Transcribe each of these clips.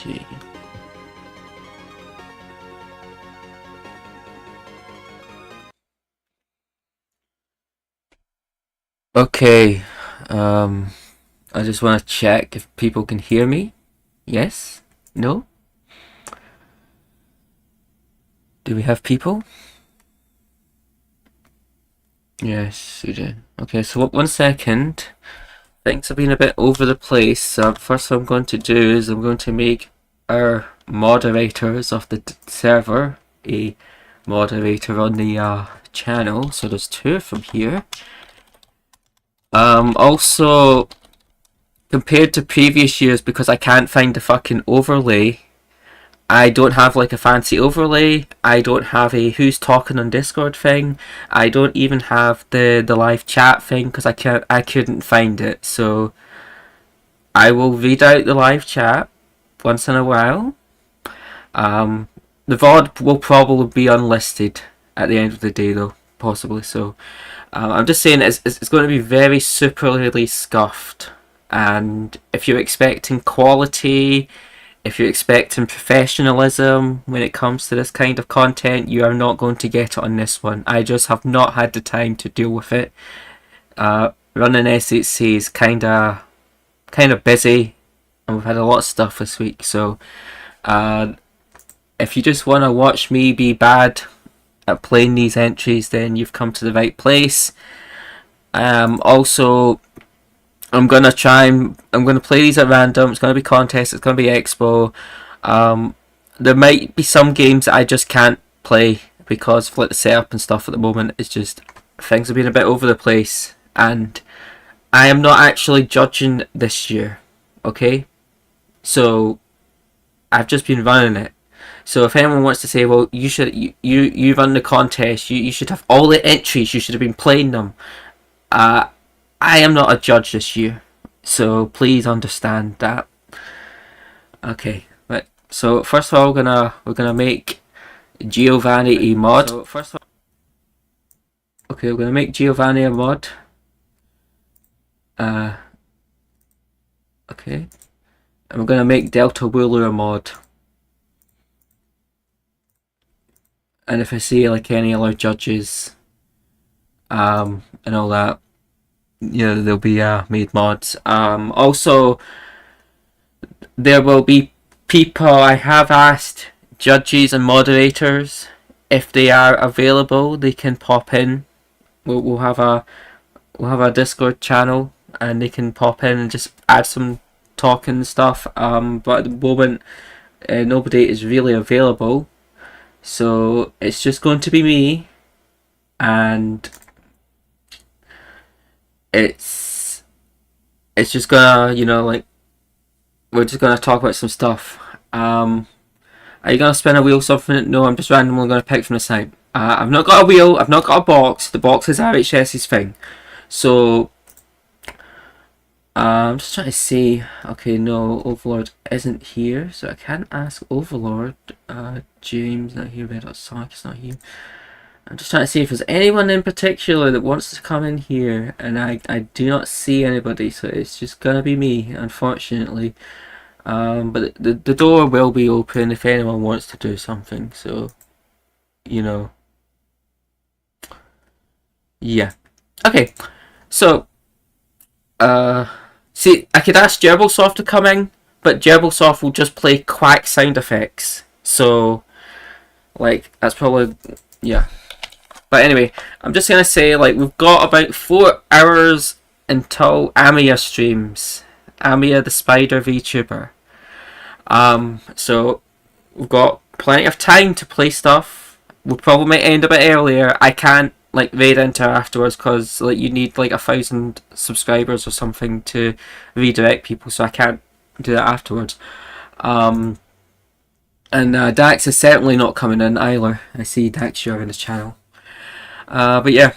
Gee. Okay, I just want to check if people can hear me. Yes? No? Do we have people? Yes, we do. Okay, so 1 second. Things have been a bit over the place. So first what I'm going to do is I'm going to make our moderators of the server a moderator on the channel. So there's 2 from here. Also, compared to previous years, because I can't find the fucking overlay, I don't have like a fancy overlay. I don't have a who's talking on Discord thing. I don't even have the live chat thing because I couldn't find it. So I will read out the live chat once in a while. The VOD will probably be unlisted at the end of the day though, possibly. So I'm just saying it's going to be very superly scuffed, and if you're expecting quality, if you're expecting professionalism when it comes to this kind of content, you are not going to get it on this one. I just have not had the time to deal with it. Running SHC is kind of busy, and we've had a lot of stuff this week. So if you just want to watch me be bad at playing these entries, then you've come to the right place. Also, I'm gonna play these at random. It's gonna be contests. It's gonna be expo. There might be some games that I just can't play because of like the setup and stuff at the moment. It's just things have been a bit over the place, and I am not actually judging this year. Okay, so I've just been running it. So if anyone wants to say, well, you run the contest, you should have all the entries, you should have been playing them. I am not a judge this year, so please understand that. Okay, right. So first of all, we're gonna make Giovanni a mod. Okay, we're gonna make Giovanni a mod. Okay, and we're gonna make Delta Wooler a mod. And if I see like any other judges, and all that, yeah, they'll be made mods. Also, there will be people. I have asked judges and moderators if they are available. They can pop in. We'll have a Discord channel, and they can pop in and just add some talking stuff. But at the moment, nobody is really available. So it's just going to be me, and it's just gonna, like, we're just gonna talk about some stuff. Are you gonna spin a wheel something? No, I'm just randomly gonna pick from the side. I've not got a wheel, I've not got a box. The box is RHS's thing. So I'm just trying to see. Okay, no, Overlord isn't here, so I can't ask Overlord. James not here, Red Hot Sonic is not here. I'm just trying to see if there's anyone in particular that wants to come in here, and I do not see anybody, so it's just gonna be me, unfortunately. But the door will be open if anyone wants to do something, so yeah. Okay, so see, I could ask Gerbilsoft to come in, but Gerbilsoft will just play quack sound effects, so like that's probably, yeah. But anyway, I'm just gonna say, like, we've got about 4 hours until Amiya streams. Amiya, the spider VTuber. So we've got plenty of time to play stuff. We'll probably might end a bit earlier. I can't like raid enter afterwards because like you need like 1,000 subscribers or something to redirect people, so I can't do that afterwards. And Dax is certainly not coming in either. I see Dax, you're in the channel. But yeah,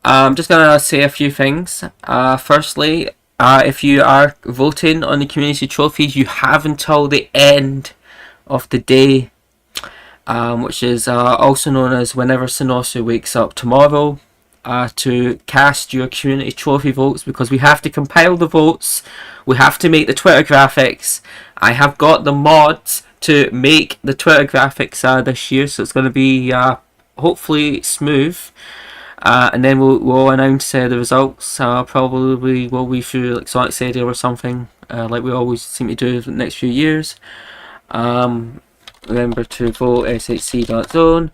I'm just gonna say a few things. Firstly, if you are voting on the community trophies, you have until the end of the day, which is also known as whenever Sonosu wakes up tomorrow. to cast your community trophy votes, because we have to compile the votes, we have to make the Twitter graphics. I have got the mods to make the Twitter graphics this year, so it's going to be hopefully smooth. And then we'll announce the results. Probably will be through like Sonic Stadium or something, like we always seem to do the next few years. Remember to vote SHC.zone.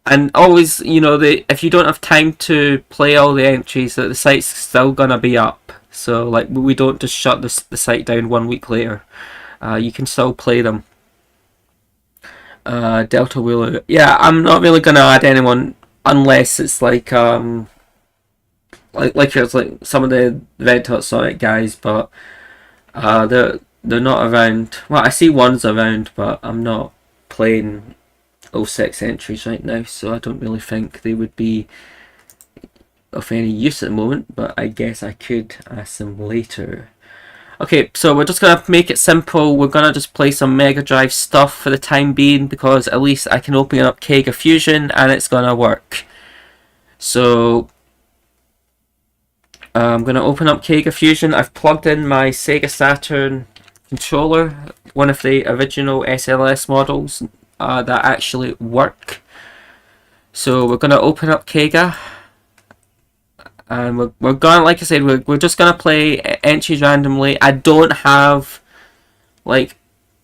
And always, you know, if you don't have time to play all the entries, that the site's still gonna be up. So like we don't just shut the site down 1 week later. You can still play them. Delta Wheeler. Yeah, I'm not really gonna add anyone unless it's like it's like some of the Red Hot Sonic guys, but they're not around. Well, I see one's around, but I'm not playing 06 entries right now, so I don't really think they would be of any use at the moment, but I guess I could ask them later. Okay, so we're just gonna make it simple. We're gonna just play some Mega Drive stuff for the time being, because at least I can open up Kega Fusion and it's gonna work. So I'm gonna open up Kega Fusion. I've plugged in my Sega Saturn controller, one of the original SLS models that actually work. So we're gonna open up Kega, and we're gonna, like I said, we're just gonna play entries randomly. I don't have like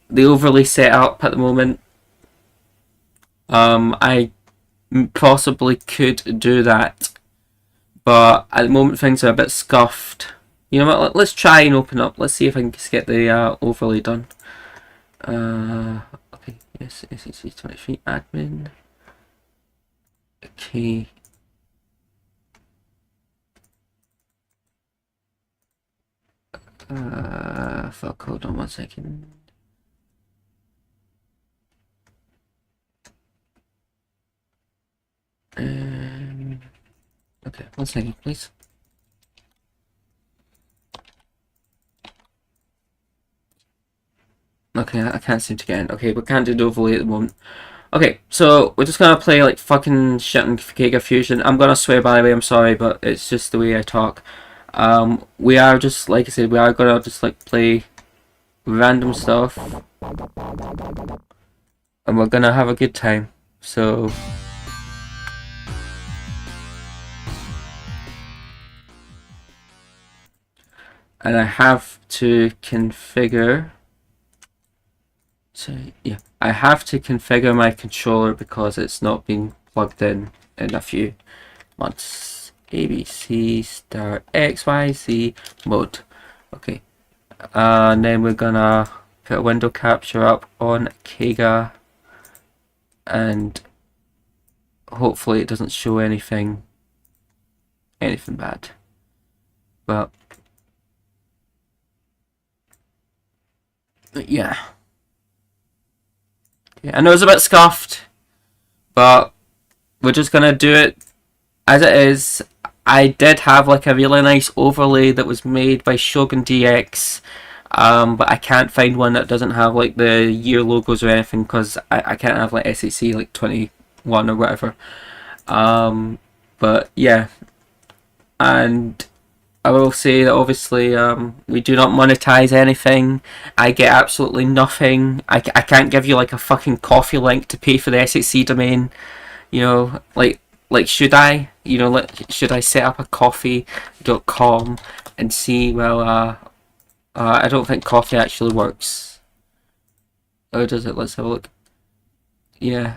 the overlay set up at the moment. I possibly could do that, but at the moment things are a bit scuffed. You know what? Let's try and open up. Let's see if I can just get the overlay done. Okay, yes, SHC2023 admin. Okay. Fuck, hold on 1 second. Okay, 1 second, please. Okay, I can't seem to get in. Okay, we can't do the overlay at the moment. Okay, so we're just gonna play like fucking shit in Kega Fusion. I'm gonna swear, by the way, I'm sorry, but it's just the way I talk. We are just, like I said, we are gonna just like play random stuff, and we're gonna have a good time. So and I have to configure. So yeah, I have to configure my controller because it's not been plugged in a few months. ABC star XYZ mode. Okay, and then we're gonna put a window capture up on Kega, and hopefully it doesn't show anything bad. But yeah. I know it's a bit scuffed, but we're just gonna do it as it is. I did have like a really nice overlay that was made by Shogun DX, but I can't find one that doesn't have like the year logos or anything, because I can't have like SAC like 21 or whatever. But yeah, and I will say that obviously we do not monetize anything. I get absolutely nothing. I can't give you like a fucking coffee link to pay for the SHC domain. You know, like should I? You know, should I set up a coffee.com and see? Well, I don't think coffee actually works. Oh, does it? Let's have a look. Yeah,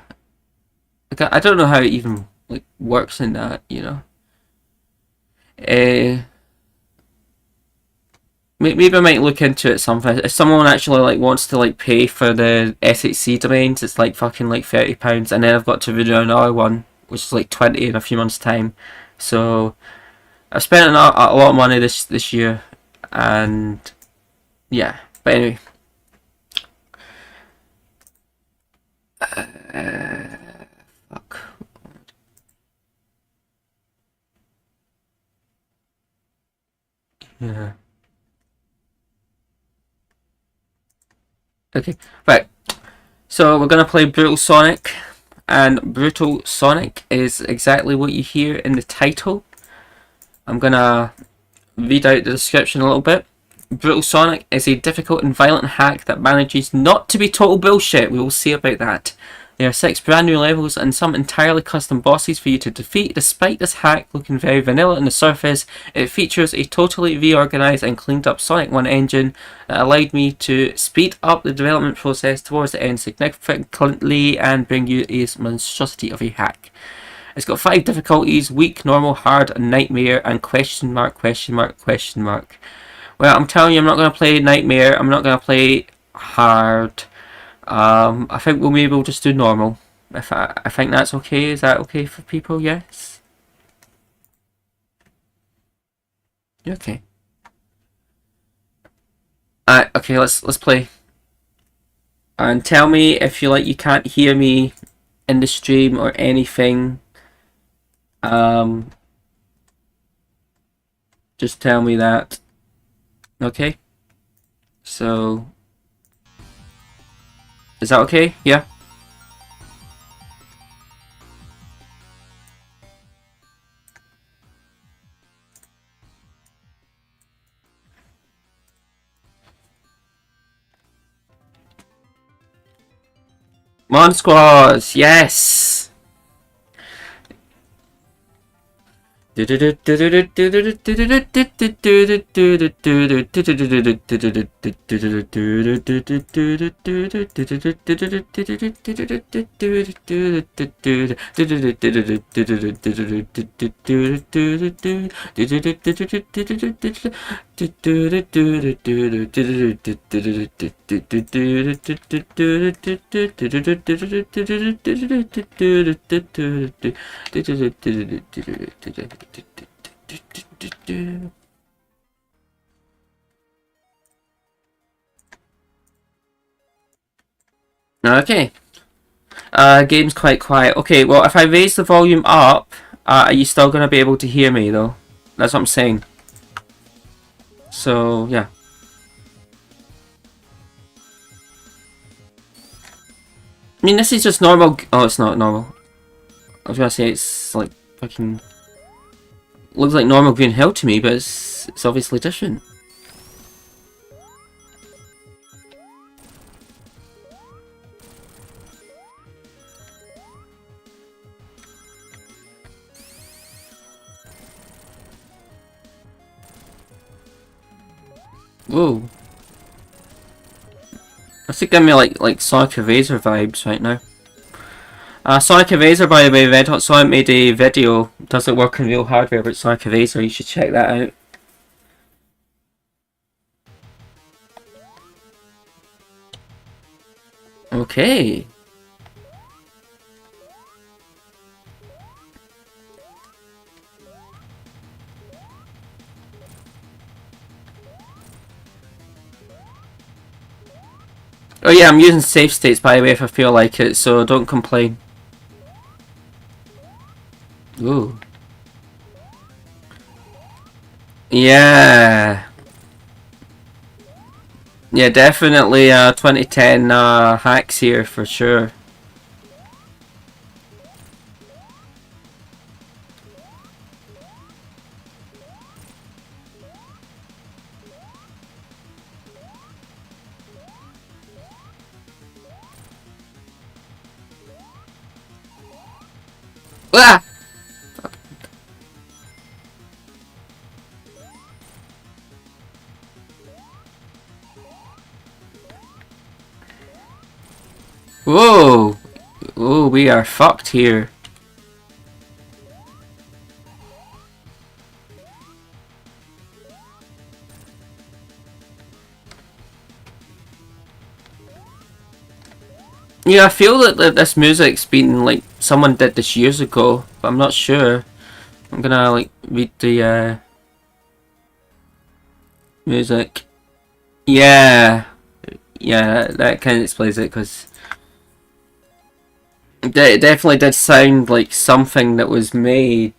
I don't know how it even like works in that. You know. Maybe I might look into it something. If someone actually like wants to like pay for the SHC domains, it's like fucking like £30, and then I've got to redo another one, which is like 20 in a few months' time. So I've spent a lot of money this year, and yeah. But anyway, fuck. Yeah. Okay, right. So we're gonna play Brutal Sonic. and Brutal Sonic is exactly what you hear in the title. I'm gonna read out the description a little bit. Brutal Sonic is a difficult and violent hack that manages not to be total bullshit. We will see about that. There are 6 brand new levels and some entirely custom bosses for you to defeat. Despite this hack looking very vanilla on the surface, it features a totally reorganized and cleaned up Sonic 1 engine that allowed me to speed up the development process towards the end significantly and bring you a monstrosity of a hack. It's got 5 difficulties: weak, normal, hard, and nightmare, and question mark, question mark, question mark. Well, I'm telling you, I'm not going to play nightmare, I'm not going to play hard. I think maybe we'll just do normal. I think that's okay. Is that okay for people? Yes. Okay. Okay. Let's play. And tell me if you can't hear me in the stream or anything. Just tell me that. Okay. So. Is that okay? Yeah? Mon Squads! Yes! Okay. Game's quite quiet. Okay, well, if I raise the volume up, are you still going to be able to hear me, though? That's what I'm saying. So, yeah. I mean, this is just normal. Oh, it's not normal. I was going to say it's like fucking... Looks like normal Green Hill to me, but it's obviously different. Whoa. That's giving me like Sonic Eraser vibes right now. Sonic Eraser, by the way, Red Hot Sonic made a video. Does it work in real hardware about Sonic Eraser? You should check that out. Okay. Oh yeah, I'm using save states, by the way, if I feel like it, so don't complain. Ooh. Yeah. Yeah, definitely 2010 hacks here for sure. Ah! Whoa! Oh, we are fucked here. Yeah, I feel that this music's been like someone did this years ago, but I'm not sure. I'm gonna like read the music. Yeah, yeah, that kind of explains it because it definitely did sound like something that was made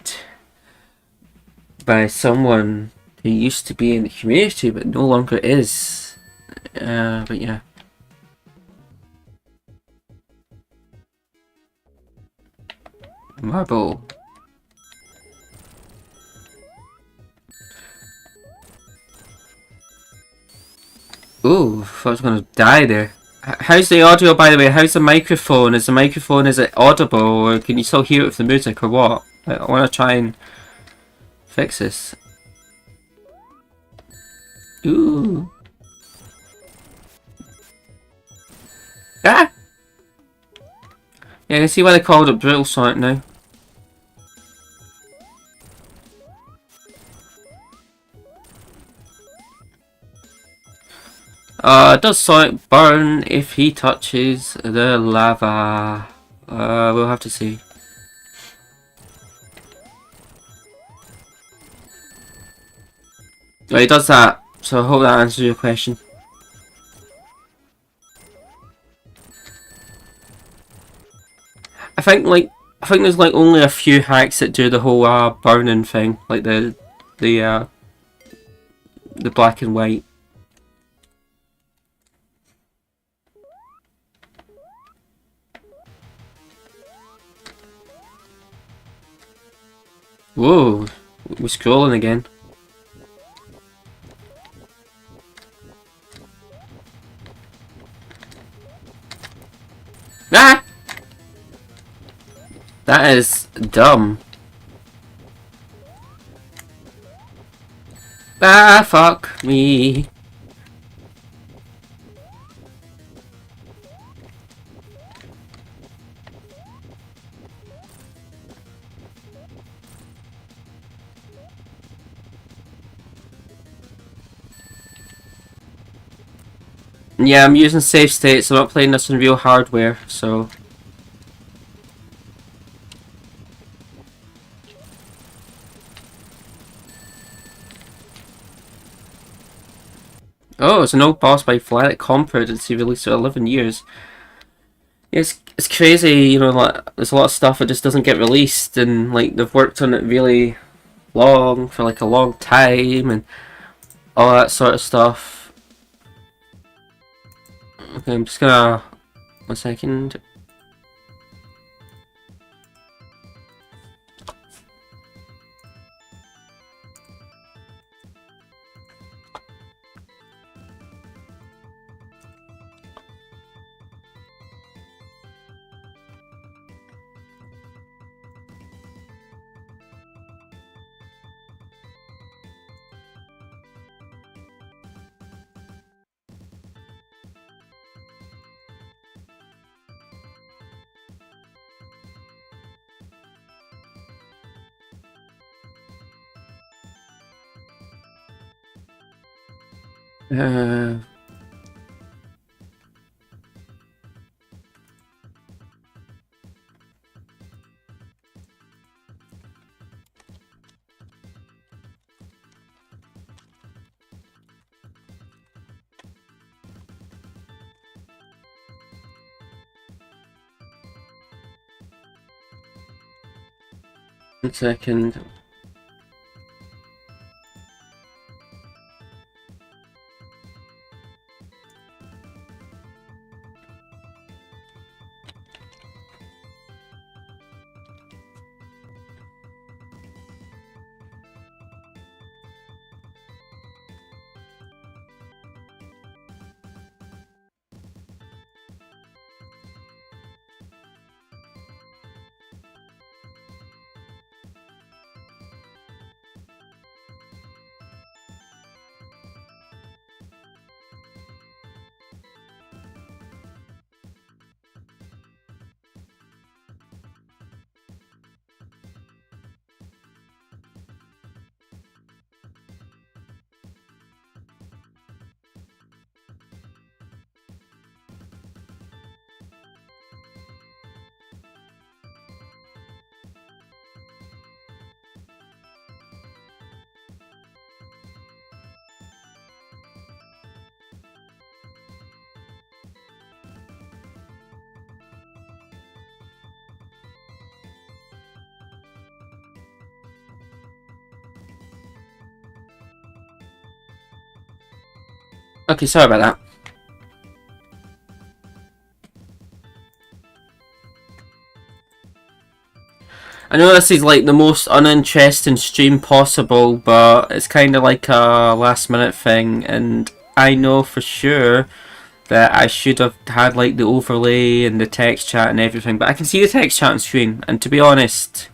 by someone who used to be in the community but no longer is. But yeah. Marble. Ooh, I thought I was gonna die there. How's the audio, by the way? How's the microphone? Is it audible, or can you still hear it with the music, or what? I want to try and fix this. Ooh. Ah! Yeah, I can see why they called it Brittle Sonic now. Does Sonic burn if he touches the lava? We'll have to see. Well, he does that, so I hope that answers your question. I think there's like only a few hacks that do the whole burning thing, like the black and white. Whoa, we're scrolling again. Ah! That is dumb. Ah, fuck me. Yeah, I'm using save states. I'm not playing this on real hardware, so. Oh, it's an old boss by Flatic Comfort. It's released for 11 years. It's crazy, you know, like, there's a lot of stuff that just doesn't get released, and like they've worked on it really long, for like a long time, and all that sort of stuff. Okay, I'm just gonna... 1 second. Uh, One second. Okay, sorry about that. I know this is like the most uninteresting stream possible, but it's kind of like a last minute thing, and I know for sure that I should have had like the overlay and the text chat and everything, but I can see the text chat on screen, and to be honest,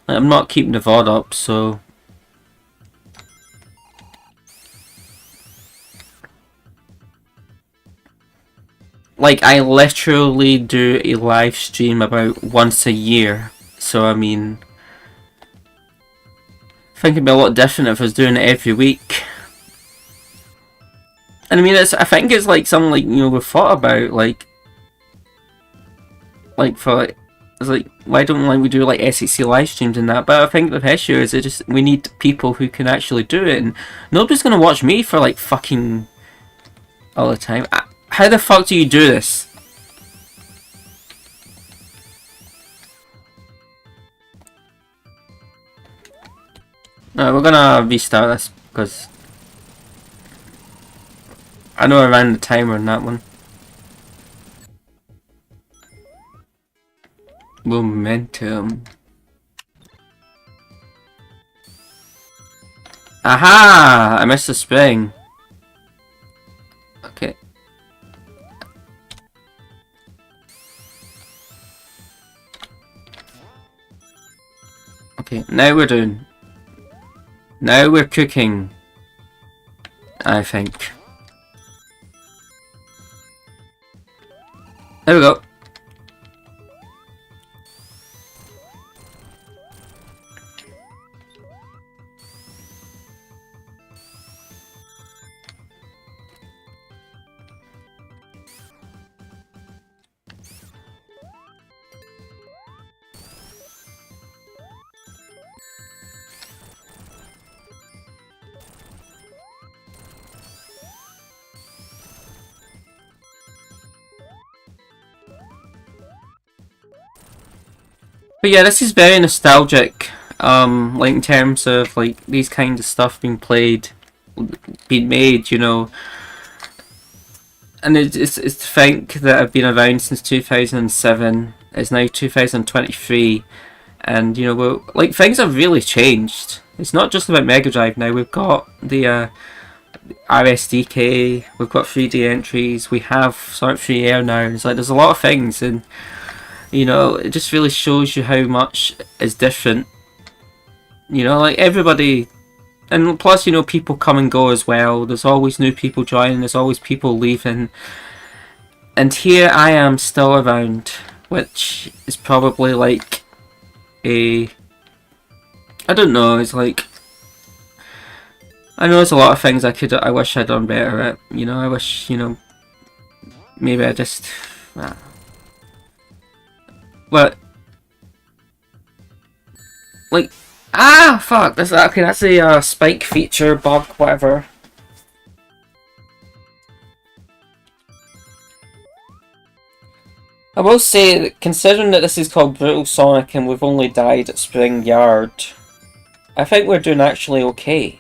like, I'm not keeping the VOD up, so... Like, I literally do a live stream about once a year, so I mean... I think it'd be a lot different if I was doing it every week. And I mean, I think it's like something like, you know, we've thought about, like for like, it's like, why don't like we do like SHC live streams and that? But I think the issue is it just, we need people who can actually do it, and nobody's gonna watch me for like fucking all the time. How the fuck do you do this? No, we're gonna restart this because I know I ran the timer on that one. Momentum. Aha! I missed the spring. Okay. Okay, now we're doing. Now we're cooking. I think. There we go. But yeah, this is very nostalgic, like in terms of like these kinds of stuff being played, being made, you know. And it's to think that I've been around since 2007. It's now 2023, and you know, like things have really changed. It's not just about Mega Drive now. We've got the RSDK, we've got 3D entries, we have Sonic 3 Air now. It's like there's a lot of things, and you know, it just really shows you how much is different. You know, like everybody, and plus, you know, people come and go as well. There's always new people joining, there's always people leaving. And here I am still around, which is probably like a... I don't know, it's like... I know there's a lot of things I wish I'd done better at. You know, I wish, you know, maybe I just... Well, like, fuck, that's okay. That's a spike feature bug, whatever. I will say that considering that this is called Brutal Sonic and we've only died at Spring Yard, I think we're doing actually okay.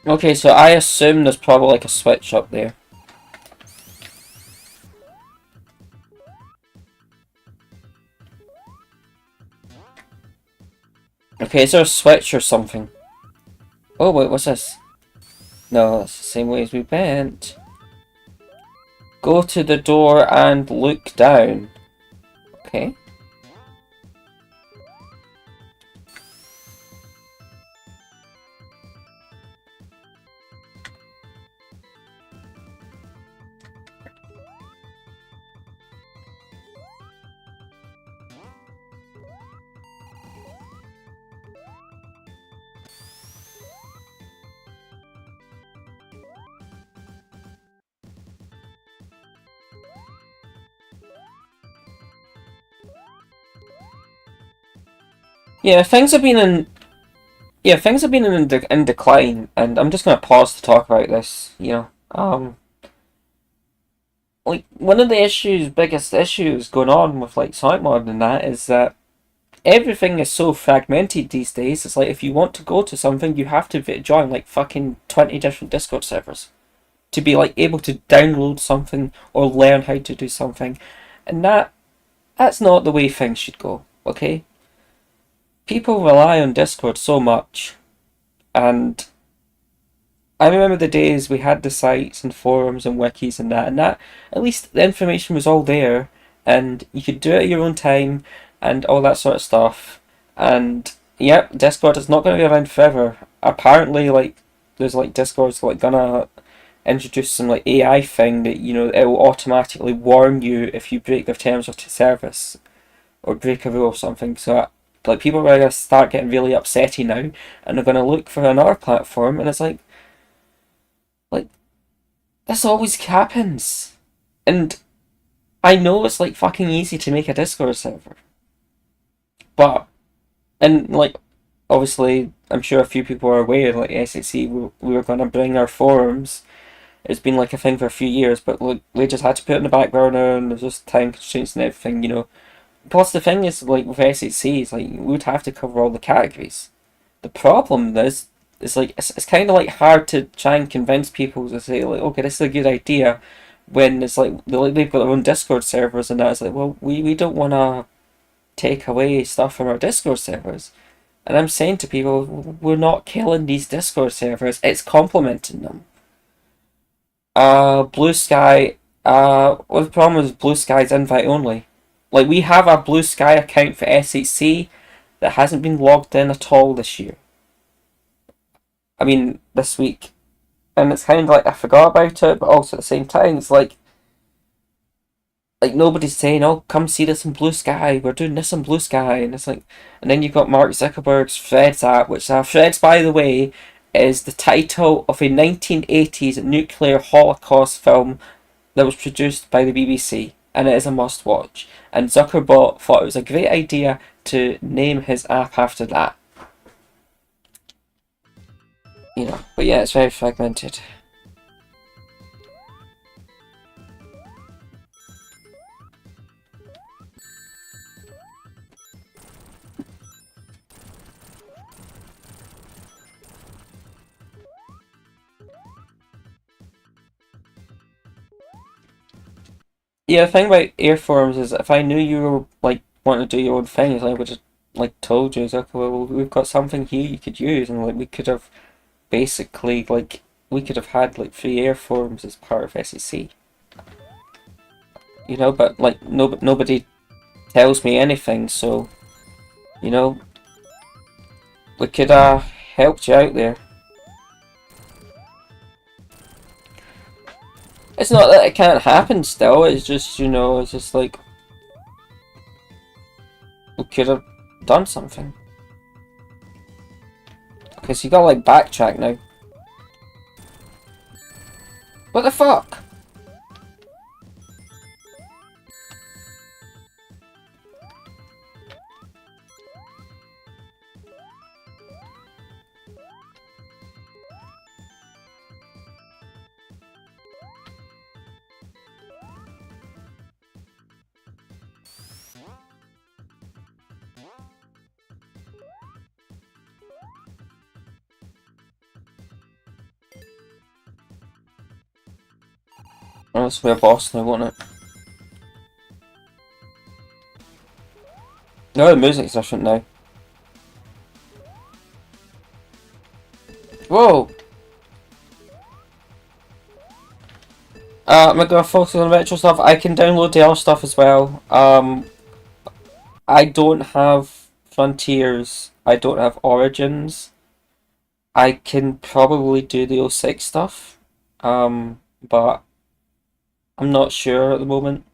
Okay, so I assume there's probably like a switch up there. Okay, is there a switch or something? Oh wait, what's this? No, that's the same way as we went. Go to the door and look down. Okay. Yeah, things have been in decline, and I'm just gonna pause to talk about this. Like one of the biggest issues going on with like Sonic Mod and that is that everything is so fragmented these days. It's like if you want to go to something, you have to join like fucking 20 different Discord servers to be like able to download something or learn how to do something, and that's not the way things should go. Okay, people rely on Discord so much, and I remember the days we had the sites and forums and wikis and that at least the information was all there, and you could do it at your own time and all that sort of stuff. And yep, Discord is not going to be around forever. Apparently, like there's like Discord's like gonna introduce some like AI thing that it will automatically warn you if you break their terms of service or break a rule or something. So like people are gonna start getting really upsetty now, and they're gonna look for another platform, and it's like this always happens. And I know it's like fucking easy to make a Discord server, but and like obviously I'm sure a few people are aware like SHC we were gonna bring our forums. It's been like a thing for a few years, but look, we just had to put it in the back burner, and there's just time constraints and everything. Plus the thing is like with SHC, it's like we would have to cover all the categories. The problem is it's like it's kind of like hard to try and convince people to say like, okay, this is a good idea, when it's like they've got their own Discord servers, and that's like, well, we don't want to take away stuff from our Discord servers. And I'm saying to people, we're not killing these Discord servers, it's complementing them. Blue Sky, well, the problem is Blue Sky's invite only. Like, we have a Blue Sky account for SHC that hasn't been logged in at all this year. I mean, this week. And it's kind of like I forgot about it, but also at the same time, it's like nobody's saying, "Oh, come see this in Blue Sky. We're doing this in Blue Sky," and it's like, and then you've got Mark Zuckerberg's Threads app, which Threads, by the way, is the title of a 1980s nuclear holocaust film that was produced by the BBC, and it is a must-watch. And Zuckerberg thought it was a great idea to name his app after that. But yeah, it's very fragmented. Yeah, the thing about air forums is if I knew you were like wanting to do your own thing, I would just like told you, it's like, well, we've got something here you could use, and like we could have basically like we could have had like free air forums as part of SEC. But like nobody tells me anything, so you know we could helped you out there. It's not that it can't happen still, it's just it's just like we could have done something. Okay, so you gotta like backtrack now. What the fuck? Oh, this will be a boss now, won't it? No, the music's different now. Whoa! I'm gonna focus on the retro stuff. I can download the other stuff as well. I don't have Frontiers. I don't have Origins. I can probably do the 06 stuff. But I'm not sure at the moment.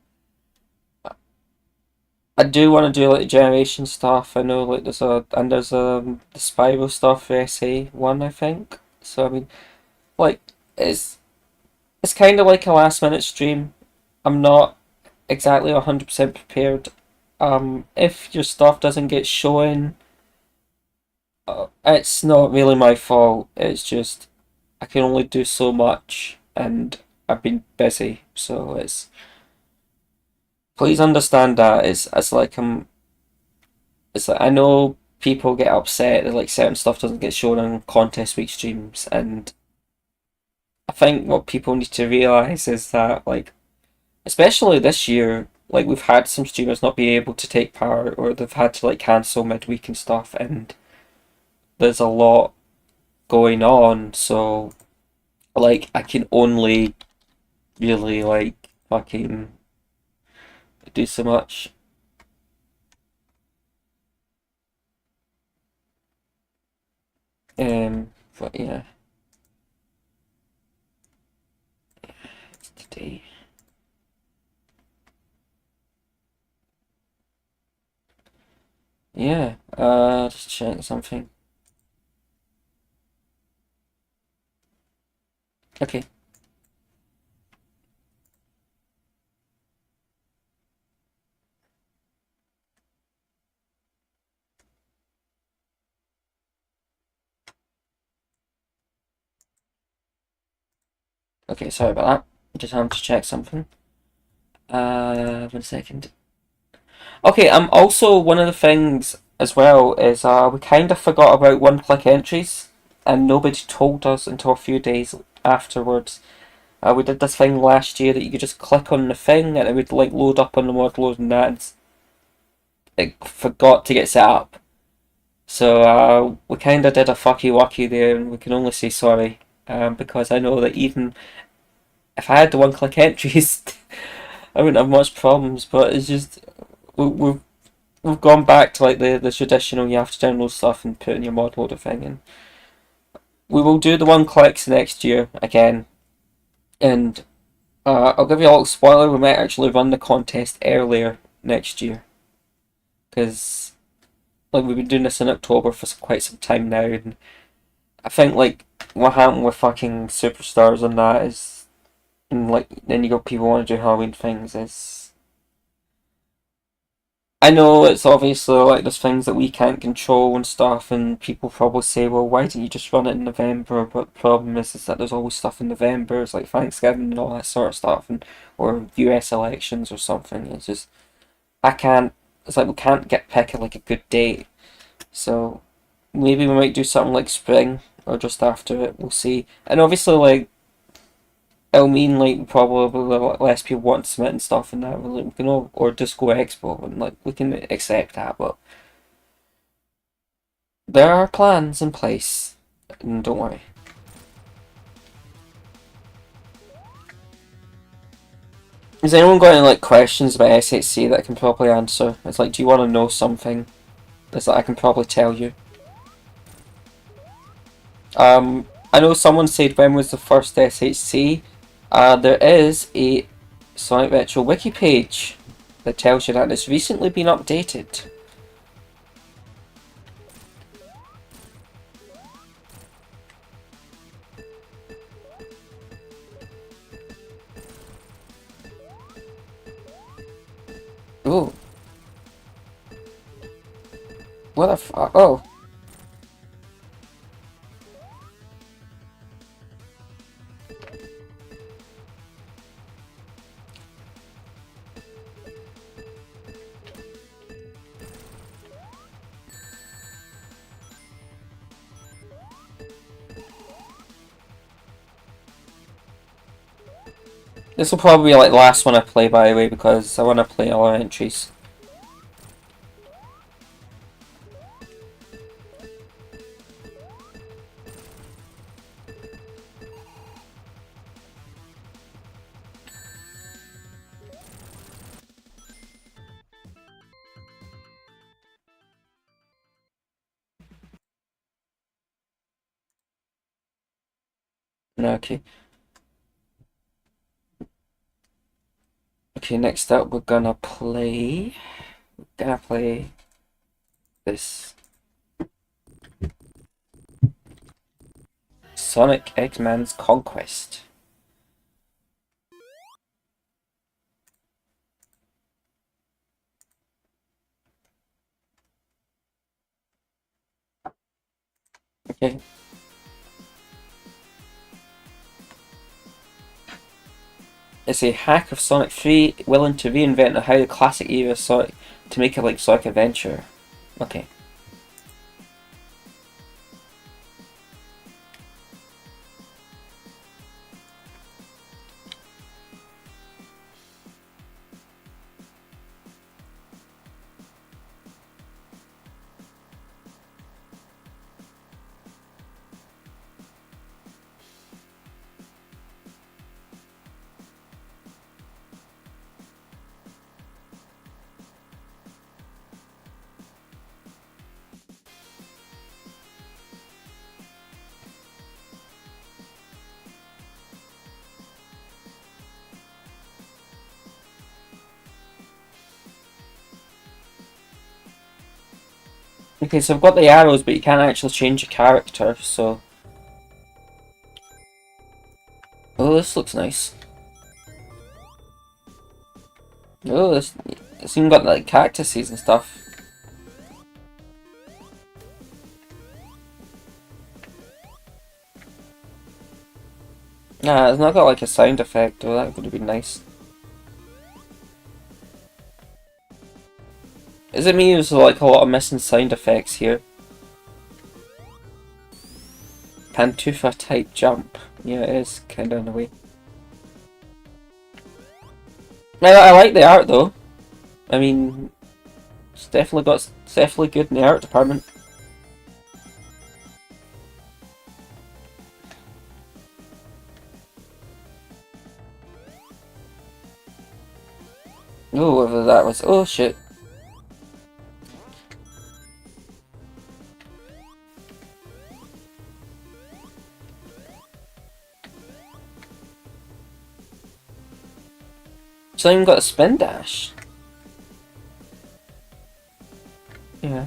I do want to do like the generation stuff. I know like there's the Spyro stuff for SA1, I think. So I mean, like it's kind of like a last minute stream. I'm not exactly 100% prepared. If your stuff doesn't get shown It's not really my fault. It's just I can only do so much, and I've been busy. So it's please understand that it's like it's like I know people get upset that like certain stuff doesn't get shown on contest week streams, and I think what people need to realize is that like especially this year, like we've had some streamers not be able to take part or they've had to like cancel midweek and stuff, and there's a lot going on. So like I can only really like fucking do so much. But yeah, it's today. Yeah, just check something. Okay, okay, sorry about that. Just having to check something. 1 second. Okay, also one of the things as well is we kind of forgot about one-click entries, and nobody told us until a few days afterwards. We did this thing last year that you could just click on the thing and it would like load up on the mod load and that. And it forgot to get set up. So we kind of did a fucky wucky there, and we can only say sorry. Because I know that even if I had the one-click entries, I wouldn't have much problems. But it's just we've gone back to like the traditional. You have to download stuff and put in your mod loader thing, and we will do the one clicks next year again. And I'll give you a little spoiler. We might actually run the contest earlier next year because like we've been doing this in October for quite some time now, and I think like what happened with fucking superstars and that is, and like then you got people want to do Halloween things is. I know it's obviously like there's things that we can't control and stuff, and people probably say, well, why didn't you just run it in November? But the problem is that there's always stuff in November, it's like Thanksgiving and all that sort of stuff, and or US elections or something. It's just I can't. It's like we can't get pick like a good date. So maybe we might do something like spring or just after it. We'll see. And obviously, like it'll mean like probably less people want to submit and stuff, and that we can all or Disco Expo, and like we can accept that. But there are plans in place, and don't worry. Has anyone got any like questions about SHC that I can probably answer? It's like, do you want to know something? That's that I can probably tell you. I know someone said when was the first SHC. There is a Sonic Retro wiki page that tells you that it's recently been updated. Oh, what the fuck? Oh, this will probably be like the last one I play, by the way, because I want to play all our entries. Okay. Okay, next up we're gonna play. This Sonic X-Men's Conquest. Okay. It's a hack of Sonic 3 willing to reinvent the highly classic era of Sonic to make it like Sonic Adventure. Okay. Okay, so I've got the arrows, but you can't actually change your character, so... Oh, this looks nice. Oh, it's even got like cactuses and stuff. Nah, it's not got like a sound effect, though. That would have been nice. Is it me who's like a lot of missing sound effects here? Pantufa type jump. Yeah, it is kind of in a way. I like the art though. I mean, it's definitely good in the art department. Oh, whether that was... Oh, shit. It's not even got a spin dash. Yeah.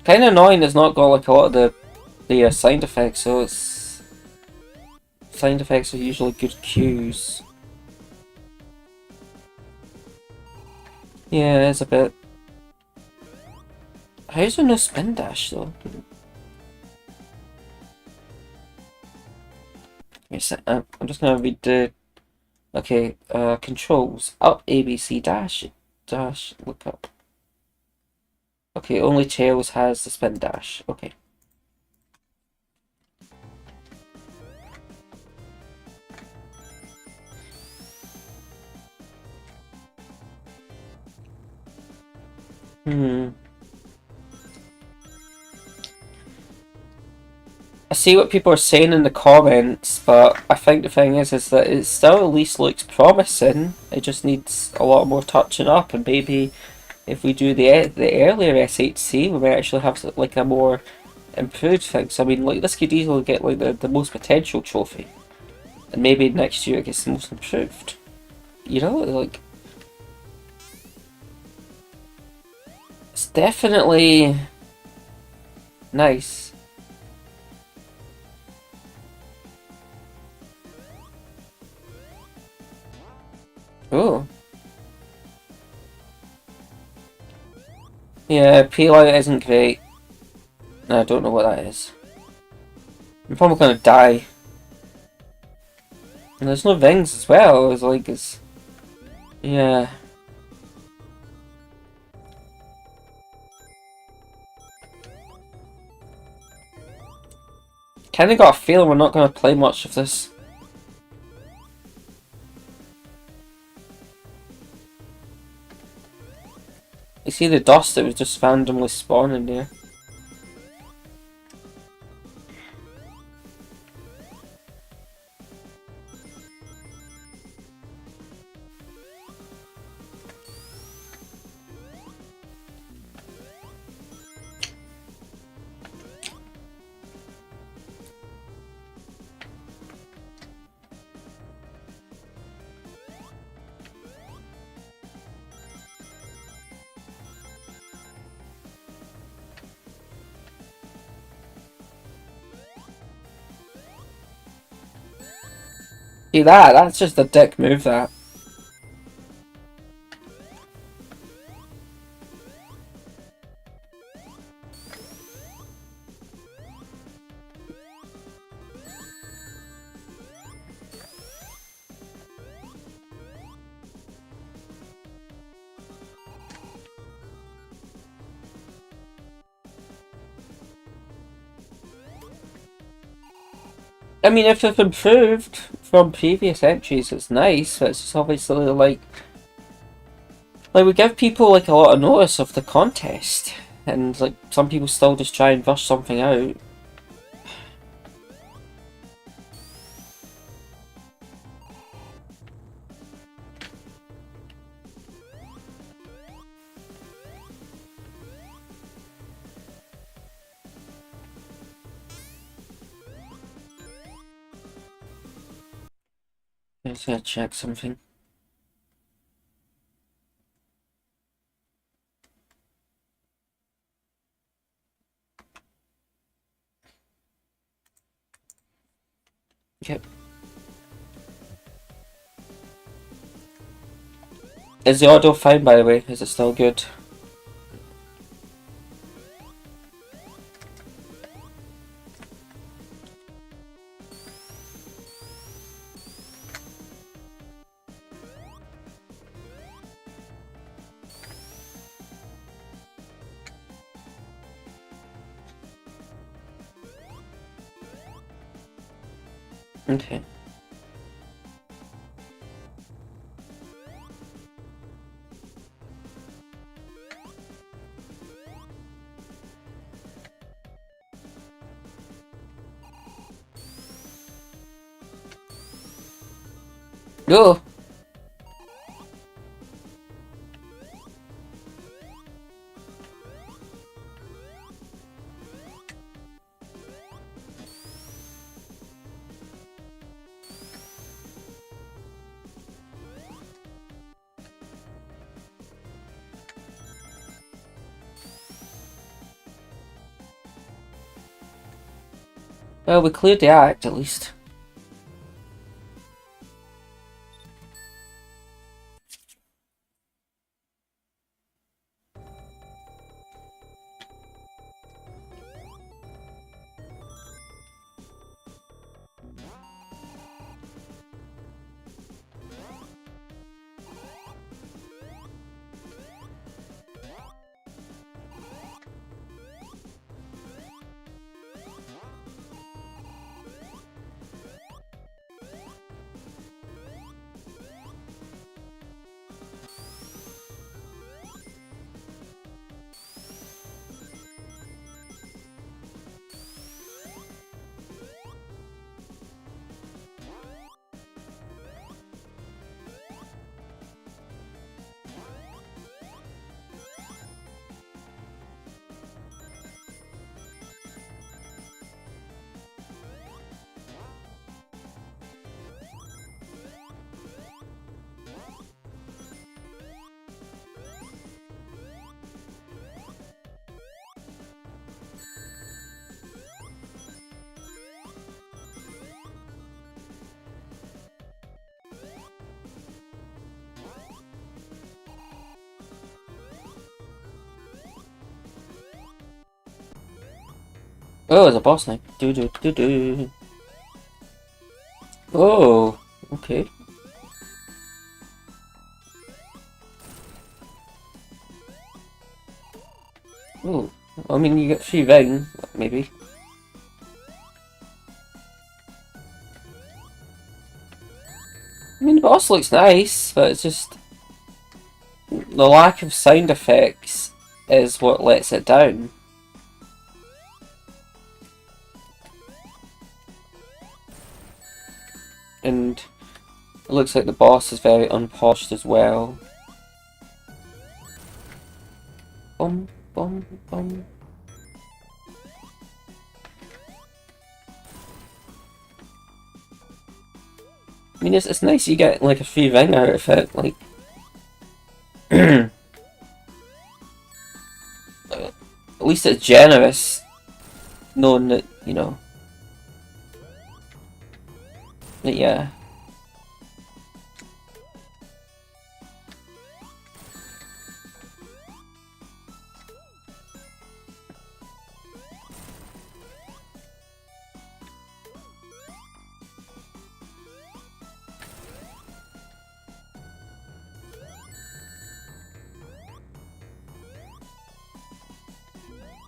Kind of annoying it's not got like a lot of the sound effects, so it's... Sound effects are usually good cues. Yeah, it's a bit... How's there no spin dash though? I'm just gonna read the... Okay, controls. Up, ABC, dash, look up. Okay, only Tails has the spin dash. Okay. I see what people are saying in the comments, but I think the thing is that it still at least looks promising. It just needs a lot more touching up, and maybe if we do the earlier SHC, we might actually have like a more improved thing. So I mean, like this could easily get like the most potential trophy, and maybe next year it gets the most improved. You know, like it's definitely nice. Oh. Yeah, P-Light isn't great. I don't know what that is. I'm probably gonna die. And there's no rings as well, it's... Yeah. Kinda got a feeling we're not gonna play much of this. You see the dust that was just randomly spawning there? See that's just a dick move, that. I mean, if they've improved from previous entries, it's nice, but it's just obviously like we give people like a lot of notice of the contest, and like some people still just try and rush something out. I'm just gonna check something. Yep. Is the audio fine, by the way? Is it still good? Okay. Go! Well, we cleared the act, at least. Oh, it's a boss knife. Do do do do. Oh, okay. Oh, I mean, you get free ring, maybe. I mean, the boss looks nice, but it's just the lack of sound effects is what lets it down. And it looks like the boss is very unpolished as well. Bum, bum, bum. I mean, it's nice you get like a free ring out of it, like. At least it's generous, knowing that, you know. But yeah.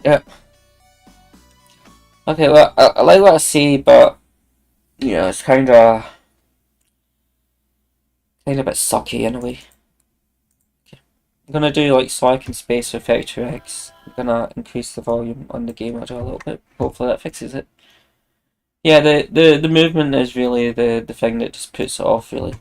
Yeah. Okay, well, I like what I see, but it's kind of a bit sucky in a way. Okay. I'm gonna do like Sonic and Space with Factory X. I'm gonna increase the volume on the game audio a little bit. Hopefully that fixes it. Yeah, the movement is really the thing that just puts it off, really.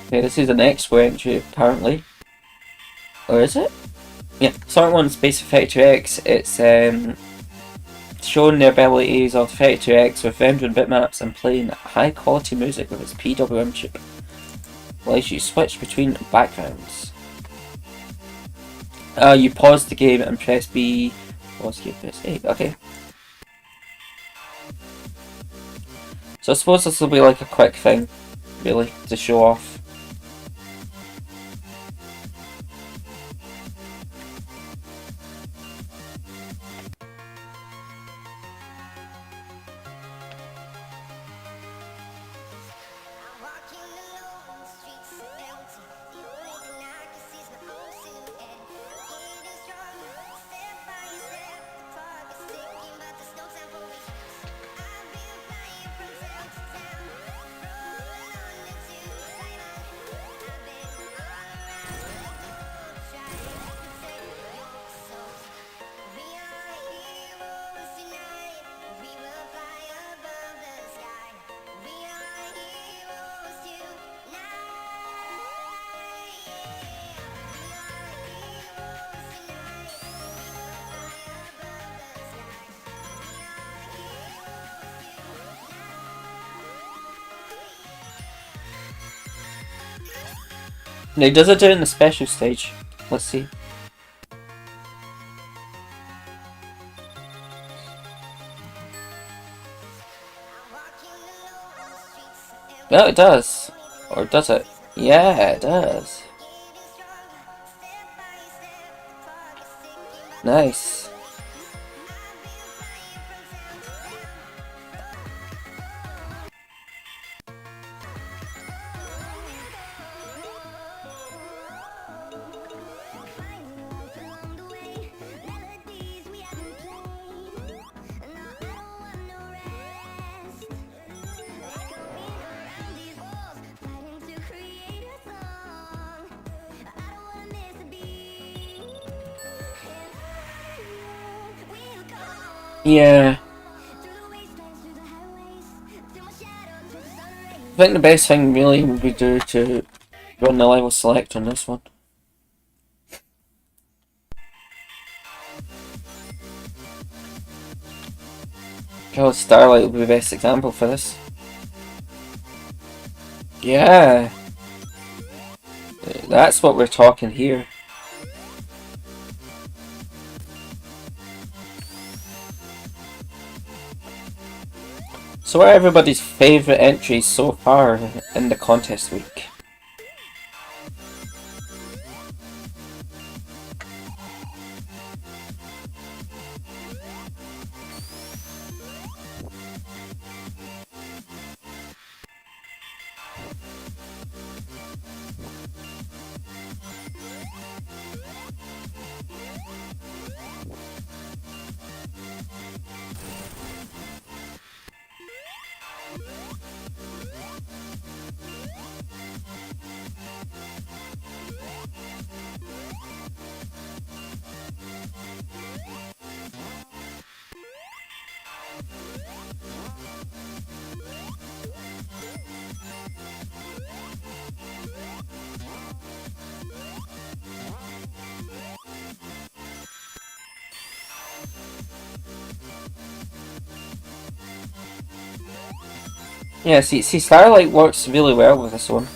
Okay, this is an Expo entry apparently. Or is it? Yeah, Sonic 1 Space Factory X. It's showing the abilities of Factory X with rendering bitmaps and playing high quality music with its PWM chip. Allows you to switch between backgrounds. You pause the game and press B. Pause game, press A. Okay. So I suppose this will be like a quick thing, really, to show off. Now, does it do it in the special stage? Let's see. No, it does. Or does it? Yeah, it does. Nice. Yeah. I think the best thing really would be to run the level select on this one. Oh, Starlight will be the best example for this. Yeah. That's what we're talking here. So what are everybody's favourite entries so far in the contest week? Yeah, see, Starlight works really well with this one.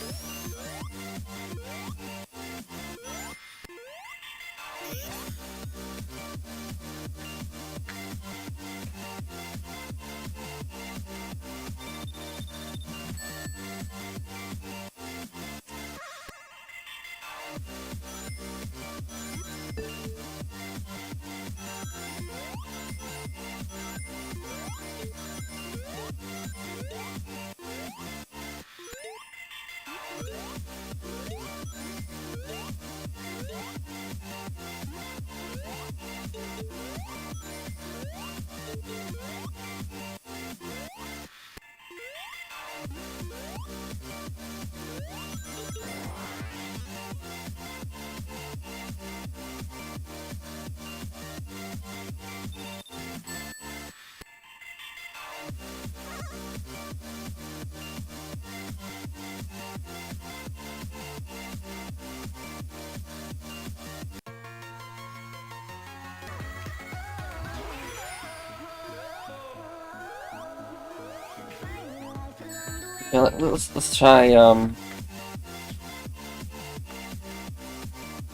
Yeah, let's try. I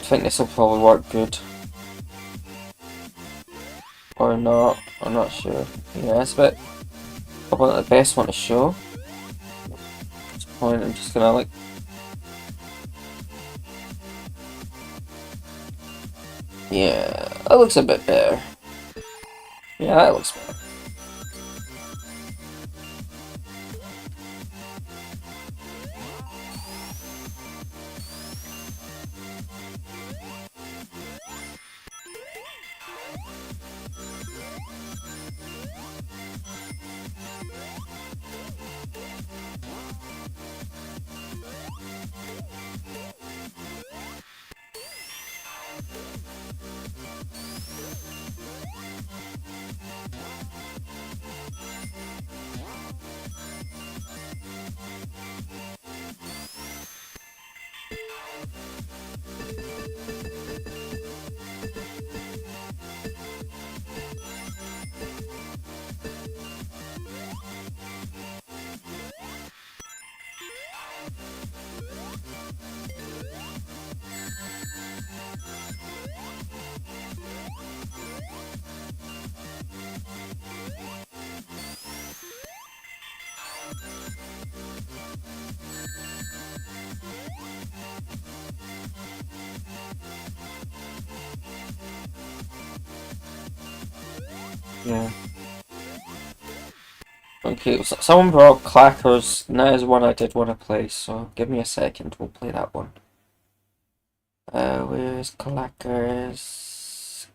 think this will probably work good, or not. I'm not sure. Yeah, it's a bit probably not the best one to show. At this point, I'm just gonna like. Yeah, that looks a bit better. Yeah, that looks better. Yeah. Okay, so someone brought Clackers, and that is one I did want to play, so give me a second, we'll play that one. Where's Clackers?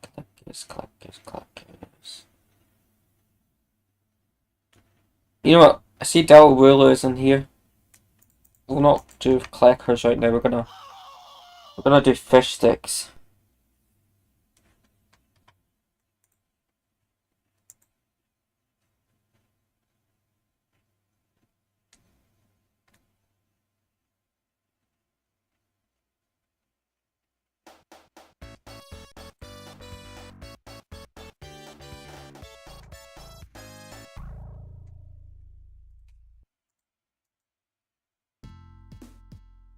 Clackers. You know what? I see Del Ruler is in here. We'll not do Clackers right now, we're gonna do fish sticks.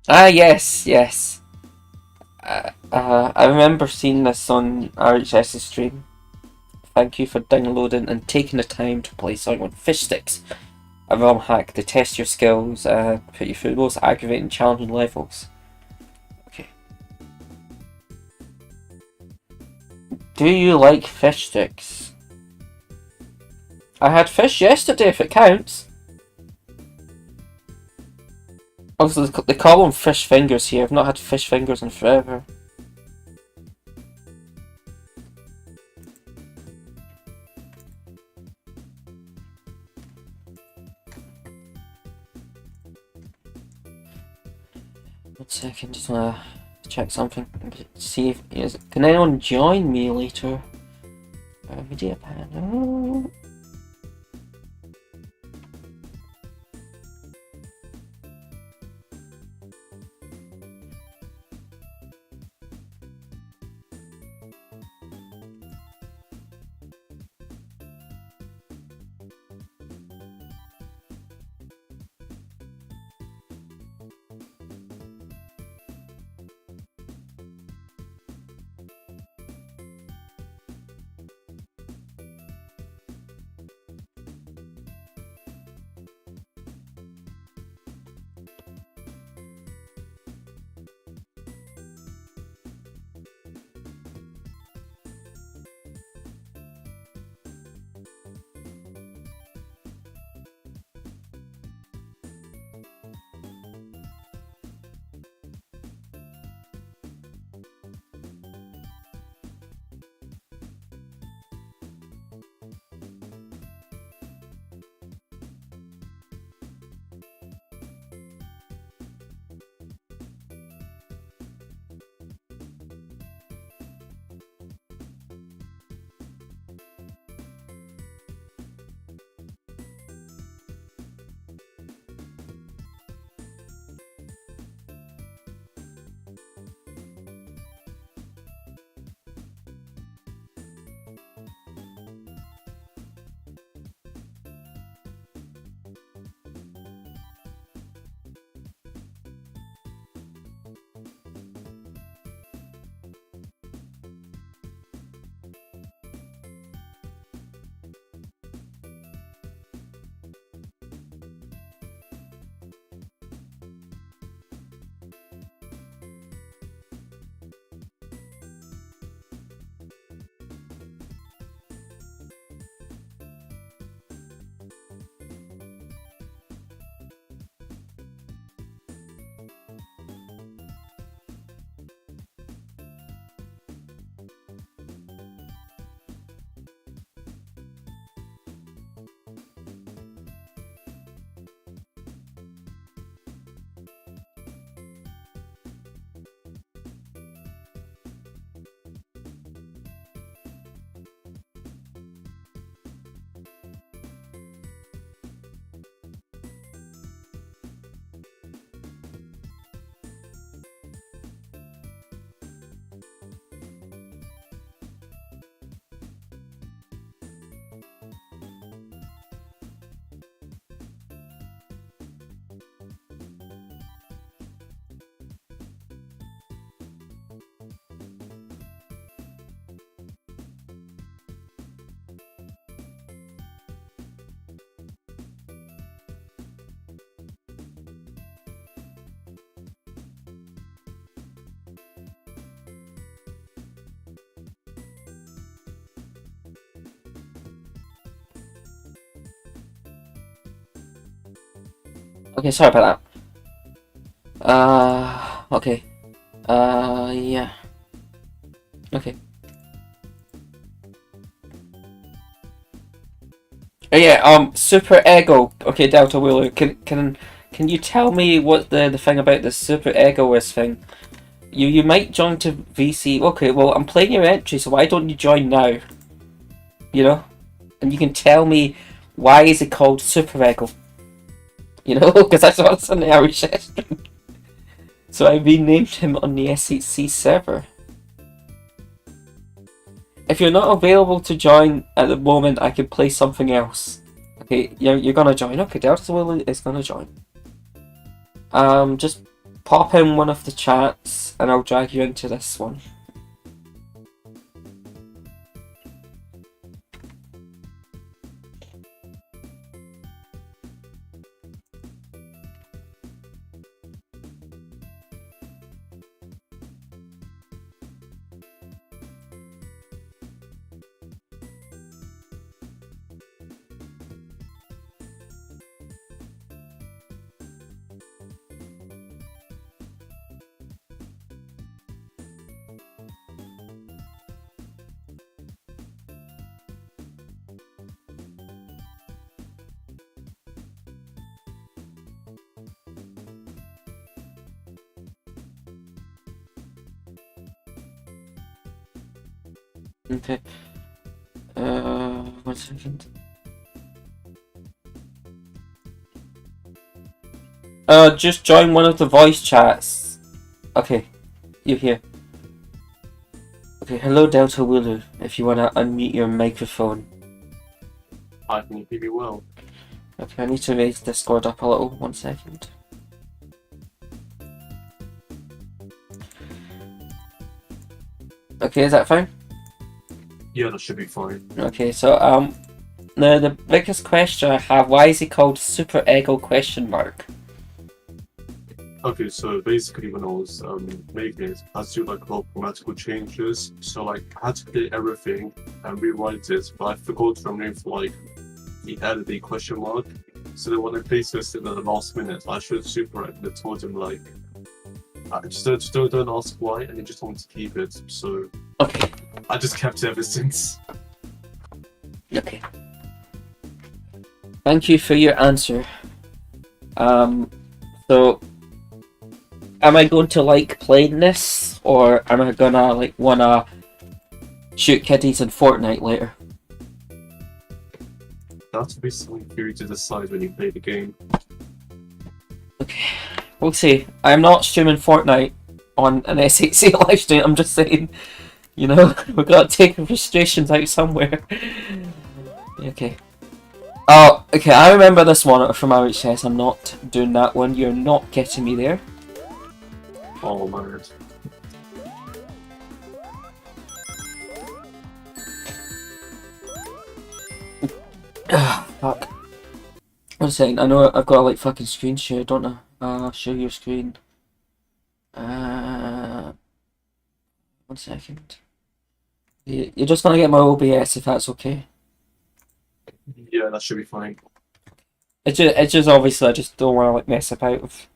Ah, yes. I remember seeing this on RHS's stream. Thank you for downloading and taking the time to play Sonic on Fish Sticks, a ROM hack to test your skills, put you through the most aggravating, challenging levels. Okay. Do you like fish sticks? I had fish yesterday, if it counts. Also, they call them fish fingers here. I've not had fish fingers in forever. One second, just wanna check something. See if can anyone join me later? Video panel. Okay, sorry about that. Okay. Yeah. Okay. Oh yeah, Super Ego. Okay, Delta Wheeler, can you tell me what the thing about the Super Ego is thing? You might join to VC. Okay, well I'm playing your entry, so why don't you join now? You know, and you can tell me why is it called Super Ego? You know, because I saw this on the RHS. So I renamed him on the SHC server. If you're not available to join at the moment, I can play something else. Okay, you're gonna join. Okay, Delta Willow is gonna join. Just pop in one of the chats and I'll drag you into this one. Okay. 1 second. Just join one of the voice chats. Okay, you're here. Okay, hello Delta Wulu, if you wanna unmute your microphone. I can hear you well. Okay, I need to raise Discord up a little. 1 second. Okay, is that fine? Yeah, that should be fine. Okay, so the biggest question I have, why is he called Super Ego question mark? Okay, so basically when I was making it, I had to do like a lot of grammatical changes. So like I had to play everything and rewrite it, but I forgot to remove like the added the question mark. So then when I placed this in the last minute, I should have super and told him like just don't ask why, and he just wanted to keep it. So Okay. I just kept it ever since. Okay. Thank you for your answer. So am I going to like playing this, or am I gonna like wanna shoot kiddies in Fortnite later? That would be something for you to decide when you play the game. Okay, we'll see. I'm not streaming Fortnite on an SHC live stream. I'm just saying, you know, we gotta take the frustrations out somewhere. Okay. Oh, okay. I remember this one from RHS. I'm not doing that one. You're not getting me there. Oh man. Fuck. 1 second, I know I've got to like fucking screen share, don't I? Share your screen. 1 second. You're just gonna get my OBS if that's okay. Yeah, that should be fine. It's just obviously I just don't want to like mess about with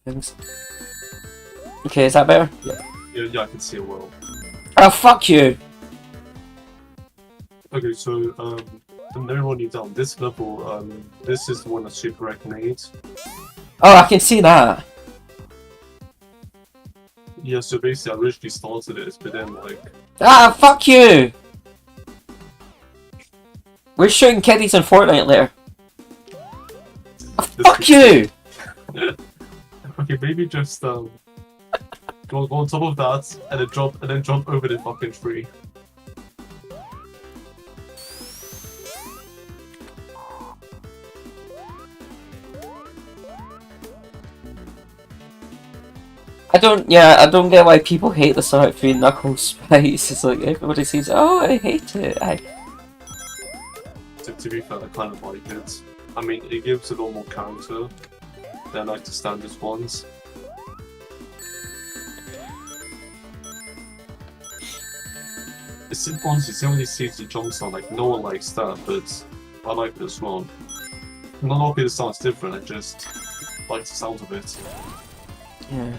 things. Okay, is that better? Yeah, I can see it well. Oh, fuck you! Okay, so from everyone you down this level, this is the one that Super Rec made. Oh, I can see that. Yeah, so basically I originally started it, but then like Ah, fuck you! We're shooting kiddies in Fortnite later. Oh, fuck you! Okay, maybe just go on top of that and then jump over the fucking tree. I don't get why people hate the Sonic 3 Knuckles spice. It's like everybody says, oh, I hate it. To be fair, I kind of like it. I mean, it gives a lot more counter than like the standard ones. It's honestly, some of these seeds the jumps on, like no one likes that, but I like this one. Not all it sounds different, I just like the sound of it. Yeah.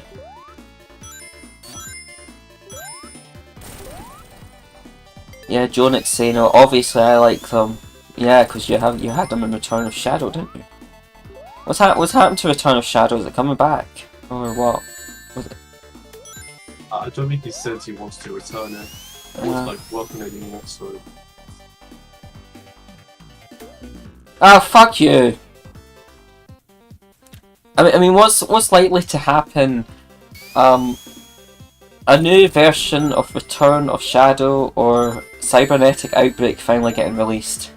Yeah, Jonix saying, "Oh, obviously I like them." Yeah, because you had them in Return of Shadow, didn't you? What's happened to Return of Shadow? Is it coming back or what? Was it? I don't think he said he wants to return it. He was like working anymore, so. Oh, fuck you! I mean, what's likely to happen? A new version of Return of Shadow or Cybernetic Outbreak finally getting released.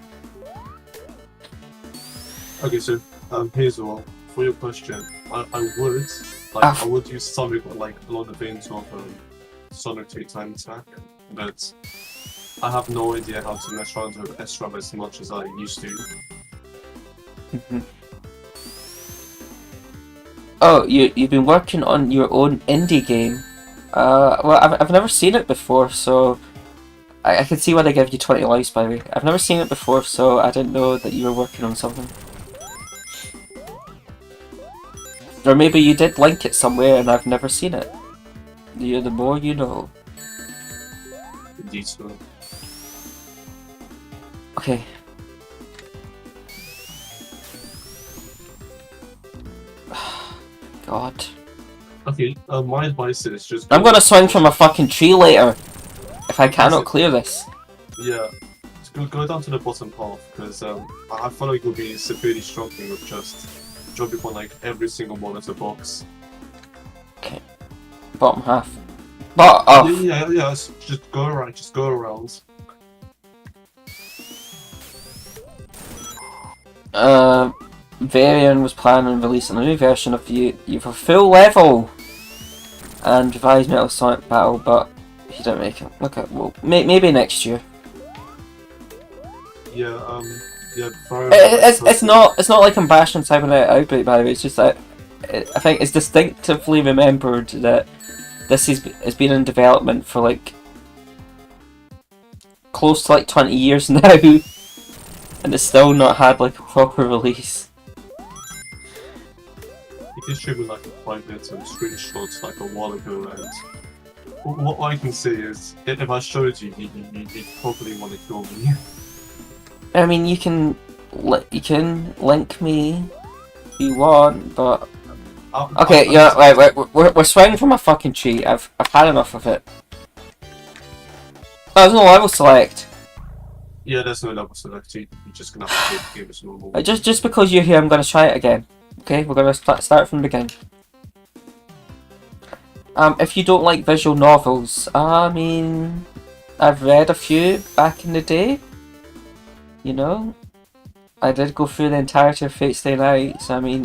Okay, so here's all for your question. I would I would use something like along the veins of Sonic 2 Time Attack, but I have no idea how to mess around with SRAM as much as I used to. Oh, you've been working on your own indie game. Well, I've never seen it before, so I can see why they give you 20 lives, by the way. I've never seen it before, so I didn't know that you were working on something. Or maybe you did link it somewhere and I've never seen it. The more you know. Indeed so. Okay. God. Okay, my advice is just... I'm gonna swing from a fucking tree later, if I cannot clear this. Yeah, just go down to the bottom path, because I feel like you'll be severely struggling with just jumping on like every single one of the box. Okay. Bottom half. But off. Yeah, just go around. Varian was planning on releasing a new version of you for full level and revised Metal Sonic Battle, but he didn't make it. Okay, well, maybe next year. Yeah, It's not like I'm bashing Cybernetic Outbreak, by the way. It's just that I think it's distinctively remembered that this has been in development for like close to like 20 years now, and it's still not had like a proper release. You can show me like a private screenshots like a while ago, and what I can say is, if I showed you, you'd probably want to kill me. I mean, you can link me if you want, but okay, yeah, right, we're swinging from a fucking cheat. I've had enough of it. Oh, there's no level select. Yeah, there's no level select. You're just gonna have to play the game as normal. Just because you're here, I'm gonna try it again. Okay, we're gonna start from the beginning. If you don't like visual novels, I mean, I've read a few back in the day. You know, I did go through the entirety of Fate Stay Night, so I mean,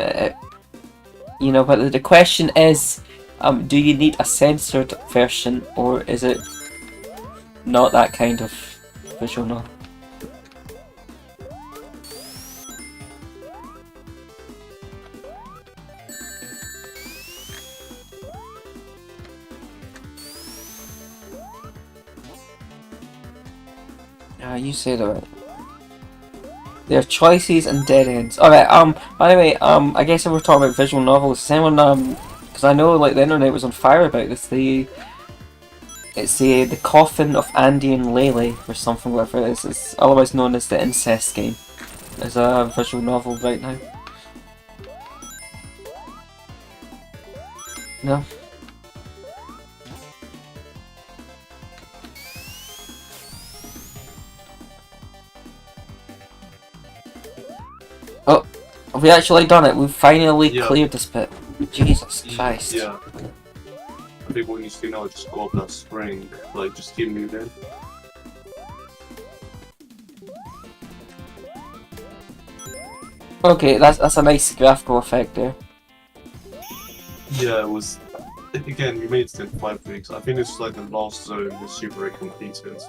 you know, but the question is, do you need a censored version, or is it not that kind of visual novel? You said it. There are choices and dead ends. Alright, by the way, I guess if we're talking about visual novels, does anyone, because I know, like, the internet was on fire about this, it's the Coffin of Andy and Lele, or something, whatever it is. It's otherwise known as the Incest Game. It's a visual novel right now. No? Oh, have we actually done it? We've finally cleared this bit. Jesus Christ. Yeah. I think what we need to do now is just go up that spring, like just keep moving. Okay, that's a nice graphical effect there. Yeah, it was. Again, we made it in 5 weeks. I think this is like the last zone is super completed.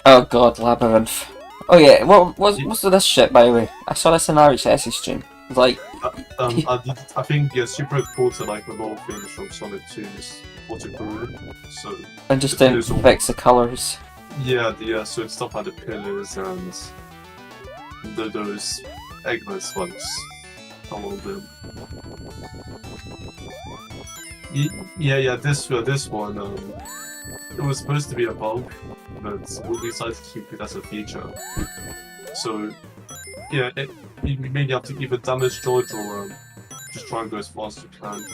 Oh god, Labyrinth. Oh yeah, what's this shit, by the way? I saw this in RHS's stream. Like... I think, yeah, Super cool to like a lot of things from Sonic 2 is what it grew, so... And just didn't fix the colours. Yeah, so it's stuff like the pillars and those eggless ones. I want them. Yeah, this one, it was supposed to be a bug, but we decided to keep it as a feature. So, yeah, you maybe have to either damage dodge or just try and go as fast as you can.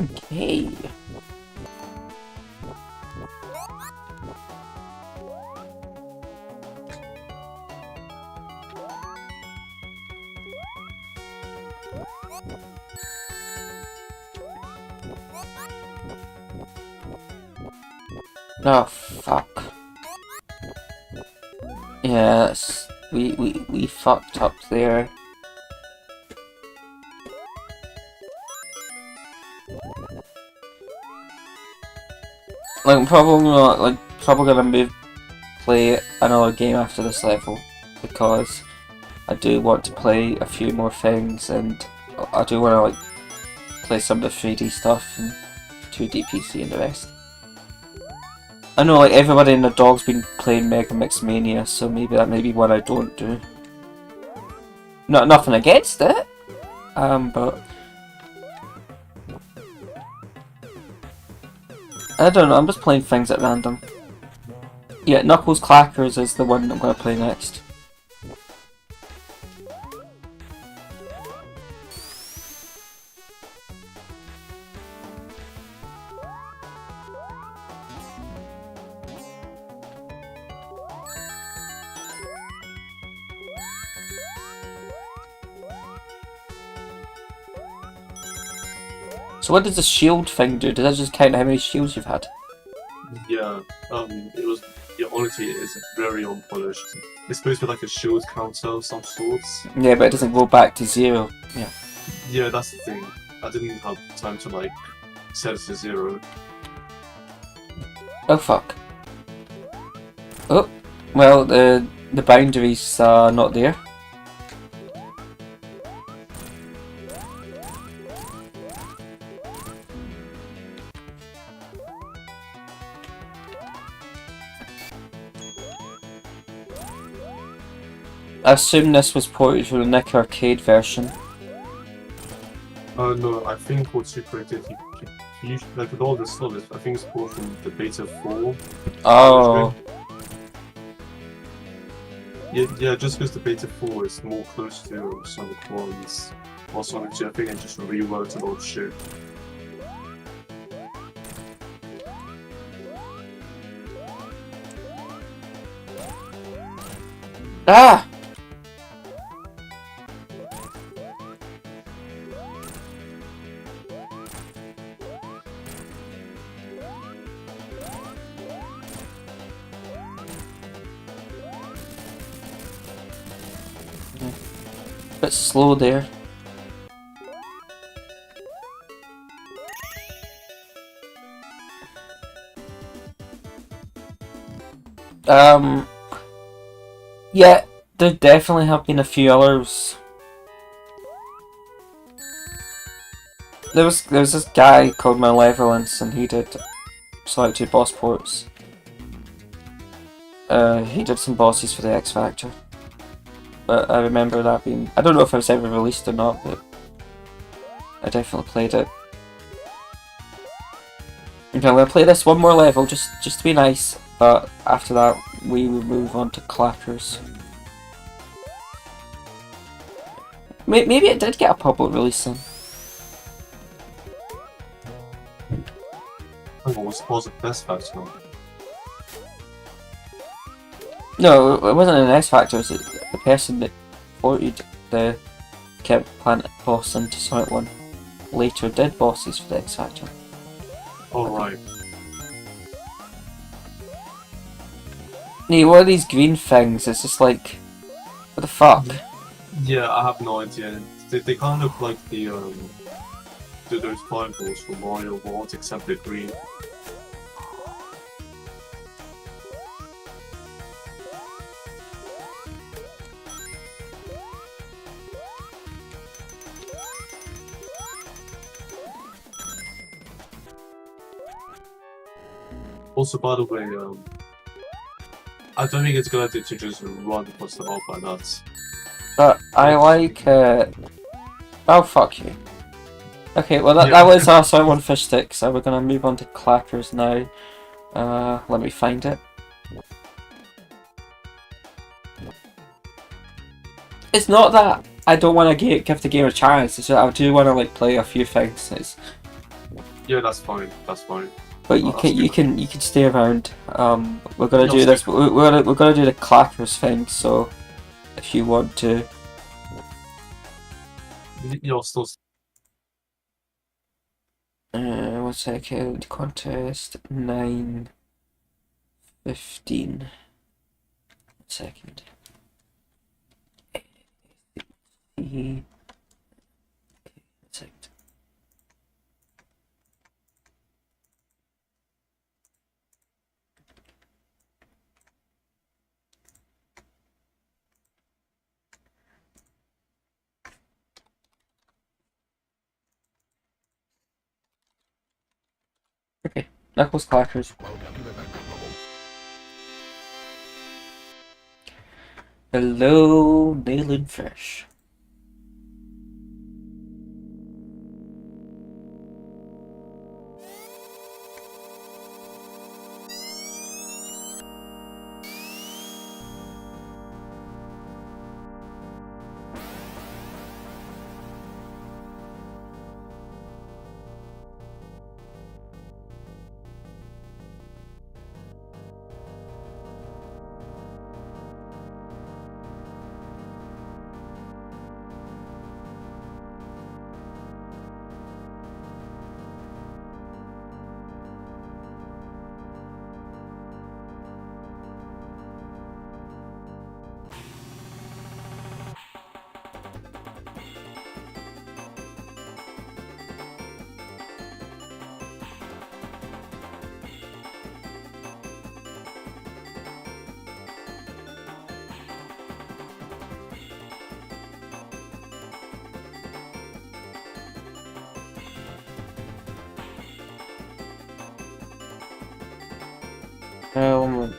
Okay. Oh fuck. Yes, we fucked up there. Like, probably not, like, probably gonna play another game after this level, because I do want to play a few more things, and I do want to, like, play some of the 3D stuff and 2D PC and the rest. I know, like, everybody and their dog's been playing Mega Mix Mania, so maybe that may be what I don't do. Nothing against it, but I don't know, I'm just playing things at random. Yeah, Knuckles Clackers is the one I'm going to play next. So what does the shield thing do? Does that just count how many shields you've had? Yeah, honestly, it is very unpolished. It's supposed to be like a shield counter of some sorts. Yeah, but it doesn't go back to 0. Yeah. Yeah, that's the thing. I didn't have time to, like, set it to 0. Oh fuck. Oh, well, the boundaries are not there. I assume this was ported from the Nick Arcade version. No, I think what Super did, he usually, like, with all the stuff, I think it's ported from the Beta 4. Oh. Yeah, just because the Beta 4 is more close to Sonic 1's or Sonic 2, I think it just reworked a lot of shit. Ah! Bit slow there. Yeah, there definitely have been a few others. There was this guy called Malevolence, and he did Sonic 2 boss ports. He did some bosses for the X Factor. But I remember that being... I don't know if it was ever released or not, but I definitely played it. Okay, I'm going to play this one more level, just to be nice, but after that we will move on to Clackers. Maybe it did get a public release then. What was the best factor? No, it wasn't an X Factor, it was the person that ported the kept Planet boss into Sonic 1 later did bosses for the X Factor. Oh, right. Nee, what are these green things? It's just like... What the fuck? Yeah, I have no idea. They kind of look like those fireballs from Mario World, except they're green. Also, by the way, I don't think it's a good idea to just run for stuff out like that. But I like oh fuck you. Okay, well that Yeah. was our Sonic 1 fish stick, so we're gonna move on to clappers now. Let me find it. It's not that I don't want to give the game a chance. It's just I do want to like play a few things. Yeah, that's fine. That's fine. But you can stay around. We're gonna do this. We're gonna do the clappers thing. So if you want to, You're still. 1 second. Contest 9:15. 1 second. One second. Okay, Knuckles Clackers. Hello, Nailing Fish. Um,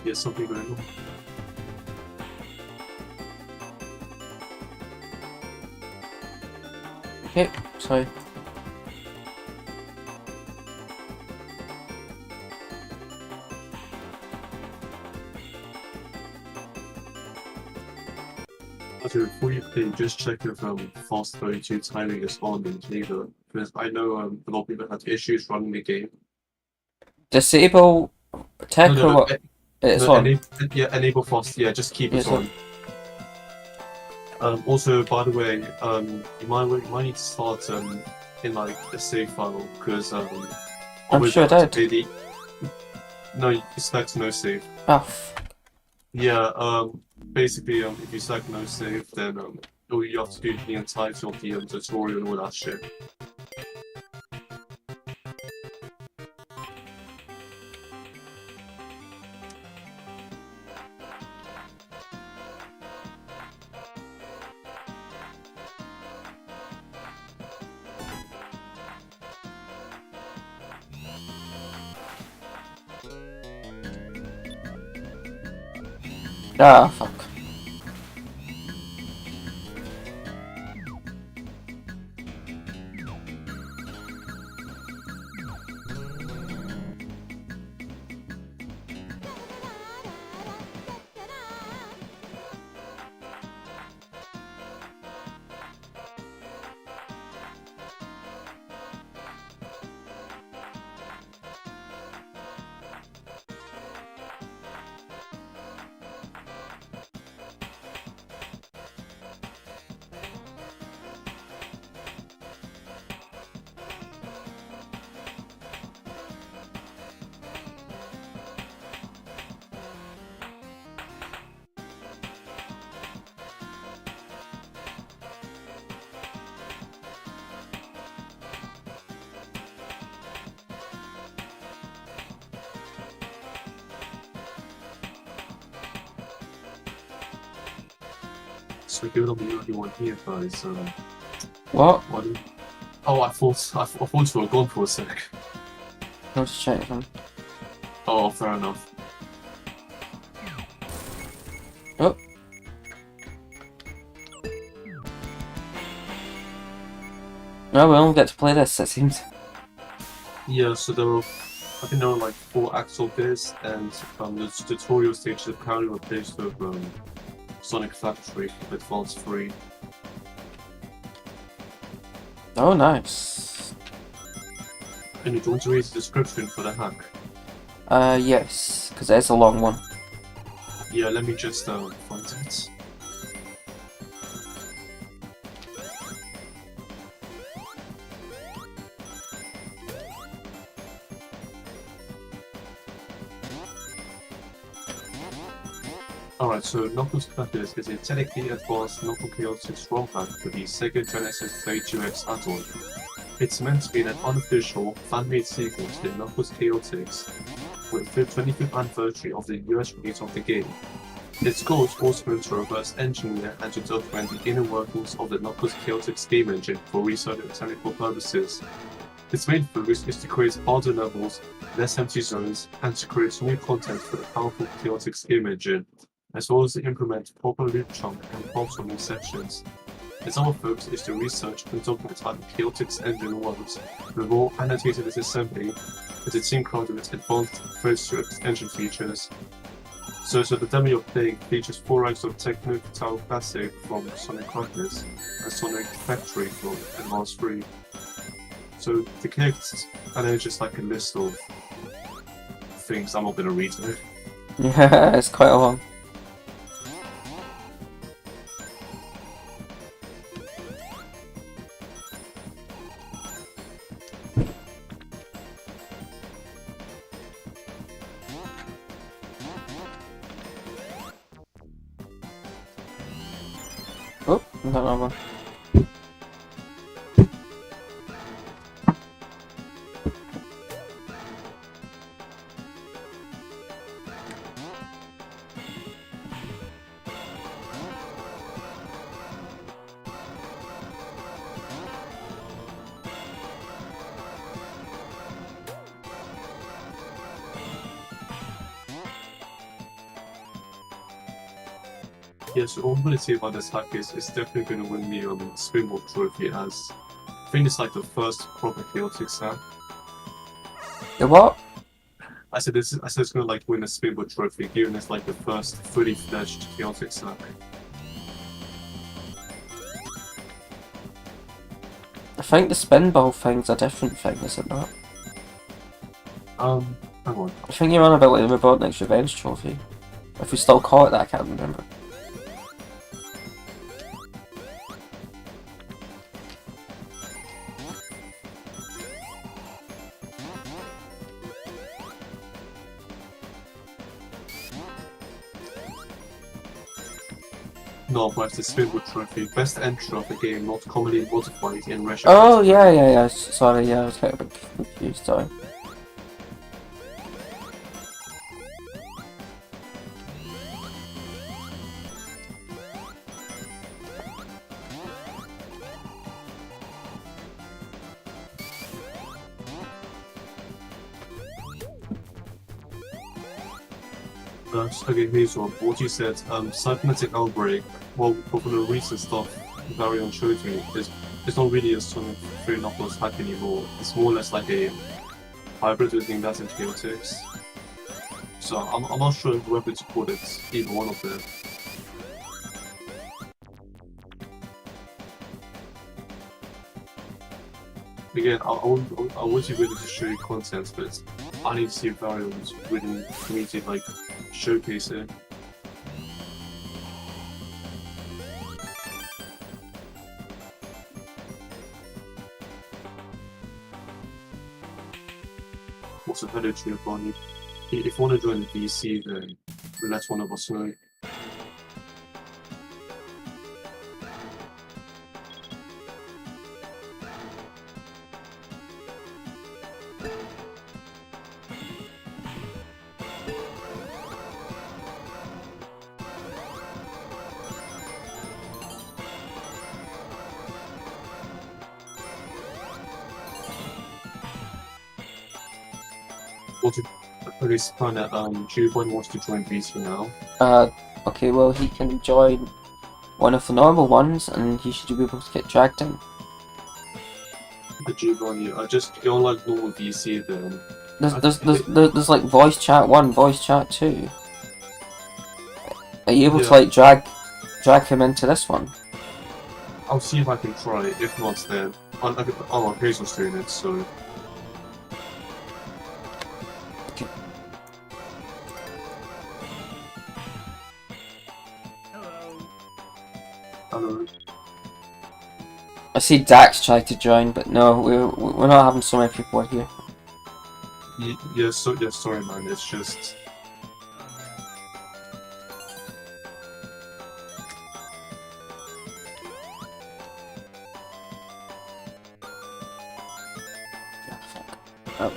There's something going on. okay, sorry. Actually, before you play, just check if fast 32 timing is on in Geneva, because I know a lot of people had issues running the game. Disable tech or what? It's on. Enable fast. Yeah, just keep it on. Also, by the way, you might need to start in like a save file because I'm sure I did. No, you select no save. Oh. Yeah. Basically, if you select no save, then all you have to do the entirety of the tutorial and all that shit. Ah, fuck. So given I'm the only one here, guys, What? what do you... Oh, I thought you were gone for a sec. I'll just check them. Oh, fair enough. Oh. No, we only get to play this, it seems. Yeah, so I think there are like 4 acts of this, and the tutorial stage is currently replaced with Sonic Factory Advance 3. Oh, nice. And you want to read the description for the hack? Yes, because it's a long one. Yeah, let me just find it. Alright, so Knuckles Clappers is a technically advanced Knuckle Chaotix ROM hack for the Sega Genesis 32X add-on. It's meant to be an unofficial, fan-made sequel to the Knuckles Chaotix, with the 25th anniversary of the US release of the game. Its goal is also to reverse engineer and to document the inner workings of the Knuckles Chaotix game engine for research and technical purposes. Its main focus is to create harder levels, less empty zones, and to create new content for the powerful Chaotix game engine, as well as to implement proper loop chunk and pulse on new sections. Its other focus is to research and document how the Chaotix engine works, with all annotated its assembly, as it seemed crowded with advanced first engine features. So the demo you're playing features 4 ranks of Techno Guitar Classic from Sonic Conquest and Sonic Factory from Advance 3. So the characters, I know, just like a list of things. I'm not gonna read it. Yeah, it's quite a long. Oh, another one. Yeah, so all I'm going to say about this hack is it's definitely going to win me Spinball Trophy, as I think it's like the first proper Chaotix hack. The what? I said it's going to like win a Spinball Trophy, given it's like the first fully fledged Chaotix hack. I think the spinball thing's a different thing, is it not? Hang on. I think you're on about like the Robotnik's Revenge Trophy. If we still call it that, I can't remember. No, but it's the Spinball Trophy, best entry of the game, not commonly modified in retro. Oh, yeah. Sorry, yeah, I was kind of a bit confused, sorry. Okay, here's what you said. Cybernetic Outbreak, well, for the recent stuff Varian showed me, it's not really a Sonic 3 Knuckles hack anymore. It's more or less like a hybrid between that and Chaotix. So I'm not sure whether to call it either one of them. Again, I want you really to show you content, but I need to see Varian's really for me to like showcase it. Also, hello to you, Bonnie. If you want to join the VC, then let one of us know. Also, this planet, G1 wants to join VC now. Okay, well, he can join one of the normal ones, and he should be able to get dragged in. The G1, yeah, I just go on like normal VC then. There's like voice chat 1, voice chat 2. Are you able to Yeah. like drag him into this one? I'll see if I can try. If not, then Hazel's doing it, so. Okay. Hello. I see Dax tried to join, but no, we're not having so many people in here. Yeah, sorry man, it's just... Oh.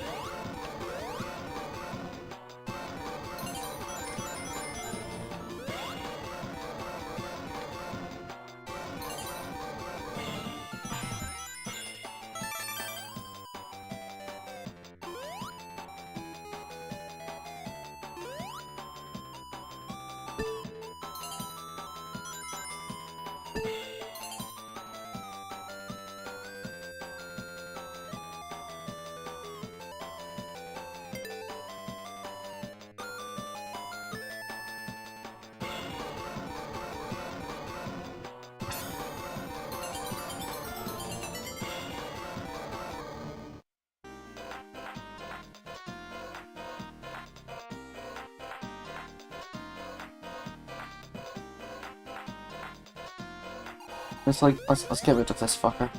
It's like, let's get rid of this fucker.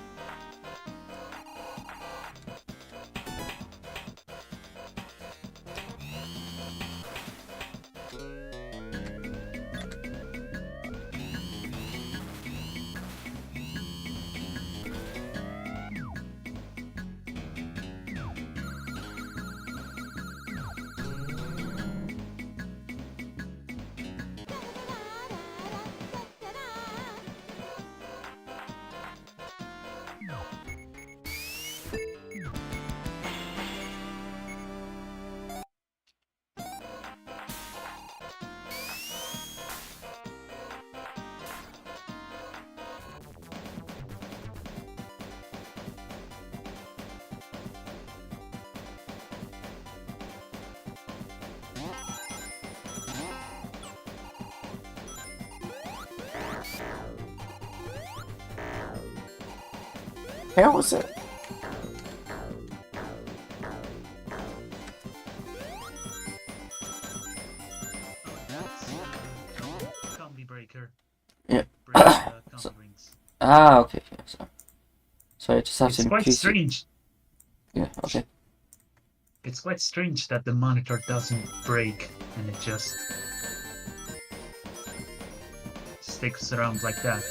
Hell was it? Combi breaker. Yeah. Break, So- combi rings. Ah, okay, yeah, sorry, I just have It's to quite increase it. strange. Yeah, okay. It's quite strange that the monitor doesn't break and it just sticks around like that.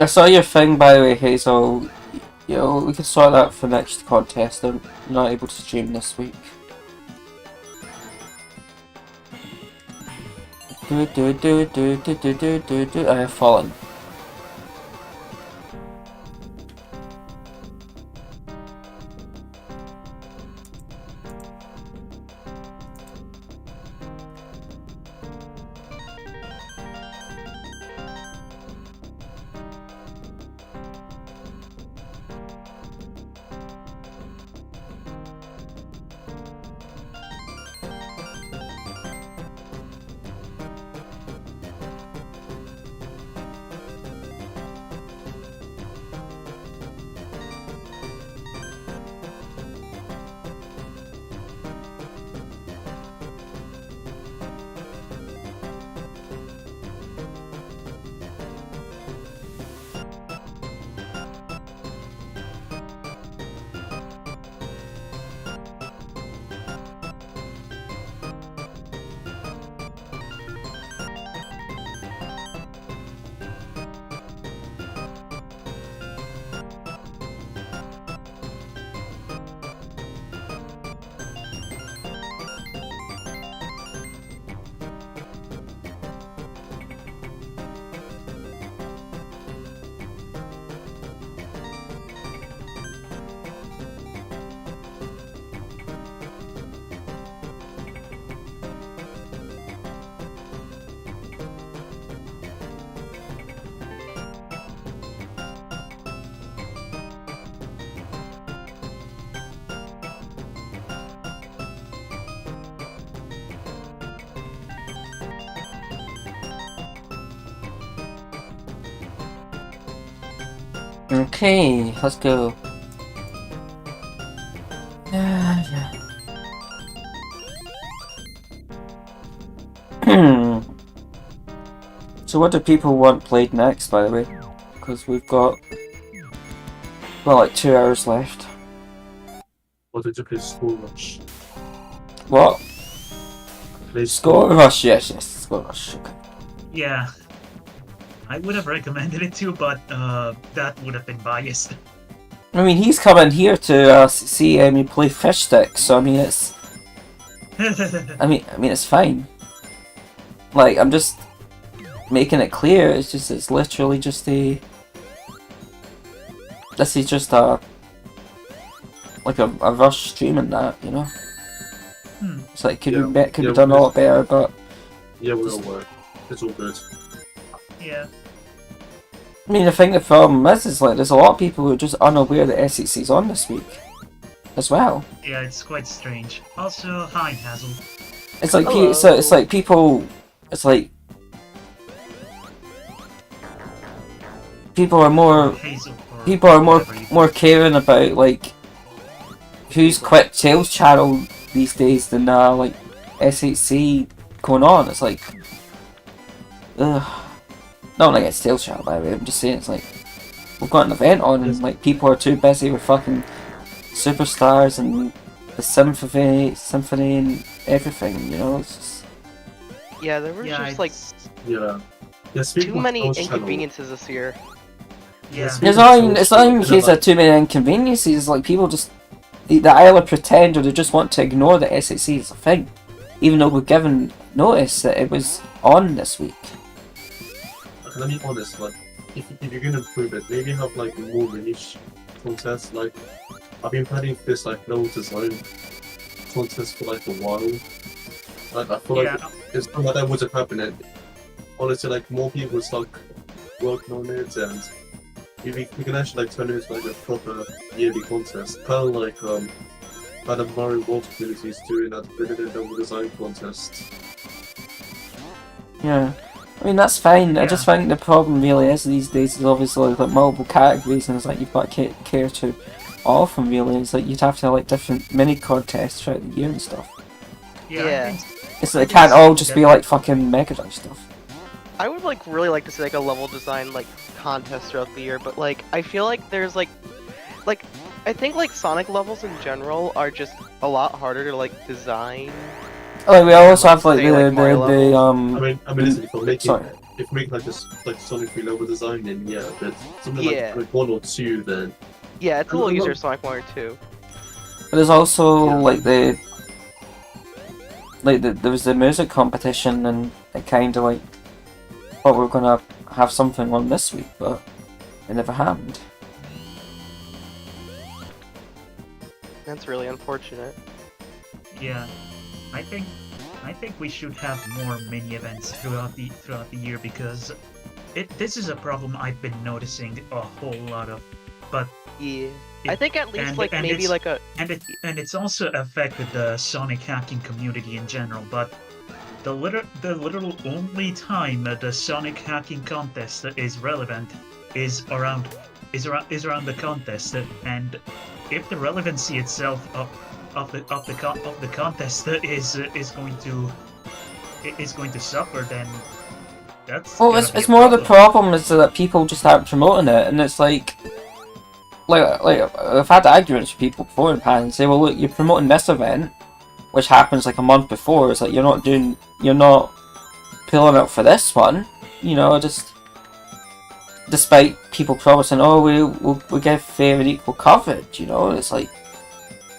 I saw your thing, by the way, Hazel. You know, we can sort that for next contest. I'm not able to stream this week. I have fallen. Okay, let's go. Yeah. So what do people want played next, by the way? Because we've got, well, like 2 hours left. Or did you play School Rush? What? Play Score Rush, yes, Score Rush. Okay. Yeah. I would have recommended it too, but that would have been biased. I mean, he's coming here to see me play Fish Stick, so I mean, it's. I mean, it's fine. Like, I'm just making it clear. It's literally just a. This is just a. Like a rush streaming that, you know. It's like could be done a lot better, but. Yeah, we'll work. It's all good. Yeah. I mean, the problem is like there's a lot of people who are just unaware that SHC's on this week, as well. Yeah, it's quite strange. Also, hi Hazel. It's like Hello. it's like people. It's like people are more. Hazel. Or People are whatever you- more caring about like who's quick sales channel these days than like SHC going on. It's like, ugh. Not like it's sales channel, by the way. I'm just saying it's like we've got an event on and like people are too busy with fucking superstars and the symphony and everything. You know, it's just. Yeah, there was just like Yeah. Yeah, too many inconveniences this year. Yeah. It's not even a case of too many inconveniences. Like people just they either pretend or they just want to ignore that SHC is a thing, even though we're given notice that it was on this week. Let me be honest, like, if you're gonna improve it, maybe have like more niche contests. Like, I've been planning this like no design contest for like a while. Like, I feel like it's not like that would have happened. Honestly, like more people would start working on it, and we can actually like turn it into like a proper yearly contest, kind of like the Mario World community is doing at the Double Design contest. Yeah. I mean, that's fine. I Yeah. just think the problem really is these days is obviously like multiple categories and it's like you've got to care to all of them really. It's like you'd have to have like different mini contests throughout the year and stuff. Yeah. It's like it can't all just be like fucking Mega Drive stuff. I would like really like to see like a level design like contest throughout the year, but like I feel like there's like I think like Sonic levels in general are just a lot harder to like design. Like we also have like Say, like, Mario the I mean, listen, for making sorry. if you make like this like Sonic 3 level design, then yeah, but something Yeah. like 1 or 2, then Yeah, it's a little easier Sonic 1 or 2. But there's also Yeah. there was the music competition, and it kind of like thought we were gonna have something on this week, but it never happened. That's really unfortunate. Yeah, I think we should have more mini events throughout the year, because this is a problem I've been noticing a whole lot of. But Yeah. I think at least like and maybe it's- like a and it's also affected the Sonic hacking community in general. But the literal only time the Sonic hacking contest is relevant is around the contest, and if the relevancy itself of the contest is going to suffer, then that's Well, gonna be it's a more the problem. problem is that people just aren't promoting it, and it's like I've had arguments with people before in the past and say, well, look, you're promoting this event, which happens like a month before. It's like you're not pulling it for this one, you know, just despite people promising, oh, we'll give fair and equal coverage, you know. It's like,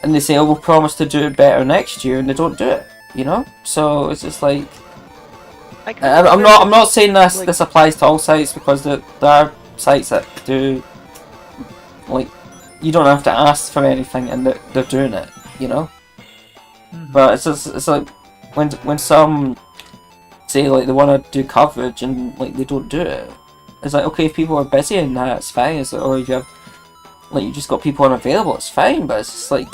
and they say, oh, we'll promise to do it better next year, and they don't do it, you know. So it's just like, I'm not saying this applies to all sites, because there are sites that do, like, you don't have to ask for anything and they're doing it, you know. But it's like when some say like they want to do coverage and like they don't do it. It's like, okay, if people are busy and that, it's fine. It's like, or if you have like you just got people unavailable, it's fine. But it's just like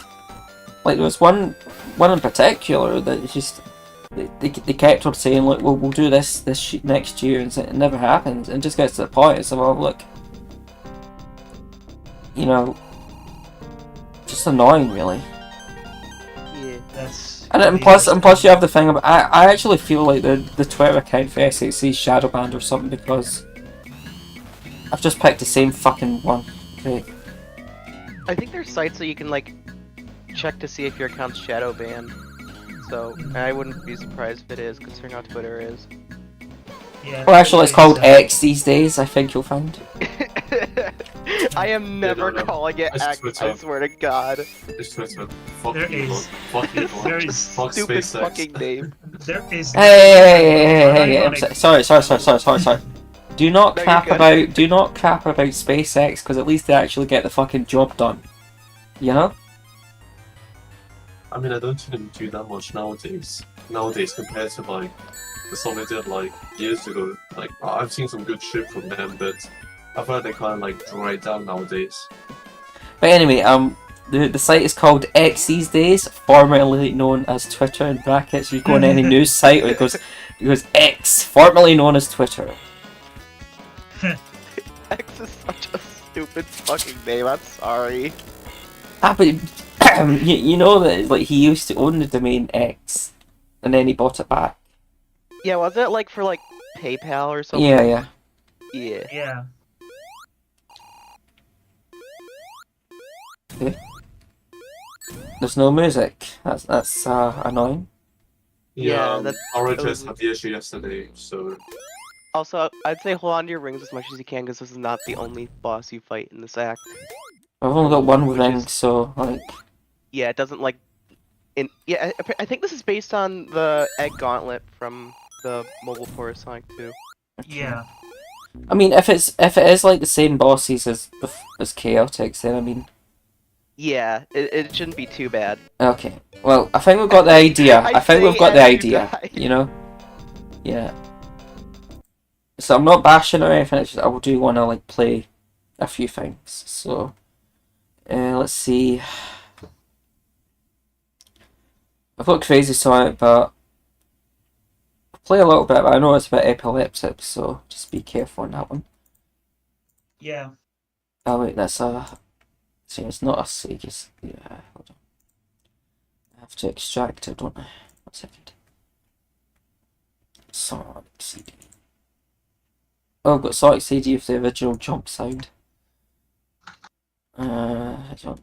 there was one in particular that it's just they kept on saying like, well, we'll do this next year, and it never happens, and it just gets to the point. It's like, well, look, you know, just annoying, really. Yeah. And plus you have the thing about I actually feel like the Twitter account for SHC shadow banned or something, because I've just picked the same fucking one. Great. I think there's sites that you can like check to see if your account's shadow banned. So I wouldn't be surprised if it is, considering how Twitter is. Yeah, Well, actually, it's called X these days, I think you'll find. I am never no. calling it It's X, Twitter. I swear to God. It's Twitter. Fuck There you, is- fuck you, there is fuck Stupid SpaceX. fucking name. There is Hey, I'm ironic- sorry. Do not No, you're crap good. about SpaceX, because at least they actually get the fucking job done. You know? I mean, I don't think them do that much nowadays. Nowadays, compared to like the stuff they did like years ago. Like I've seen some good shit from them, but I've heard they kind of like dry it down nowadays. But anyway, the site is called X these days, formerly known as Twitter in brackets. You go on any news site, it goes X, formerly known as Twitter. X is such a stupid fucking name, I'm sorry. Ah, but you know that like he used to own the domain X, and then he bought it back. Yeah, was it like for like PayPal or something? Yeah. Yeah. Yeah. There's no music. That's annoying. Yeah, Yeah, that's RHS totally- had the issue yesterday, so Also, I'd say hold on to your rings as much as you can, because this is not the only boss you fight in this act. I've only got one Which ring, is- so like. Yeah, it doesn't like... I think this is based on the Egg Gauntlet from the mobile port of Sonic 2. Yeah. I mean, if it is like the same bosses as Chaotix, then I mean. Yeah, it shouldn't be too bad. Okay. Well, I think we've got the idea. I think we've say got the as you idea. die. You know. Yeah. So I'm not bashing or anything. It's just I do want to like play a few things. So, let's see. I've got Crazy Sonic, but I'll play a little bit. But I know it's a bit epileptic, so just be careful on that one. Yeah. Oh wait, that's a. See, it's not a Sega. Yeah, hold on. I have to extract it, don't I? 1 second. Sonic CD. Oh, I've got Sonic CD with the original jump sound. I don't.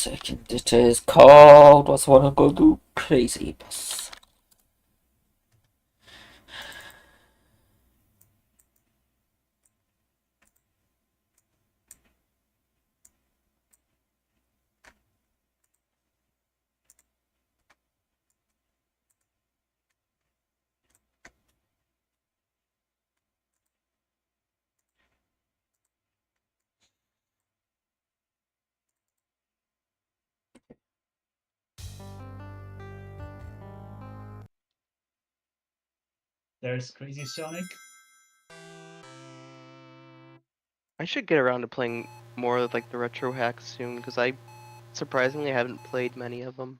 second. It is called. What's the one I go do? Crazy Bus. There's Crazy Sonic. I should get around to playing more of like the retro hacks soon, because I surprisingly haven't played many of them.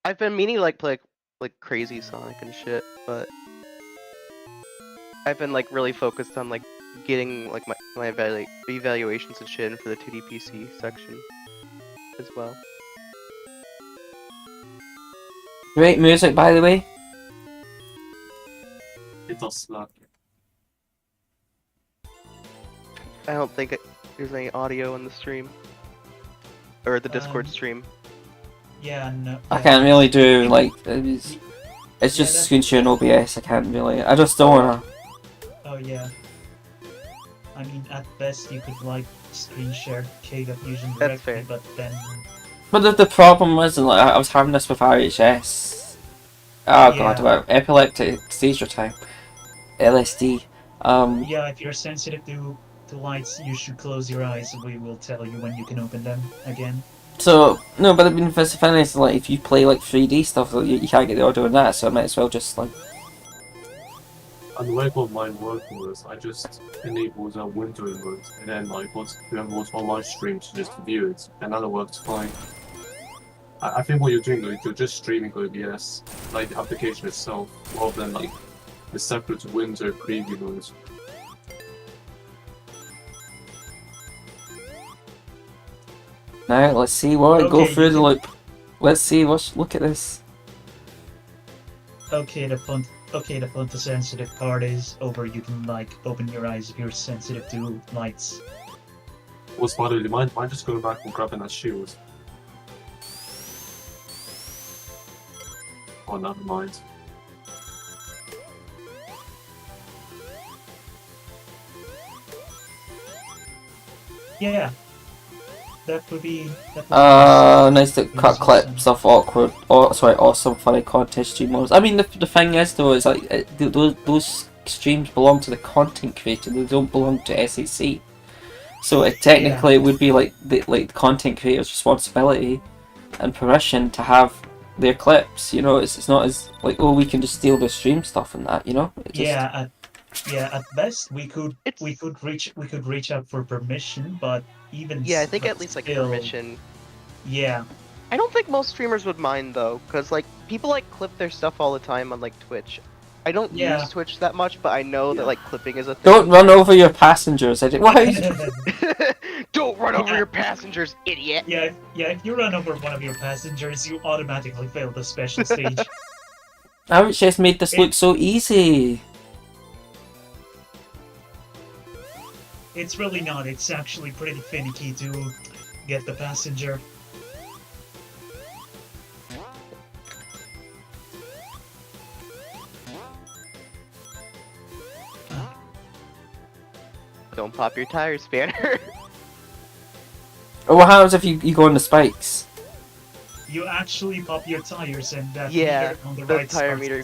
I've been meaning to like play like Crazy Sonic and shit, but I've been like really focused on like getting like my evaluations and shit in for the 2D PC section as well. Great music, by the way. It does slap. I don't think there's any audio in the stream or the Discord Um, stream. Yeah, no. I can't really do like it's Yeah, just that's- screen share and OBS. I can't really. I just don't wanna. Oh yeah. I mean, at best you could like screen share Kega Fusion That's directly, fair. but then But the problem was, like, I was having this with RHS. Oh god, Yeah. about epileptic seizure time, LSD. yeah, if you're sensitive to lights, you should close your eyes. We will tell you when you can open them again. So no, but I mean, the thing is, like, if you play like 3D stuff, you can't get the audio in that. So I might as well just like. And the way I got mine working was I just enabled a windowing mode and then like whoever was on my stream to just view it, and that worked fine. I think what you're doing though, you're just streaming OBS, like the application itself, rather than like the separate window preview mode. Now let's see what go Okay, through you the can- loop. Let's see. Look at this. Okay, the photosensitive part is over. You can like open your eyes if you're sensitive to lights. Was by the way, mind just going back and grabbing that shield? Oh, never mind. Yeah, that would be. Nice to cut Yes, clips of awkward, awesome, funny contest stream modes. I mean, the thing is though, is like those streams belong to the content creator. They don't belong to SHC. So it technically would be like the content creator's responsibility and permission to have their clips. You know, it's not as like, oh, we can just steal the stream stuff and that. You know. It just, At best we could It's- reach out for permission, but even Yeah, I think but at least like still, permission. Yeah, I don't think most streamers would mind though, because like people like clip their stuff all the time on like Twitch. I don't Yeah. use Twitch that much, but I know that Yeah. like clipping is a thing. don't run over your passengers. Why? Don't run over Yeah. your passengers, idiot! yeah. If you run over one of your passengers, you automatically fail the special stage. RHS made this look so easy. It's really not. It's actually pretty finicky to get the passenger. Don't pop your tires, Spanner. Or what happens if you go on the spikes? You actually pop your tires, and that Yeah, meter on the the right tire starts, meter.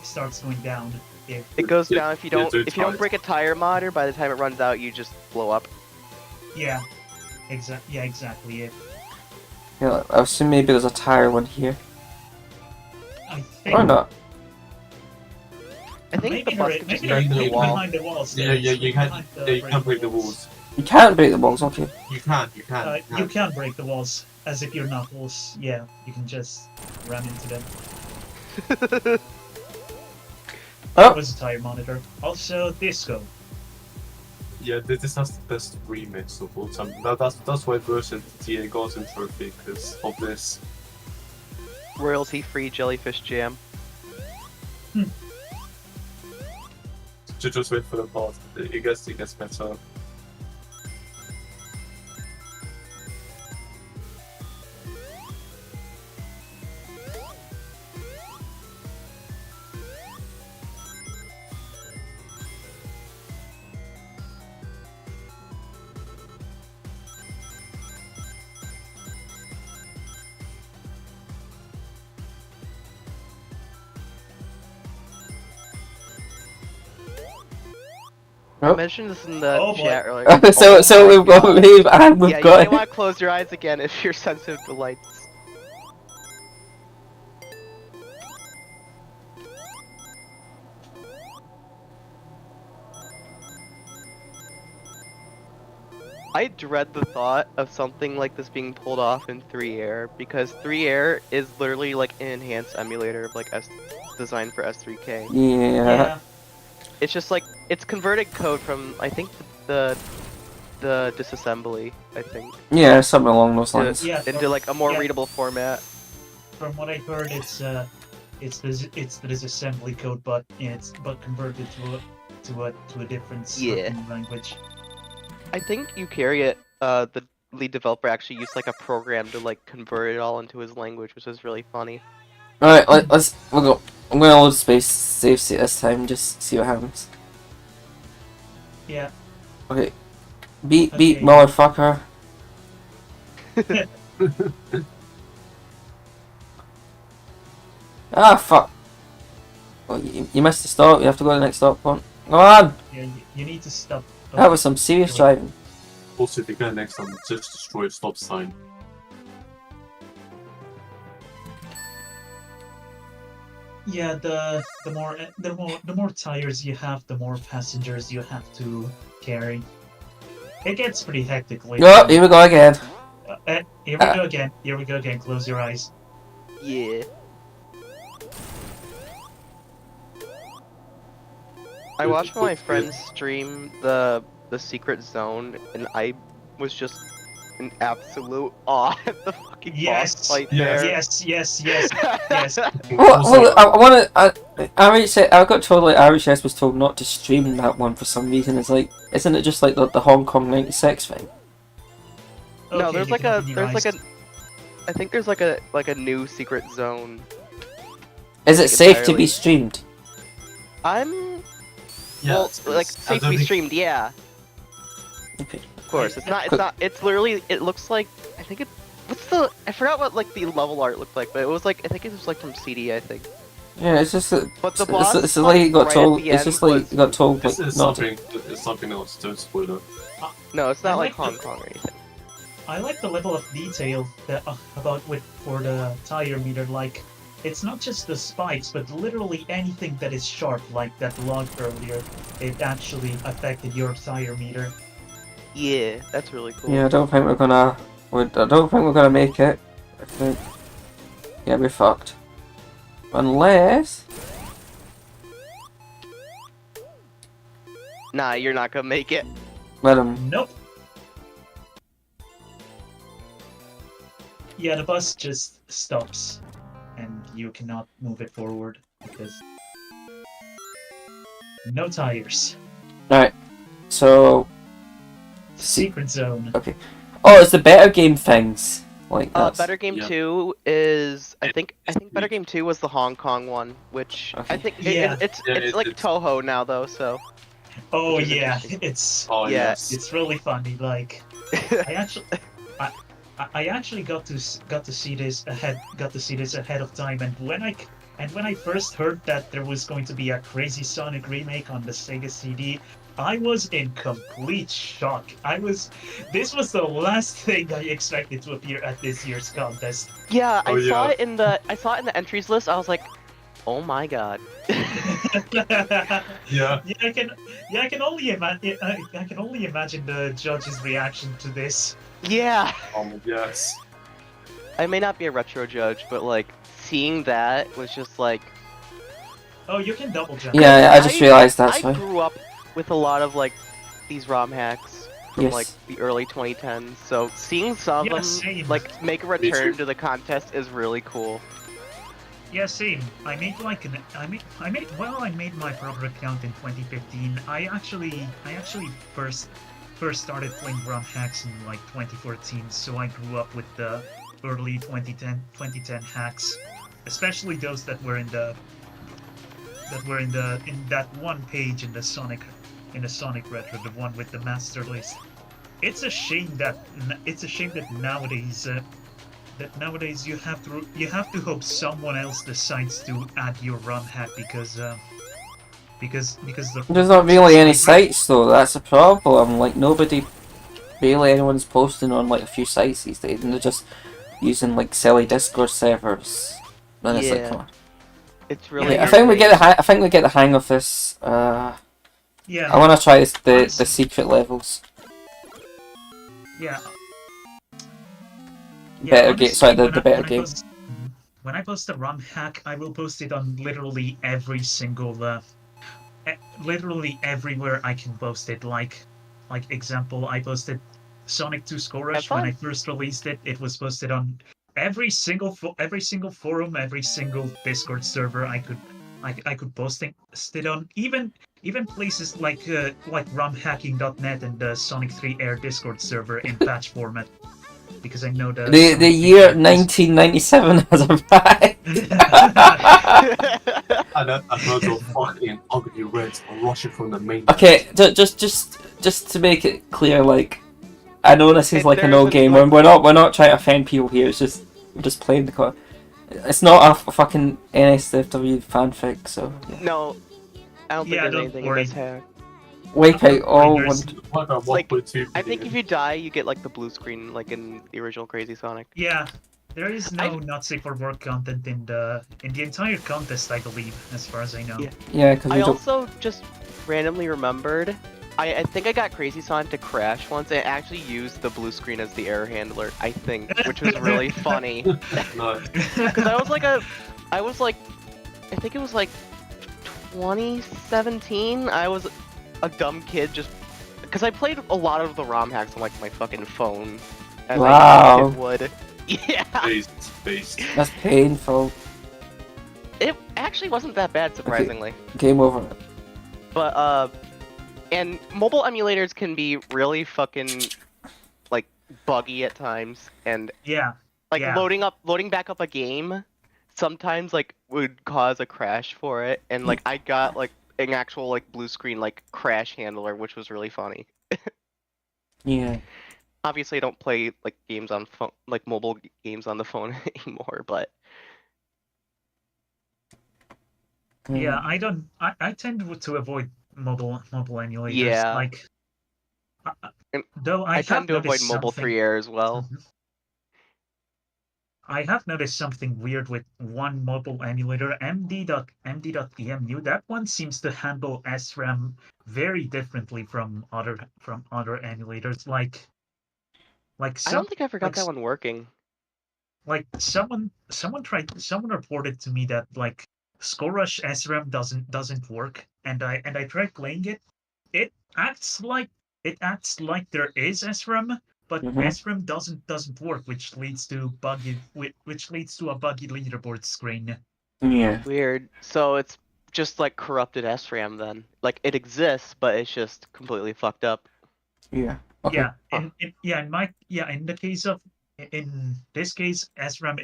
starts going down. If It goes Yeah, down if you yeah, don't so if you don't it's break a tire modder. By the time it runs out, you just blow up. yeah, exactly. If Yeah, I assume maybe there's a tire one here. I think Or not. I think maybe the bus there- can just maybe break maybe the wall. behind the walls. Yeah, there, you can't. behind Yeah, you can't break the walls. You can't break the walls, okay. You can. You can. You can break the walls as if you're knuckles. Yeah, you can just ram into them. Oh. That was a tire monitor. Also, disco. Yeah, this has the best remix of all time. That's why version TA got in trophy because of this. Royalty-free jellyfish jam. Just wait for the part. It gets better. I Oh. mentioned this in the Oh, boy. chat earlier. so Oh we've my got God. Leave and we've Yeah, you got. might want to close your eyes again if you're sensitive to lights. I dread the thought of something like this being pulled off in 3-Air, because 3-Air is literally like an enhanced emulator of like designed for S3K. Yeah. It's just like it's converted code from I think the disassembly, I think, Yeah, something along those lines. Yeah, into like a more yeah. readable format. From what I heard, it's the disassembly code, but it's converted to a different Yeah. scripting language. I think Eukaryote, the lead developer, actually used like a program to like convert it all into his language, which is really funny. Alright, we'll go. I'm gonna load space save state this time, just see what happens. Yeah. Okay. Beep beep Okay. motherfucker. Ah fuck. Well, you missed the stop, you have to go to the next stop point. Come on! Yeah, you need to stop. That was some serious driving. Also, if you get next time, just destroy a stop sign. Yeah, the more tires you have, the more passengers you have to carry. It gets pretty hectic later. Oh, here we go again. Here we go again. Here we go again. Close your eyes. Yeah. I watched my friends stream the secret zone, and I was just in absolute awe at the fucking boss fight there. Yes. Yes. Well, I wanna. I got told like RHS was told not to stream that one for some reason. It's like, isn't it just like the Hong Kong '96 thing? No, Okay, there's you like can a open your eyes. I think there's like a new secret zone. Is it Like, safe to entirely. be streamed? I'm Yeah, well, it's- like I safe to don't be think- streamed, yeah. Okay. Of course, it's not. It's literally. It looks like. I think it. What's the? I forgot what like the level art looked like, but it was like I think it was like from CD. I think. Yeah, it's just that. But the boss. It's like he got right told. at the It's end just like was- he got told It's, like it's not to. something. It's something else. Don't spoil it. No, it's not I like like Hong the- Kong or anything. I like the level of detail that for the tire meter. Like, it's not just the spikes, but literally anything that is sharp, like that log earlier. It actually affected your tire meter. Yeah, that's really cool. Yeah, I don't think we're gonna. I don't think we're gonna make it. I think. Yeah, we're fucked. Unless. Nah, you're not gonna make it. Let him. Nope. Yeah, the bus just stops, and you cannot move it forward because no tires. Alright. So. Secret zone. Okay. Oh, it's the better game things. Like that. Better Game Yeah. 2 is I think Better Game 2 was the Hong Kong one, which I Okay. think Yeah. it's Yeah, like it's- Toho now though, so Oh Which is yeah, interesting. it's Oh Yeah. yes. it's really funny. Like I actually got to see this ahead of time, and when I first heard that there was going to be a Crazy Sonic remake on the Sega CD, I was in complete shock. This was the last thing I expected to appear at this year's contest. yeah, Oh, I saw yeah. it in the entries list. I was like, oh my god. Yeah. I can only imagine the judge's reaction to this. Yeah, Yes. I may not be a retro judge, but like seeing that was just like Oh, you can double jump. Yeah, I just realized that's I why. grew up with a lot of like these ROM hacks from Yes. like the early 2010s. So seeing some Yeah, of them same. like make a Me return too. to the contest is really cool. Yeah, same. I made my proper account in 2015. I actually first started playing ROM hacks in like 2014, so I grew up with the early 2010 hacks, especially those that were in that one page in the Sonic Retro, the one with the master list. It's a shame that nowadays you have to hope someone else decides to add your ROM hack, because because the There's not really any like, sites though. That's a problem. Like barely anyone's posting on like a few sites these days, and they're just using like silly Discord servers. And it's like, Yeah. come on. It's Yeah, really. Okay, I think we get irritating. I think we get the hang of this. yeah, I want to try the honestly, secret levels. yeah. Better game. Sorry, Honestly, the better game. When I post a ROM hack, I will post it on literally every single, literally everywhere I can post it. Like example, I posted Sonic 2 Score Have Rush when I fun. first released it. It was posted on every single forum, every single Discord server I could post it on. Even places like romhacking.net and the Sonic 3 Air Discord server in patch format. Because I know the The Sonic 3 year characters. 1997 has arrived. Another fucking ugly red rushing from the main. Okay, just to make it clear, like I know this is like an There's old game. We're not trying to offend people here. It's just we're just playing the car. It's not a fucking NSFW fanfic, so yeah. No, I don't think Yeah, there's don't anything worry. in this hack. Wipe out all There's- one. Like, 1.2 I think billion. if you die, you get like the blue screen, like in the original Crazy Sonic. Yeah, there is no not safe for work content in the entire contest, I believe, as far as I know. Yeah. Yeah, because I we don't. also just randomly remembered. I think I got Crazy Sonic to crash once and actually used the blue screen as the error handler, I think, which was really funny. No, Because I think it was like 2017. I was a dumb kid just because I played a lot of the ROM hacks on like my fucking phone, as Wow. a kid would. Yeah, based. That's painful. it actually wasn't that bad, surprisingly. Game over. But and mobile emulators can be really fucking like buggy at times, and Yeah, like Yeah. loading back up a game sometimes like would cause a crash for it, and like I got like an actual like blue screen like crash handler, which was really funny. Yeah. Obviously I don't play like games on phone, like mobile games on the phone anymore, but yeah. I tend to avoid mobile emulators. Yeah. Like, And though I tend to avoid noticed mobile something- 3 air as well. Mhm. I have noticed something weird with one mobile emulator, MD.EMU. That one seems to handle SRAM very differently from other emulators. Like I some don't think I forgot like that one working. like someone reported to me that like Score Rush SRAM doesn't work, and I tried playing it. It acts like there is SRAM, but Mhm. SRAM doesn't work, which leads to a buggy leaderboard screen. Yeah. Weird. So it's just like corrupted SRAM then. Like it exists, but it's just completely fucked up. Yeah. Okay. Yeah, Huh. in the case of in this case, SRAM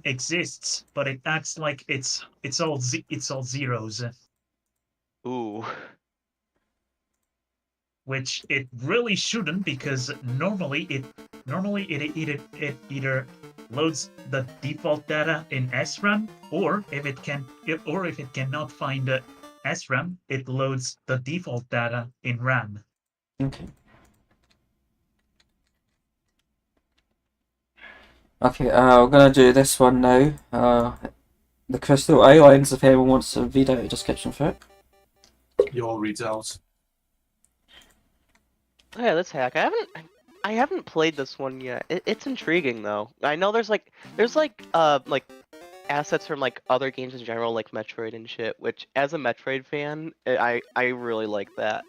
exists, but it acts like it's all zeros, Ooh. which it really shouldn't, because normally it either loads the default data in SRAM, or if it cannot find SRAM, it loads the default data in RAM. Okay. Okay, we're gonna do this one now. The Crystal Islands, if anyone wants to read out a description for it. Your reads out. Oh, yeah, let's hack. I haven't played this one yet. It's intriguing though. I know there's like assets from like other games in general, like Metroid and shit. Which, as a Metroid fan, I really like that.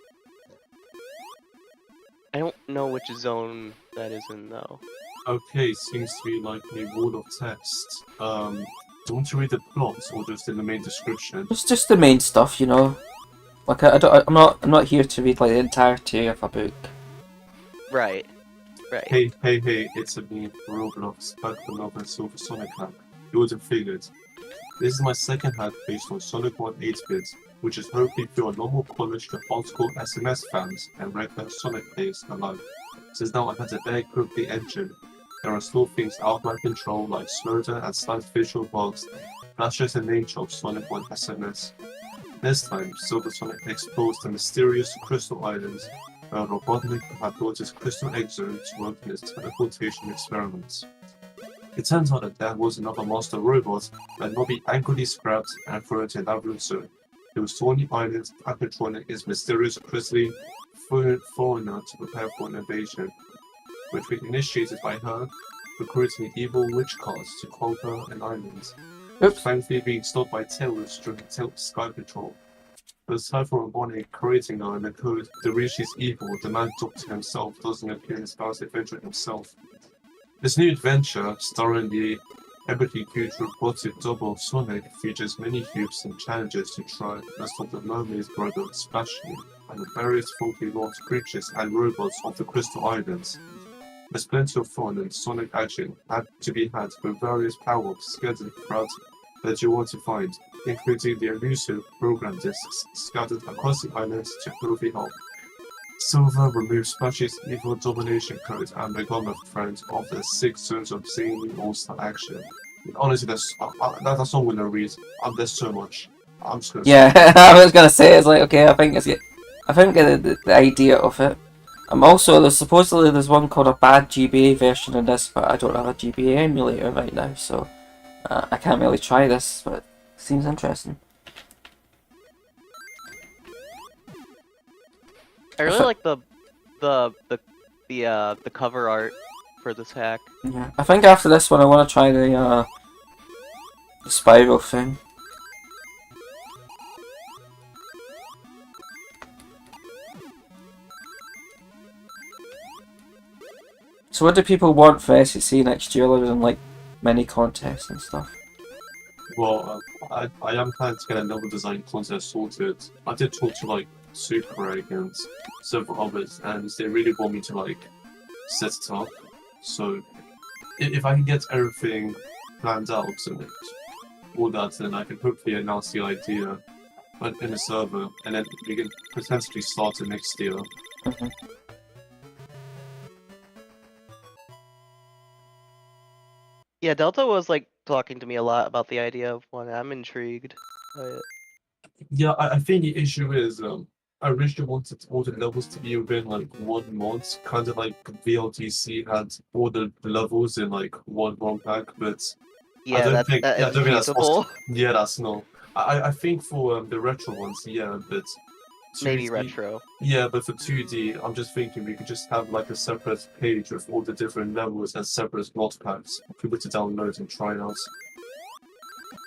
I don't know which zone that is in though. Okay, seems to be like a wall of text. Do you want to read the plot or just in the main description? Just the main stuff, you know. Like I'm not here to read like the entirety of a book. Right. Right. Hey, it's a me, Roblox, back with another Silver Sonic hack. You would have figured. This is my second hack based on Sonic 1 8-bit, which is hopefully through a normal polish to hardcore SMS fans and regular Sonic players alike. Since now I've had to bear cook the engine, there are still things out of my control like slowdown and slight visual bugs. That's just the nature of Sonic 1 SMS. This time, Silver Sonic exposed the mysterious Crystal Islands, where Robotnik had built his Crystal Egg Zone to work in his teleportation experiments. It turns out that there was another master robot that Nobby angrily scrapped and threw into an Labyrinth Zone. It was Tawny Island's animatronic is mysterious crystally foreigner to prepare for an invasion, which was initiated by her, recruiting evil witch cards to conquer an island. Oops. Thankfully being stopped by Tails during Sky Patrol. But aside from Robotnik creating her in the code to reach his evil, the man Doctor himself doesn't appear in Spar's adventure himself. This new adventure, starring the epically huge robotic double of Sonic, features many hoops and challenges to try and stop the Mermaid's brother Splashing and the various funky lost creatures and robots of the Crystal Islands. There's plenty of fun and Sonic action had to be had with various power-ups scattered throughout that you want to find, including the elusive program discs scattered across the islands to prove help. Silver removes Splash's evil domination code and become a friend of the 6 zones of seemingly all-star action. Honestly, that's not I'm gonna read. There's so much. I'm just gonna Yeah, I was gonna say it's like okay. I think the idea of it. Also, there's one called a bad GBA version of this, but I don't have a GBA emulator right now, so I can't really try this. But it seems interesting. I really like the cover art for this hack. Yeah, I think after this one, I want to try the spiral thing. So what do people want for SHC next year other than like mini contests and stuff? Well, I am planning to get a level design contest sorted. I did talk to like Super Egg and several others, and they really want me to like set it up. So if I can get everything planned out and all that, then I can hopefully announce the idea in the server, and then we can potentially start it next year. Mm-hmm. Yeah, Delta was like talking to me a lot about the idea of one. I'm intrigued by it. Yeah, I think the issue is I originally wanted all the levels to be within like one mod, kind of like VLTC had all the levels in like one ROM pack, but Yeah, I don't that think that's feasible. possible. Yeah, that's not. I think for the retro ones, yeah, but 2D, Maybe retro. Yeah, but for 2D, I'm just thinking we could just have like a separate page with all the different levels and separate mod packs for people to download and try out.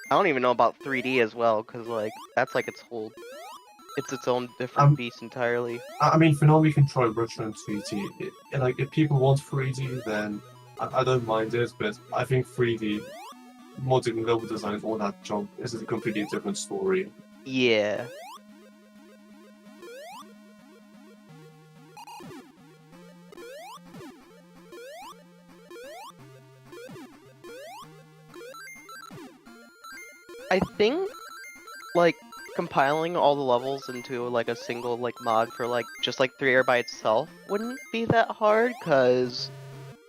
I don't even know about 3D as well, because like that's like its own different beast entirely. I mean, for now we can try retro and 3D. Like if people want 3D, then I don't mind it, but I think 3D modding level design, all that junk, is a completely different story. Yeah. I think, like, compiling all the levels into, like, a single, like, mod for, like, just, like, 3 air by itself wouldn't be that hard, because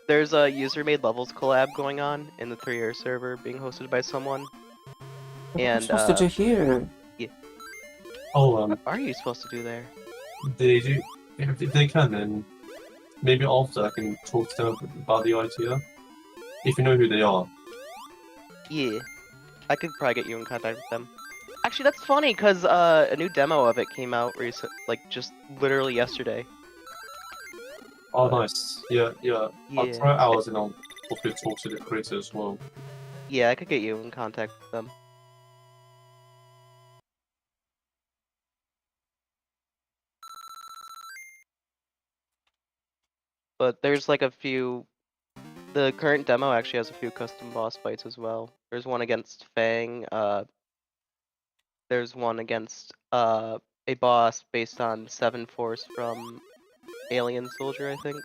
there's a user-made levels collab going on in the 3 air server being hosted by someone. What And, am I supposed to do here? Oh, what are you supposed to do there? they do, if they can, then maybe after I can talk to them about the idea. If you know who they are. Yeah. I could probably get you in contact with them. Actually, that's funny, because a new demo of it came out just literally yesterday. Oh, nice. Yeah. I'll Yeah. try ours and I'll hopefully talk to the creator as well. Yeah, I could get you in contact with them. But there's like a few... The current demo actually has a few custom boss fights as well. There's one against Fang, there's one against a boss based on 7 Force from Alien Soldier, I think.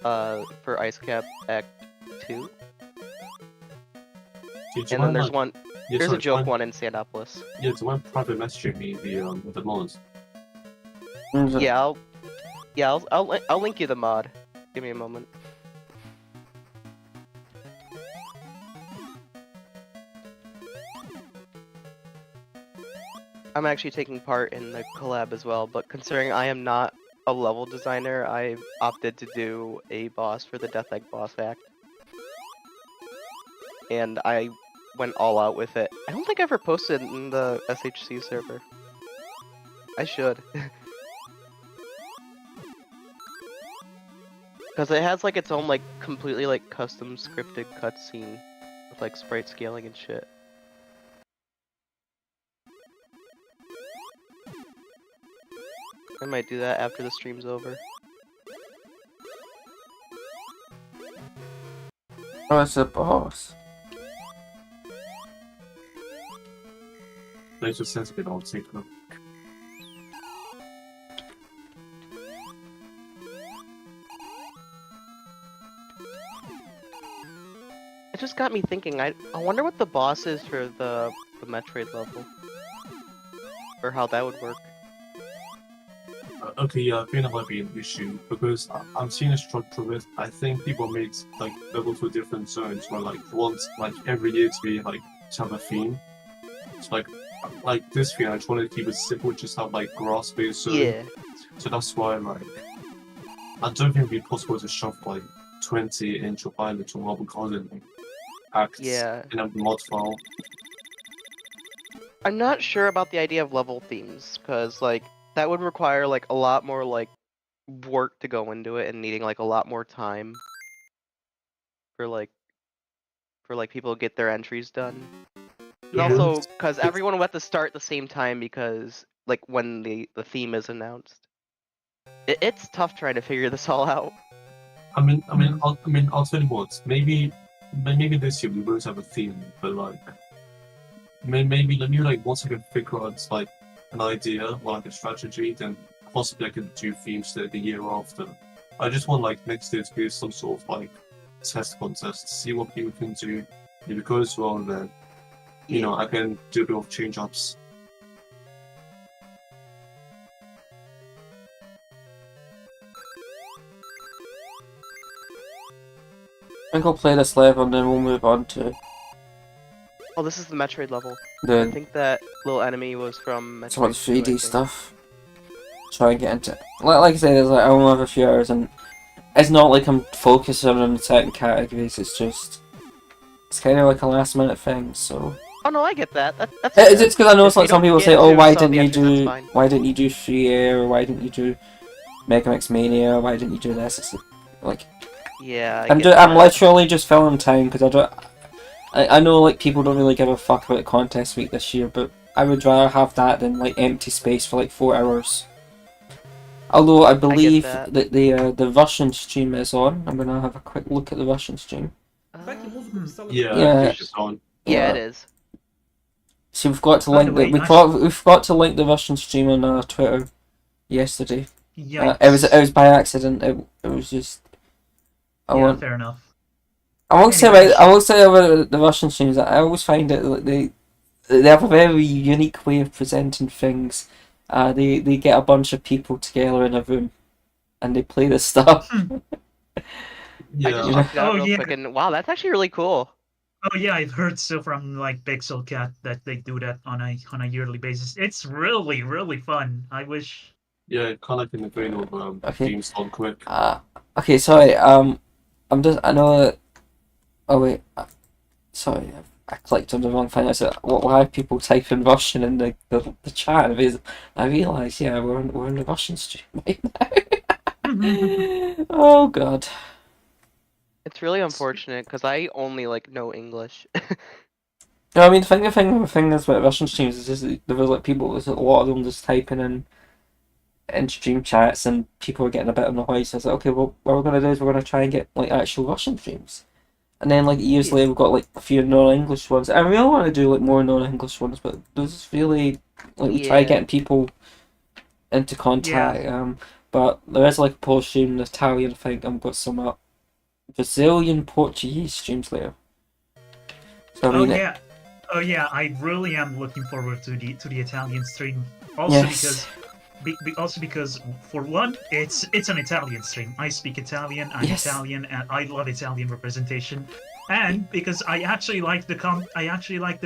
For Ice Cap Act 2. And then there's one... Yeah, there's a joke one in Sandopolis. Yeah, do you mind private messaging me the mods? Yeah, I'll link you the mod. Give me a moment. I'm actually taking part in the collab as well, but considering I am not a level designer, I opted to do a boss for the Death Egg boss act. And I went all out with it. I don't think I ever posted in the SHC server. I should. Because it has like its own like completely like custom scripted cutscene with like sprite scaling and shit. I might do that after the stream's over. Oh, it's a boss. Later says a bit old secret. It just got me thinking, I wonder what the boss is for the Metroid level. Or how that would work. Okay, yeah, I think that might be an issue because I'm seeing a structure of it. I think people made like levels for different zones where like once like every year to be like to have a theme. It's like this theme I just wanted to keep it simple, just have like grass based zone. Yeah. So that's why like I don't think it'd be possible to shove like 20 into pilot or Marble Garden like, acts Yeah. in a mod file. I'm not sure about the idea of level themes, because like that would require like a lot more like work to go into it and needing like a lot more time for people to get their entries done. And Yeah, also because everyone will have to start at the same time because like when the theme is announced. It's tough trying to figure this all out. I'll tell you what. Maybe this year we won't have a theme, but like maybe like once I can figure out like an idea or like a strategy, then possibly I can do themes the year after. I just want like next year to be some sort of like test contest to see what people can do. If it goes well, then you know I can do a bit of change ups. I think I'll play this level and then we'll move on to Oh, this is the Metroid level. I the think that little enemy was from Metroid some of the 2, I 3D think. stuff. Try and get into it. Like I said, there's like I only have a few hours, and it's not like I'm focusing on certain categories. It's kind of like a last minute thing. So Oh no, I get that. That's it's fair. because I know If it's like you some don't people get say, "Oh, to why some of didn't the you entries, do that's fine. why didn't you do Free Air? Or why didn't you do Mega Mix Mania? Why didn't you do this?" It's like Yeah, I'm literally just filling time because I know like people don't really give a fuck about contest week this year, but I would rather have that than like empty space for like 4 hours. Although I believe that. that the Russian stream is on. I'm gonna have a quick look at the Russian stream. Yeah, Yeah. it's on. Yeah, it is. So we've got to By the link way, we've got to link the Russian stream on Twitter yesterday. Yikes. It was by accident. It was just. Fair enough. I won't say about the Russian streams that I always find it like they have a very unique way of presenting things. They get a bunch of people together in a room, and they play this stuff. Yeah. I just checked it out Oh, real yeah. quick, and wow, that's actually really cool. Oh yeah, I've heard so from like Pixel Cat that they do that on a yearly basis. It's really, really fun. I wish. Yeah, kind of like in the vein of Okay. themes on quick. Okay, sorry. I know that. Oh wait, sorry. I clicked on the wrong thing. I said, why are people typing Russian in the chat? Because I realised, yeah, we're in the Russian stream right now. Oh god. It's really unfortunate because I only like know English. No, I mean, the thing is with Russian streams is just that there was like people, there's a lot of them just typing in stream chats, and people were getting a bit annoyed. So I was like, okay, well, what we're gonna do is we're gonna try and get like actual Russian streams. And then like years later, we've got like a few non-English ones. I really want to do like more non-English ones, but there's really like we try getting people into contact. But there is like a Polish stream, an Italian. I think I've got some Brazilian, Portuguese streams later. So I mean, Oh yeah, I really am looking forward to the Italian stream. Also Yes. because for one, it's an Italian stream. I speak Italian. I'm Yes. Italian, and I love Italian representation. And because I actually like the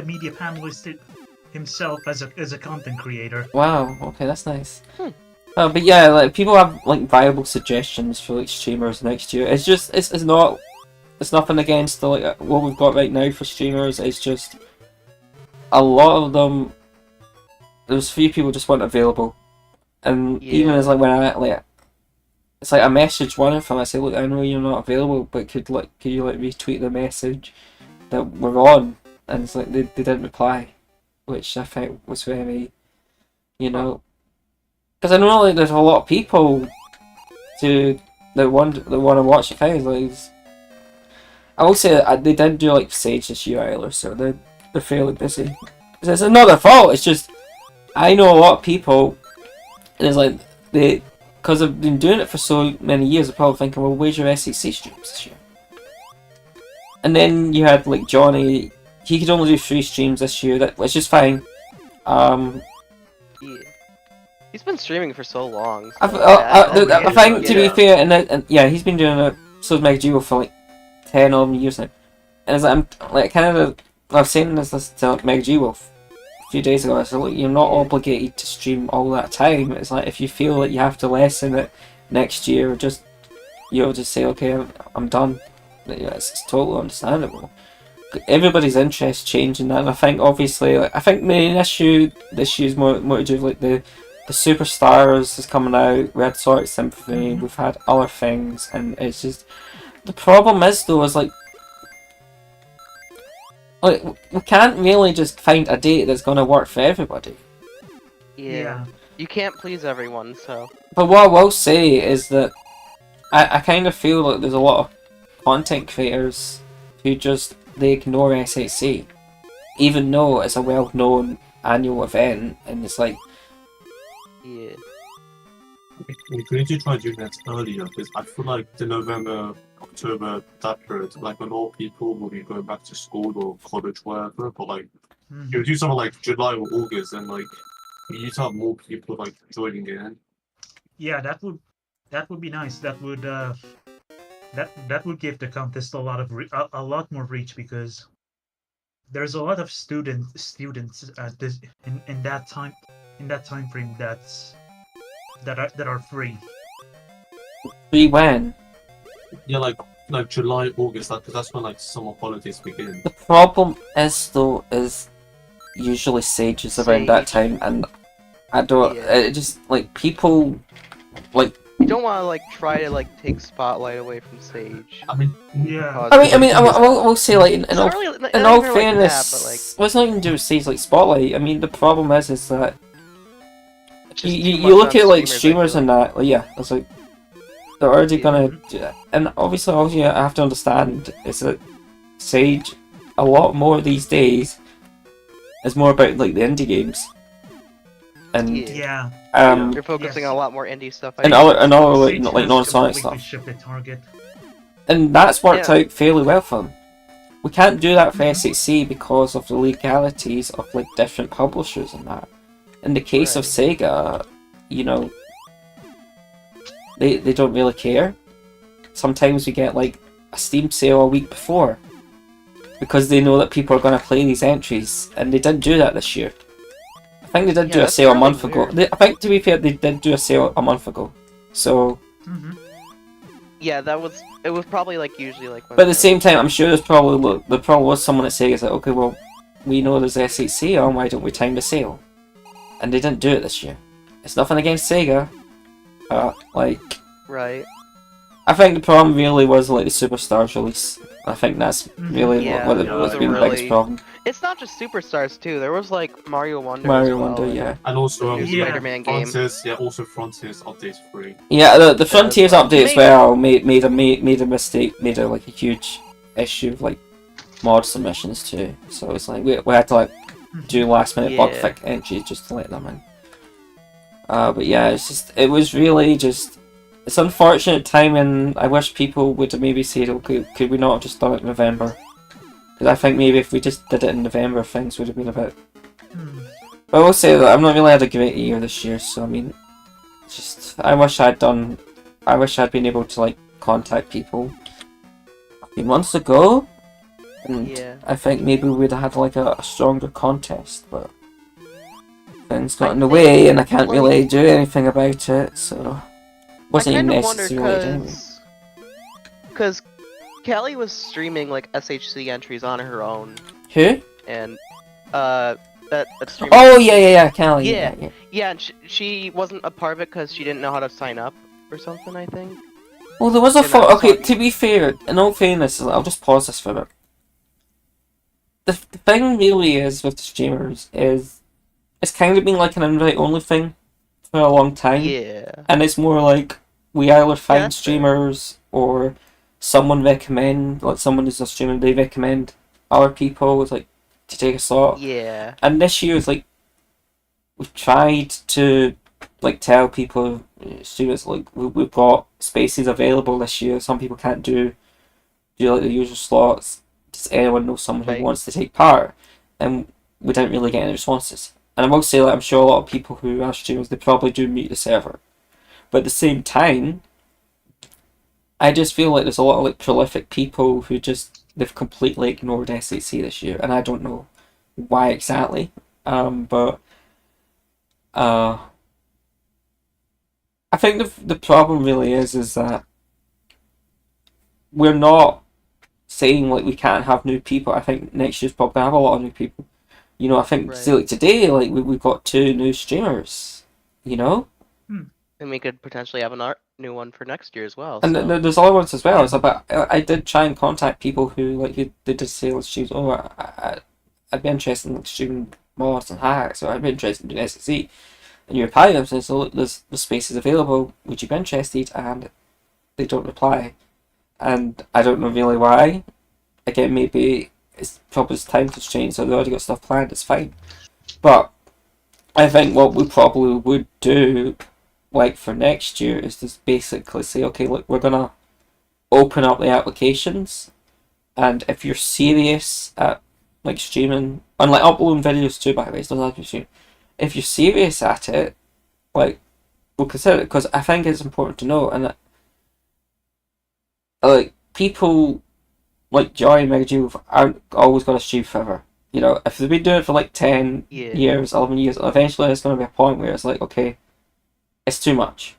media panelist himself as a content creator. Wow. Okay, that's nice. Hmm. But yeah, like people have like viable suggestions for like streamers next year. It's just it's not it's nothing against the like what we've got right now for streamers. It's just a lot of them. There's few people just weren't available, and even as like when I like, it's like I message one of them. I say, look, I know you're not available, but could you like retweet the message that we're on? And it's like they didn't reply, which I think was very, you know, because I know like there's a lot of people that want to watch the things. Like, I will say that they did do like Sage this year either, so they're fairly busy. It's not their fault. It's just I know a lot of people, and it's like because I've been doing it for so many years, they're probably thinking, well, where's your SHC streams this year? And then you had like Johnny. He could only do 3 streams this year, which is fine. Yeah. He's been streaming for so long. So I think to be fair, and yeah, he's been doing it. So has Meg Duo for like 10 or 11 years now. And it's like, I'm like kind of I was saying this to Meg Duo a few days ago. I said, look, you're not obligated to stream all that time. It's like if you feel that you have to lessen it next year, just just say, okay, I'm done. It's totally understandable. Everybody's interest changing that, and I think obviously, like, I think the main issue this year is more to do with like the Superstars is coming out. We had Sonic Symphony, we've had other things, and it's just the problem is though is like we can't really just find a date that's gonna work for everybody. Yeah. You can't please everyone, so. But what I will say is that I kind of feel like there's a lot of content creators who just they ignore SHC, even though it's a well-known annual event, and it's like, yeah, we need to try doing that earlier because I feel like the November, October, that period, like when all people will be going back to school or college, wherever, but like you do something like July or August, and like you need to have more people like joining in. Yeah, that would be nice. That would give the contest a lot of a lot more reach, because there's a lot of students at this in that time frame that are free. free when? Yeah, like July, August, because that's when like summer holidays begin. The problem is though is usually Sage is around that time, and I don't. It just like people like. you don't want to like try to like take spotlight away from Sage. I mean, Yeah. I will say like in all fairness, fairness, well, it's nothing to do with Sage like spotlight. I mean, the problem is that it's just too you much look on at like I streamers feel and that. Like, yeah, it's like they're already gonna, and obviously all you have to understand is that Sage a lot more these days is more about like the indie games, and Yeah. You're focusing on a lot more indie stuff. and other like Sage like has non-Sonic completely stuff, shifted target. and that's worked out fairly well for them. We can't do that for Mhm. SHC because of the legalities of like different publishers and that. In the case of Sega, you know, they don't really care. Sometimes we get like a Steam sale a week before because they know that people are going to play these entries, and they didn't do that this year. I think they did do a that's sale a really month ago. weird. I think, to be fair, they did do a sale a month ago. So, Yeah, it was probably like usually like. but at the same time, I'm sure there probably was someone at Sega that, okay, well, we know there's SHC on, why don't we time the sale? And they didn't do it this year. It's nothing against Sega. Like, Right. I think the problem really was like the Superstars release. I think that's really Yeah, what it was was been the biggest really- problem. It's not just Superstars too. There was like Mario Wonder. Mario as well, Wonder, and yeah. and also the new Yeah. Spider-Man game. Frontiers, also Frontiers updates free. Yeah, the Frontiers well. update as well made a mistake, made a like a huge issue of like mod submissions too. So it's like we had to like do last minute bug Yeah. fix entries just to let them in. But yeah, it was really just. It's unfortunate timing. I wish people would have maybe said, okay, could we not have just done it in November? Because I think maybe if we just did it in November, things would have been a bit. But I will say that I've not really had a great year this year, so I mean, I wish I'd been able to like contact people a few months ago, and Yeah. I think maybe we'd have had like a stronger contest. But and it's got I in the think, way, and I can't like- really do anything about it, so wasn't I even kind of wonder necessarily doing it. because Callie was streaming like SHC entries on her own, Who? and that streamer. Oh yeah, Callie. Yeah. Yeah. Yeah, and she wasn't a part of it because she didn't know how to sign up or something, I think. Well, there was a And I was okay. talking- To be fair, in all fairness, I'll just pause this for a bit. The thing really is with the streamers is it's kind of been like an invite only thing for a long time. Yeah. And it's more like we either find that's fair. streamers or someone recommend, like someone who's a streamer, they recommend other people like to take a slot. Yeah. And this year is like we've tried to like tell people, students, like we've got spaces available this year. Some people can't do like the usual slots. Does anyone know someone Right. who wants to take part? And we didn't really get any responses. And I will say that I'm sure a lot of people who are streamers, they probably do meet the server. But at the same time, I just feel like there's a lot of like prolific people who just they've completely ignored SHC this year, and I don't know why exactly. But I think the problem really is that we're not saying like we can't have new people. I think next year's probably gonna have a lot of new people. You know, I think Right. say like today, like we've got 2 new streamers. You know. And we could potentially have a new one for next year as well. And so. there's other ones as well. So, but I did try and contact people who like who they did say let's choose. Oh, I'd be interested in like, streaming mods and hacks, or I'd be interested in doing SSE. And you reply to them saying, so look, there's the spaces available. Would you be interested? And they don't reply, and I don't know really why. Again, maybe it's probably time constraints, so they already got stuff planned. It's fine, but I think what we probably would do, like for next year, is just basically say, okay, look, we're gonna open up the applications, and if you're serious at like streaming and like uploading videos too, by the way, it doesn't have to be streaming. If you're serious at it, like we'll consider it, because I think it's important to know, and like people like Joy and Mega aren't always gonna stream forever. You know, if they've been doing it for like 10 Yeah. years, 11 years, eventually there's going to be a point where it's like, okay, it's too much.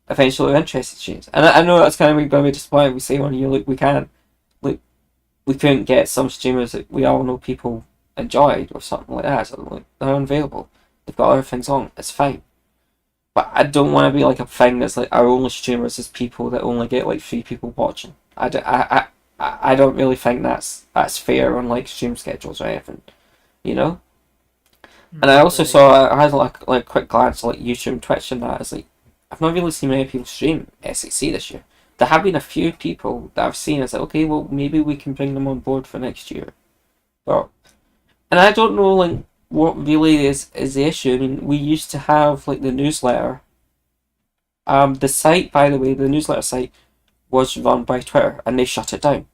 Eventually the interest changes. And I know that's kind of going to be disappointing. We say one year, like, we can't, like, we couldn't get some streamers that we all know people enjoyed or something like that. So, like, they're unavailable. They've got other things on. It's fine. But I don't want to be like a thing that's like our only streamers is people that only get like 3 people watching. I don't really think that's fair on like stream schedules or anything, you know. And I also saw I had like a quick glance at like YouTube and Twitch and that. It's like I've not really seen many people stream SHC this year. There have been a few people that I've seen. It's like okay, well maybe we can bring them on board for next year. But and I don't know like what really is the issue. I mean, we used to have like the newsletter. The site, by the way, the newsletter site was run by Twitter, and they shut it down.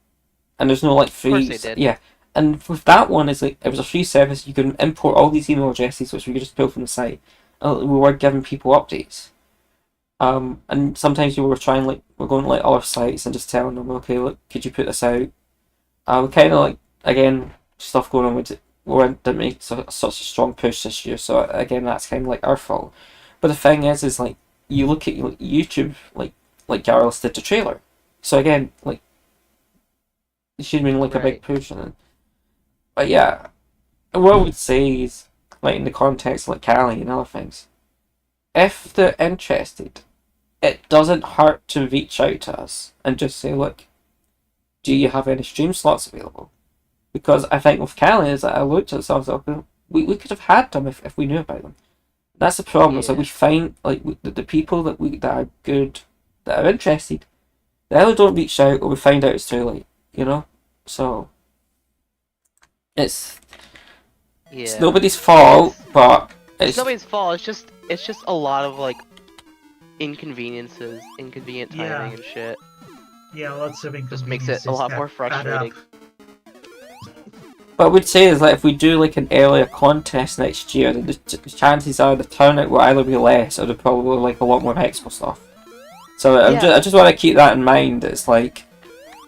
And there's no like free. Of course they did. Yeah, and with that one, it's like it was a free service. You can import all these email addresses, which we could just pull from the site. And we were giving people updates. And sometimes we were trying like we're going to like other sites and just telling them, okay, look, could you put this out? We kind of like again stuff going on with it. We didn't make such a strong push this year, so again that's kind of like our fault. But the thing is like you look at like, YouTube, like Garrus did the trailer. So again, like it should have been like a big Right. push on it. But yeah, what I would say is like in the context of, like Callie and other things, if they're interested, it doesn't hurt to reach out to us and just say, look, do you have any stream slots available? Because I think with Callie is that I looked at some stuff, we could have had them if we knew about them. That's the problem. It's like we find like the people that are good, that are interested, they either don't reach out or we find out it's too late. You know, so it's nobody's fault, but It's nobody's fault. It's just a lot of like inconvenient timing Yeah. and shit. Yeah, lots of Just makes it a lot more frustrating. But I would say is that if we do like an earlier contest next year, then the chances are the turnout will either be less or there'll probably like a lot more expo stuff. So I just want to keep that in mind. It's like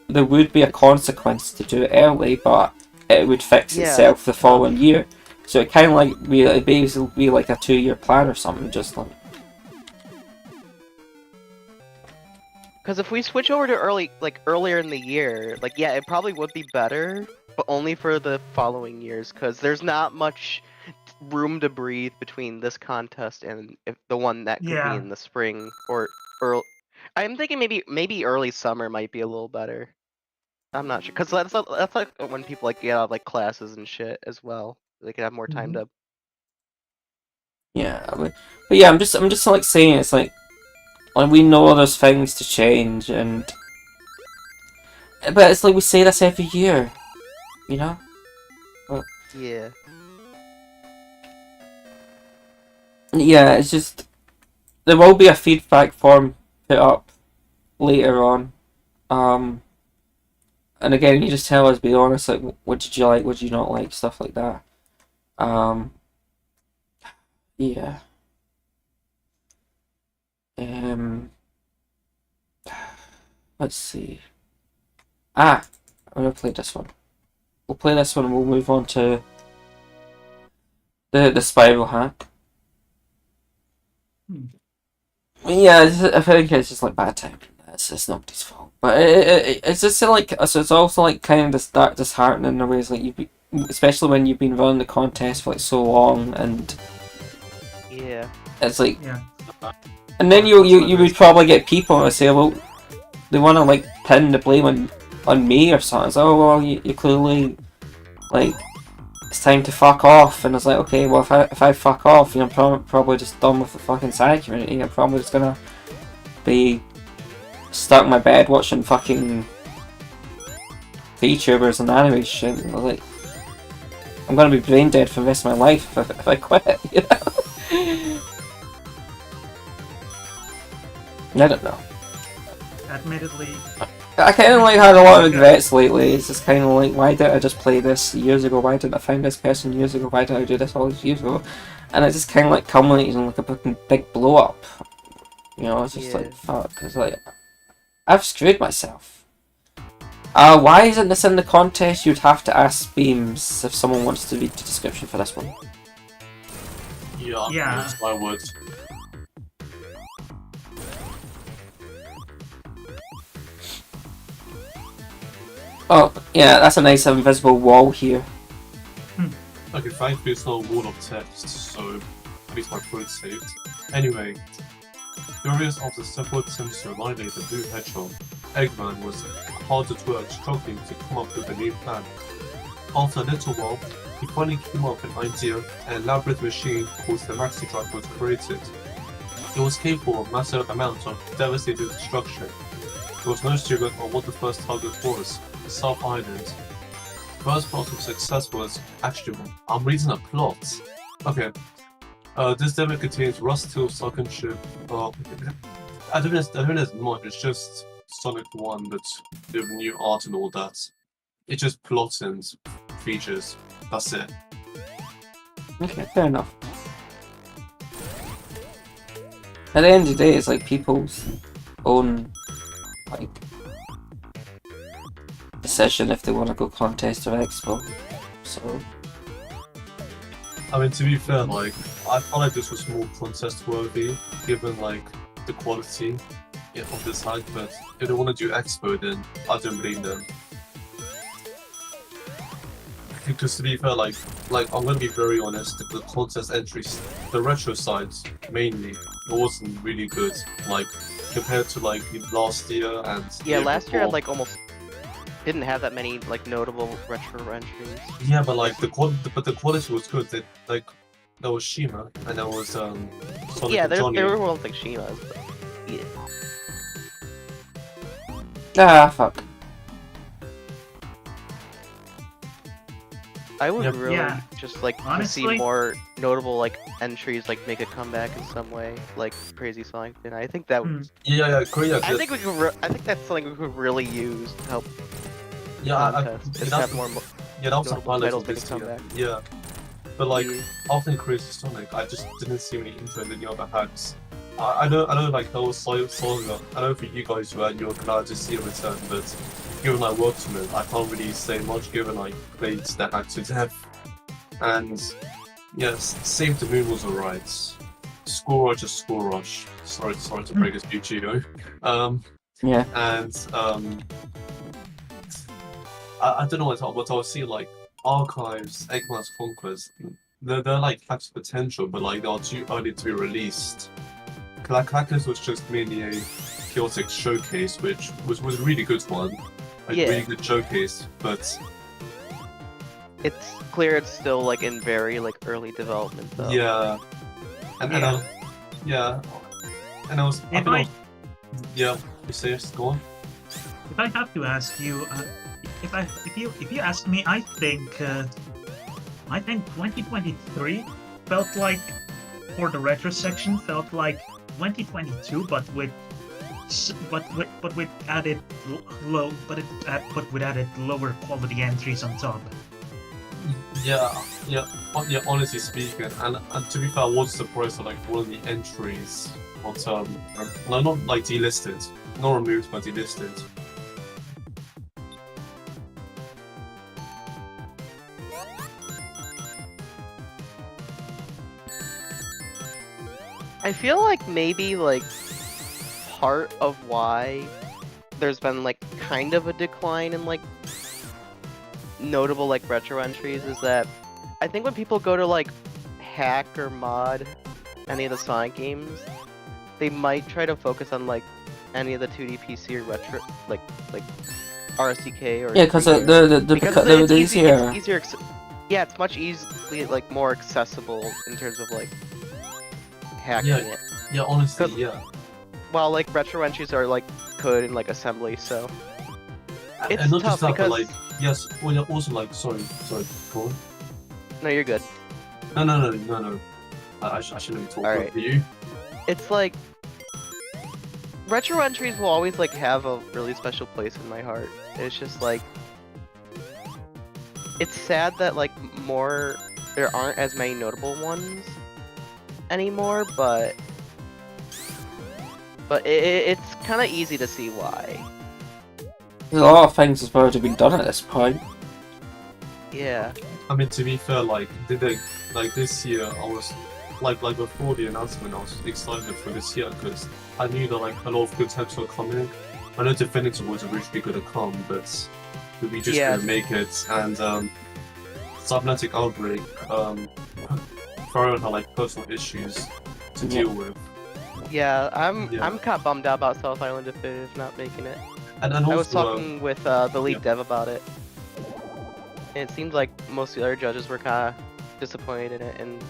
there would be a consequence to do it early, but it would fix Yeah, itself the following year. So it kind of like basically be like a 2-year plan or something, just like. Because if we switch over to earlier in the year, like yeah, it probably would be better, but only for the following years. Because there's not much room to breathe between this contest and the one that could be Yeah. in the spring or early. I'm thinking maybe early summer might be a little better. I'm not sure because that's like when people like get out of like classes and shit as well. They can have more time to. Yeah, but yeah, I'm just like saying it's like we know there's things to change, but it's like we say this every year, you know. But, Yeah. yeah, it's just there will be a feedback form put up later on, and again, you just tell us, be honest, like what did you like, what did you not like, stuff like that. Yeah. Let's see. I'm gonna play this one. We'll play this one and we'll move on to the spiral hack. Yeah, I think it's just like bad timing. It's nobody's fault, but it's just like it's also like kind of disheartening in a way. It's like especially when you've been running the contest for like so long, and Yeah. it's like, Yeah. and then you would probably get people who say, well, they want to like pin the blame on me or something. It's, oh well, you clearly like it's time to fuck off, and it's like, okay, well if I fuck off, I'm probably just done with the fucking side community. I'm probably just gonna be stuck in my bed watching fucking VTubers and anime shit. And like, I'm gonna be brain dead for the rest of my life if I quit. You know? I don't know. Admittedly, I kind of like had a lot of regrets lately. It's just kind of like, why did I just play this years ago? Why didn't I find this person years ago? Why did I do this all these years ago? And it just kind of like culminated in like a fucking big blow up. You know, it's just like, fuck. It's like, I've screwed myself. Why isn't this in the contest? You'd have to ask Beams if someone wants to read the description for this one. Yeah, Yeah. that's my words. Oh, yeah, that's a nice invisible wall here. Okay, thankfully it's not a wall of text, so at least my code's saved. Anyway, furious after several attempts to annihilate the blue hedgehog, Eggman was hard at work struggling to come up with a new plan. After a little while, he finally came up with an idea, and a labyrinth machine called the Maxi Drive was created. It was capable of massive amounts of devastating destruction. There was no secret on what the first target was. South Island. First plot of success was actually I'm reading a plot. Okay. This demo contains Rust 2 second ship. I don't know there's much, it's just Sonic 1 but with new art and all that. It's just plot and features. That's it. Okay, fair enough. At the end of the day, it's like people's own like decision if they want to go contest or expo. So I mean, to be fair, like, I felt like this was more contest worthy, given like the quality of this hack, but if they want to do expo, then I don't blame them. Because to be fair, like I'm gonna be very honest, the contest entries, the retro sides mainly, it wasn't really good. Like compared to like last year and Yeah, last year I before. like almost didn't have that many like notable retro entries. Yeah, but like the quality was good. Like there was Shima and there was Sonic Yeah, and there Johnny. were ones like Shima's, but ah, fuck. I would Yep. really Yeah. just like to Honestly- see more notable like entries like make a comeback in some way, like Crazy Sonic did. I think that Hmm. Yeah, Korea. I think we could. I think that's something we could really use to help Yeah, contest. Just have more. yeah, that was a notable highlight titles of make a this year. comeback. Yeah, but like Yeah. after Crazy Sonic, I just didn't see any interest in the other hacks. I know, like that was Saga. I know for you guys, you're glad to see a return, but given I worked on it, I can't really say much. Given I played that hack to death. And yes, Save the Moon was alright. Score Rush is Score Rush. Sorry to break it to you, Gio. Yeah. And I don't know what I would see, like Archives, Eggman's Conquest. They're like have potential, but like they are too early to be released. Clackers was just mainly a chaotic showcase, which was a really good one, like Yeah. really good showcase. But It's clear it's still like in very like early development though. yeah, and Yeah. and I was If yeah. You say yes, go on. If I have to ask you, if you ask me, I think 2023 felt like, for the retro section, felt like 2022, but with added with added lower quality entries on top. Yeah. Honestly speaking, and to be fair, I was surprised at like one of the entries, not like delisted, not removed but delisted. I feel like maybe like part of why there's been like kind of a decline in like notable like retro entries is that I think when people go to like hack or mod any of the Sonic games, they might try to focus on like any of the 2D PC or retro like RSDK or Yeah, because because they're it's easier. It's easier. Yeah, it's much easily like more accessible in terms of like hacking it. Yeah, honestly, 'Cause- yeah. While like retro entries are like code and like assembly, so it's And not tough just that, because but like yes, well, yeah, also like sorry, go on. no, you're good. No. I shouldn't be talking Alright. to you. It's like retro entries will always like have a really special place in my heart. It's just like it's sad that like there aren't as many notable ones anymore, but it's kind of easy to see why. There's a lot of things that's already been done at this point. Yeah. I mean, to be fair, like this year, I was like before the announcement, I was excited for this year because I knew that like a lot of good titles were coming. I know Definitive was originally going to come, but we just couldn't make it. And Cybernetic Outbreak, Faro had like personal issues to deal with. Yeah, I'm Yeah. kind of bummed out about South Island Definitive not making it. And also, I was talking with the lead dev about it. And it seems like most of the other judges were kind of disappointed in it, and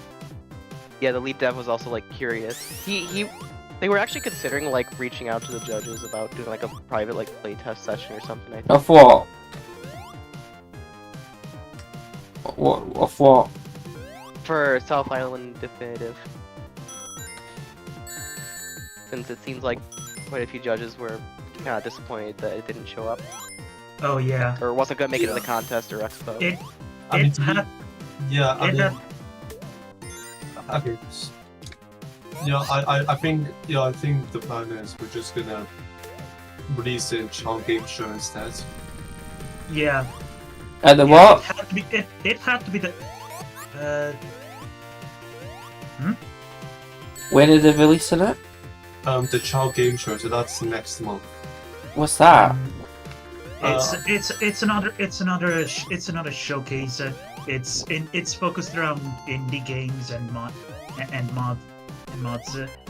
yeah, the lead dev was also like curious. They were actually considering like reaching out to the judges about doing like a private like playtest session or something. I think. Of what? Of what? For South Island Definitive, since it seems like quite a few judges were kind of disappointed that it didn't show up Oh yeah. or wasn't gonna make it to the contest or expo. It I mean, it to be- had yeah, I it mean, had okay. Yeah, I think the plan is we're just gonna release it in Child Game Show instead. yeah. At the Yeah, what? It had to be the. When are they releasing it? The Child Game Show, so that's next month. What's that? It's another showcase. It's focused around indie games and mods.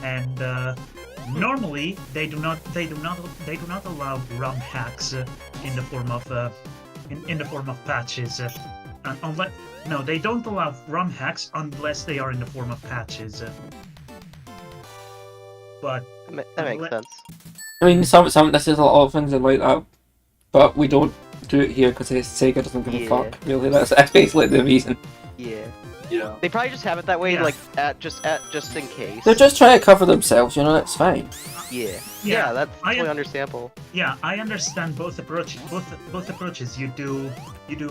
And normally they do not allow ROM hacks in the form of patches. And they don't allow ROM hacks unless they are in the form of patches. But That makes sense. I mean, this is a lot of things like that, but we don't do it here because Sega doesn't give a Yeah. fuck. Really, that's basically the reason. Yeah. Yeah. They probably just have it that way, Yeah. like just in case. They're just trying to cover themselves, you know. That's fine. Yeah. Yeah, Yeah, that's I totally am- understandable. yeah, I understand both approaches. Both approaches. You do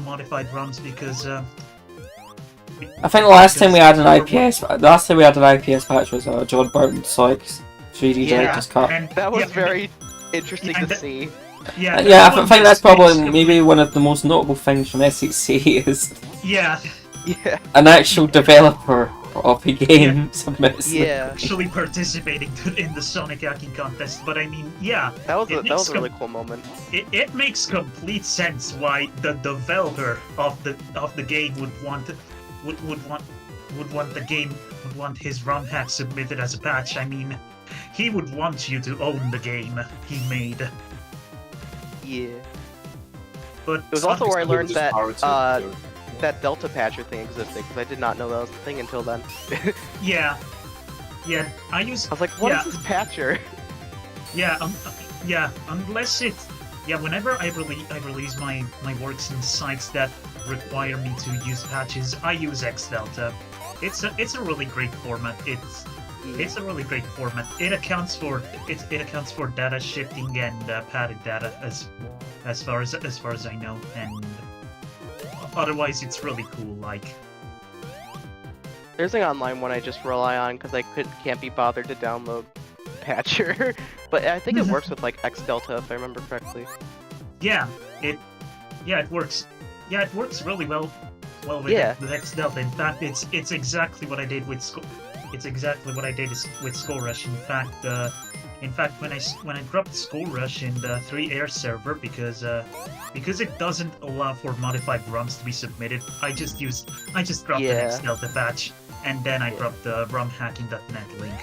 modified ROMs because. I think the last time we had an IPS patch was John Burton's Sonic's 3D Director's Cut. and That was yeah, very interesting and to the- see. Yeah, Yeah, I that one think that's makes probably complete- maybe one of the most notable things from SHC is Yeah, Yeah. an actual developer of a game submits. Yeah. Actually participating in the Sonic hacking contest, but I mean, yeah, That was It that was makes a really cool moment. it makes complete sense why the developer of the game would want his ROM hack submitted as a patch. I mean, he would want you to own the game he made. Yeah. But It was also where I learned that Narrative, that Delta Patcher thing existed, because I did not know that was the thing until then. yeah, I I was like, what is this patcher? Unless it, whenever I release my works in sites that require me to use patches, I use XDelta. It's a really great format. It's a really great format. It accounts for data shifting and padded data as far as I know, and otherwise it's really cool. Like, There's an online one I just rely on because I can't be bothered to download patcher, but I think it works with like XDelta if I remember correctly. it works. Yeah, it works really well with XDelta. In fact, it's exactly what I did with It's exactly what I did with Skull Rush. In fact, when I dropped Skull Rush in the 3 Air server because it doesn't allow for modified ROMs to be submitted, I just dropped an XDelta patch, and then I dropped the romhacking.net link,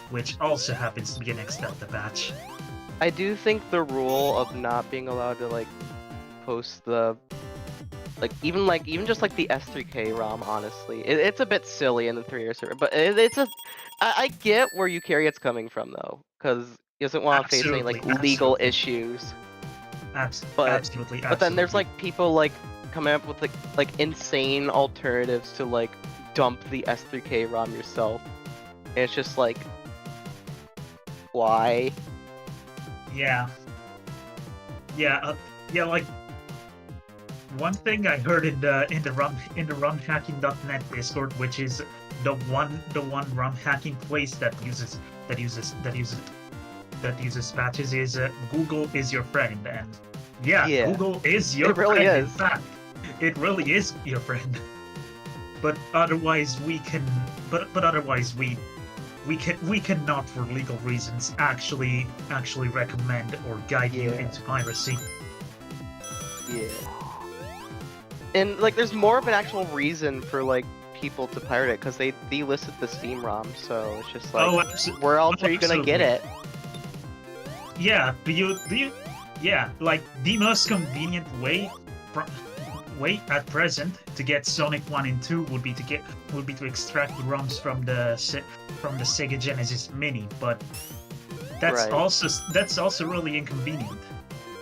which also happens to be an XDelta patch. I do think the rule of not being allowed to like post the even just like the S3K ROM, honestly, it's a bit silly in the 3 server, but I get where Eukaryote's coming from though, because he doesn't want to face any like legal issues. Absolutely. But then there's like people like coming up with like insane alternatives to like dump the S3K ROM yourself, and it's just like, why? Like, one thing I heard in the romhacking.net Discord, which is the one ROM hacking place that uses patches, is Google is your friend, and Google is your friend. Really is. In fact, it really is your friend. But otherwise we cannot, for legal reasons, actually recommend or guide you into piracy. Yeah. And like, there's more of an actual reason for like people to pirate it, because they delisted the Steam ROM, so it's just like, where else are you gonna get it? Yeah, like the most convenient way at present to get Sonic 1 and 2 would be to extract the ROMs from the Sega Genesis Mini, but that's also really inconvenient.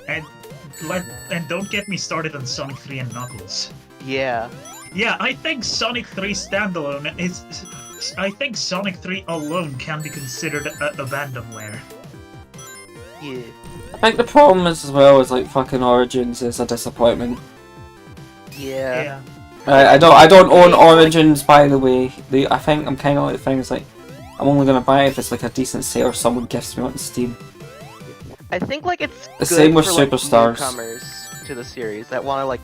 And don't get me started on Sonic 3 and Knuckles. Yeah, I think Sonic 3 standalone I think Sonic 3 alone can be considered abandonware. Yeah. I think the problem is, as well, is like fucking Origins is a disappointment. Yeah. I don't own Origins, by the way. I think I'm kind of like things like, I'm only gonna buy it if it's like a decent sale or someone gifts me on Steam. I think like it's The good same with for like Superstars. newcomers to the series that want to like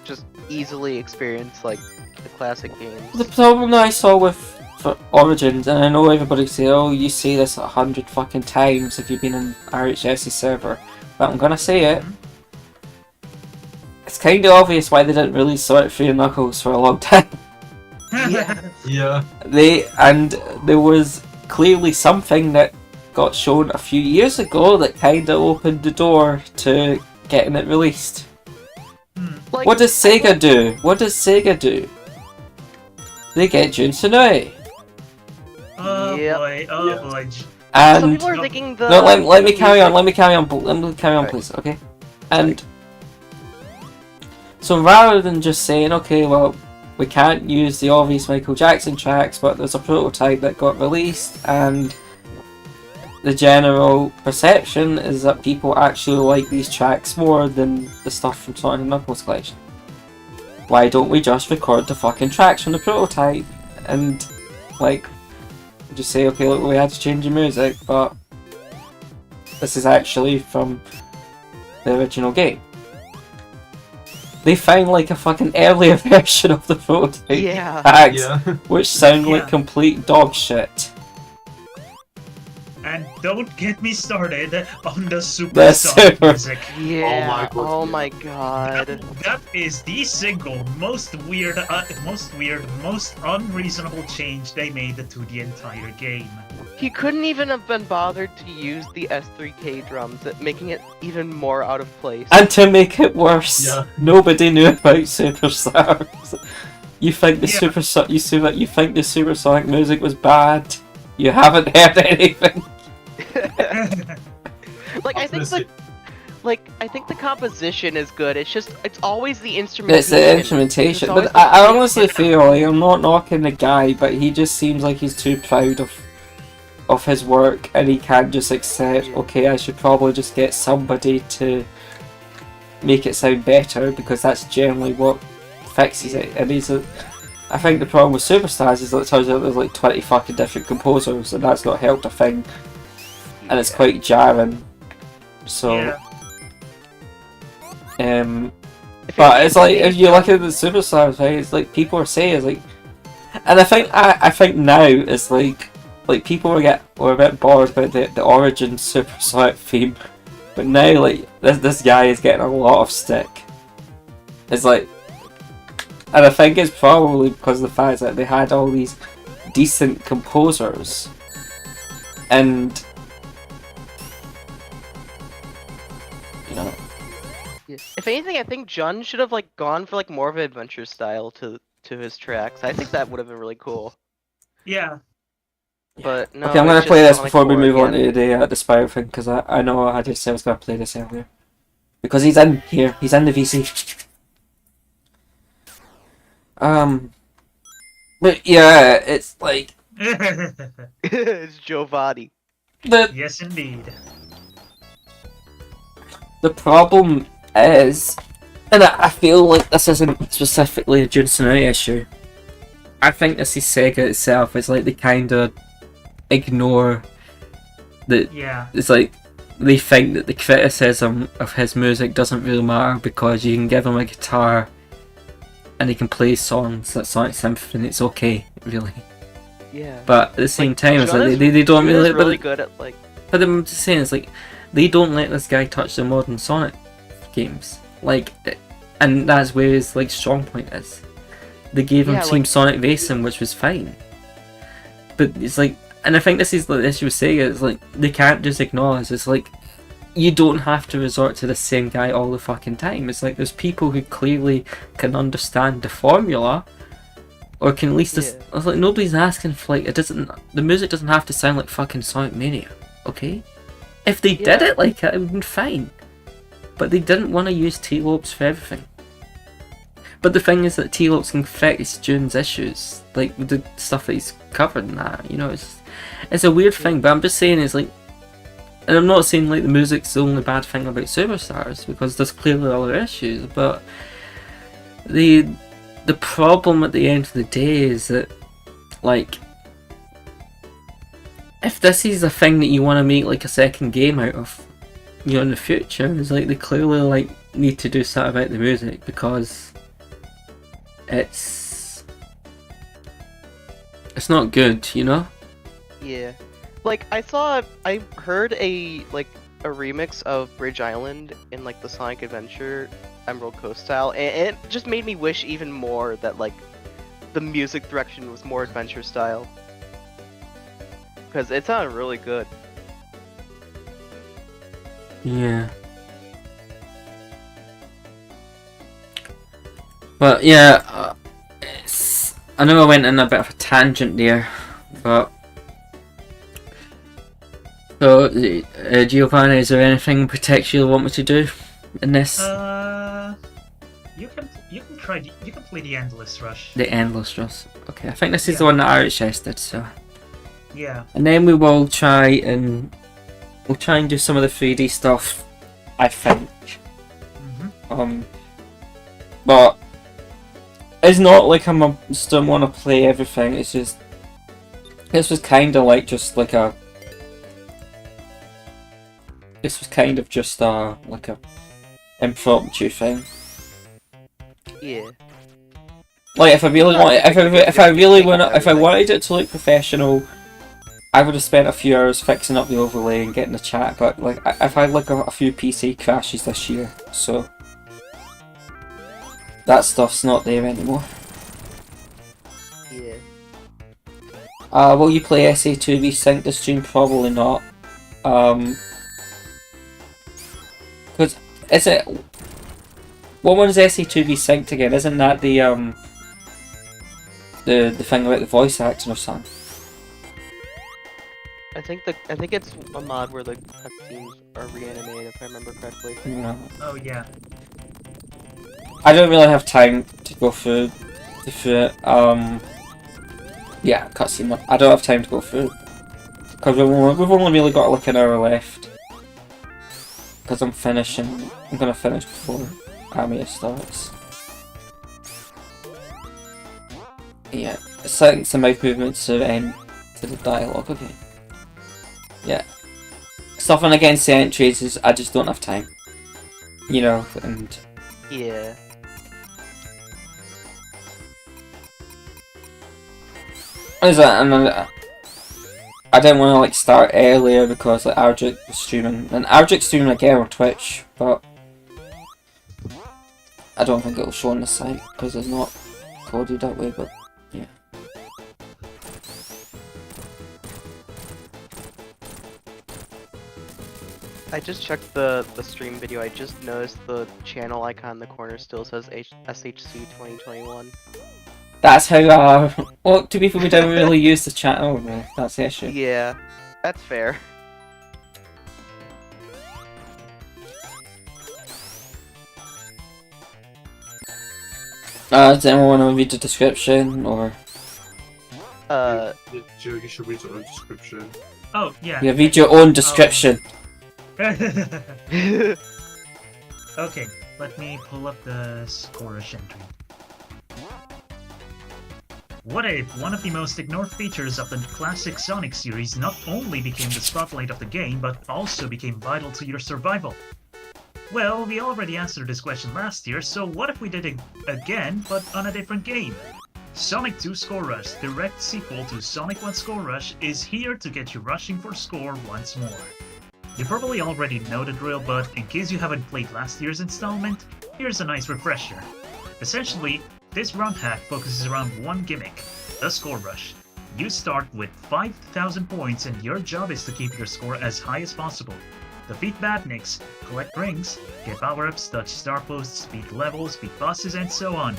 just easily experience like the classic games. The problem that I saw with Origins, and I know everybody say, oh, you say this 100 fucking times if you've been in RHS's server, but I'm gonna say it. It's kind of obvious why they didn't release Sonic 3 and Knuckles for a long time. Yeah. There was clearly something that got shown a few years ago that kind of opened the door to getting it released. Like, What does Sega do? They get Jun Tsunui. Oh boy. And some people are thinking the... no, let me carry on, please, okay? And so rather than just saying, okay, well, we can't use the obvious Michael Jackson tracks, but there's a prototype that got released, and the general perception is that people actually like these tracks more than the stuff from Sonic and Knuckles collection. Why don't we just record the fucking tracks from the prototype and, like, just say, okay, look, we had to change the music, but this is actually from the original game. they found like a fucking earlier version of the prototype Yeah. hacks, Yeah. which sound like Yeah. complete dog shit. And don't get me started on the The Super Sonic Super- music. Yeah. God, Oh yeah. my god. That is the single most weird, most unreasonable change they made to the entire game. He couldn't even have been bothered to use the S3K drums, making it even more out of place. And to make it worse, Yeah. nobody knew about Superstars. You think the Yeah. you think the Supersonic music was bad? You haven't heard anything. Like I think Honestly, I think the composition is good. It's always the instrumentation. It's the instrumentation, It's always but the I same honestly shit. feel like I'm not knocking the guy, but he just seems like he's too proud of his work, and he can't just accept. Yeah. Okay, I should probably just get somebody to make it sound better because that's generally what fixes it. And I think the problem with Superstars is that it turns out there's like 20 fucking different composers, and that's not helped a thing, and it's Yeah. quite jarring. So. Yeah. If But it it's like needs if you look at the Superstars, right? It's like people are saying, it's like, and I think now it's like people were a bit bored about the origin Supersonic theme, but now like this guy is getting a lot of stick. It's like, and I think it's probably because of the fact that they had all these decent composers, and you know. Yeah. If anything, I think Jun should have like gone for like more of an adventure style to his tracks. I think that would have been really cool. Yeah. But no. Okay, I'm it's gonna just play this Sonic before we 4 move on again. to the Spyro thing, because I know I just said I was gonna play this earlier. Because he's in here, he's in the VC. But yeah, it's like It's Giovanni. Yes, indeed. the problem is, and I feel like this isn't specifically a Jun Tsunami issue. I think this is Sega itself. It's like they kind of ignore the. Yeah. It's like they think that the criticism of his music doesn't really matter because you can give him a guitar and he can play songs like Sonic Symphony. It's okay, really. Yeah. But at the same Like, time, it's Jun like is- they don't Jun is really. really good at like. But I'm just saying, it's like they don't let this guy touch the modern Sonic games. Like, and that's where his like strong point is. They gave him Yeah, Team like- Sonic Racing, which was fine. But it's like, and I think this is like the issue with Sega. It's like they can't just acknowledge. It's like you don't have to resort to the same guy all the fucking time. It's like there's people who clearly can understand the formula, or can at least. Yeah. It's like nobody's asking for like it doesn't. The music doesn't have to sound like fucking Sonic Mania. Okay, if they did Yeah. it like it would have been fine. But they didn't want to use T-Lopes for everything. But the thing is that T-Lopes can fix June's issues, like with the stuff that he's covered in that. You know, it's a weird thing. But I'm just saying, it's like, and I'm not saying like the music's the only bad thing about Superstars because there's clearly other issues. But the problem at the end of the day is that, like, if this is a thing that you want to make like a second game out of, you know, in the future, it's like they clearly like need to do something about the music because it's not good, you know. Yeah. Like I heard a remix of Bridge Island in like the Sonic Adventure Emerald Coast style, and it just made me wish even more that like the music direction was more adventure style. Because it sounded really good. Yeah. But yeah, I know I went in a bit of a tangent there, but so Giovanni, is there anything in particular you want me to do in this? You can play the Endless Rush. The Endless Rush. Okay, I think this is Yeah. the one that RHS did. So, Yeah. and then we will try and do some of the 3D stuff. I think. Hmm. But it's not like I still want to play everything. It's just this was kind of like just like a. This was kind of just like a impromptu thing. Yeah. Like if I really wanted, if I wanted it to look professional, I would have spent a few hours fixing up the overlay and getting the chat. But like I've had like a few PC crashes this year, so that stuff's not there anymore. Yeah. Will you play SA2V Sync this stream? Probably not. Because is it? What one is SA2V Synced again? Isn't that the thing about the voice acting or something? I think it's a mod where the cutscenes are reanimated, if I remember correctly. No. Oh yeah. I don't really have time to go through it. Yeah, cutscene. I don't have time to go through it because we've only really got like an hour left. Because I'm gonna finish before Amia starts. Yeah, setting some mouth movements to end to the dialogue. Okay. Yeah. Stuffing against the entries is I just don't have time. You know, and Yeah. is that? And I didn't want to like start earlier because like Ardrick was streaming, and Ardrick's streaming again on Twitch, but I don't think it'll show on the site because it's not coded that way. But yeah. I just checked the stream video. I just noticed the channel icon in the corner still says SHC2023. That's how. Well, to be fair, we don't really use the channel. That's the issue. Yeah, that's fair. Does anyone want to read the description or? Yeah, Joe, you should read your own description. Oh yeah. Yeah, read your own description. Okay, let me pull up the score-ish entry. What if one of the most ignored features of the classic Sonic series not only became the spotlight of the game, but also became vital to your survival? Well, we already answered this question last year, so what if we did it again, but on a different game? Sonic 2 Score Rush, direct sequel to Sonic 1 Score Rush, is here to get you rushing for score once more. You probably already know the drill, but in case you haven't played last year's installment, here's a nice refresher. Essentially, this ROM hack focuses around one gimmick, the Score Rush. You start with 5,000 points and your job is to keep your score as high as possible. Defeat badniks, collect rings, get power-ups, touch star posts, beat levels, beat bosses, and so on.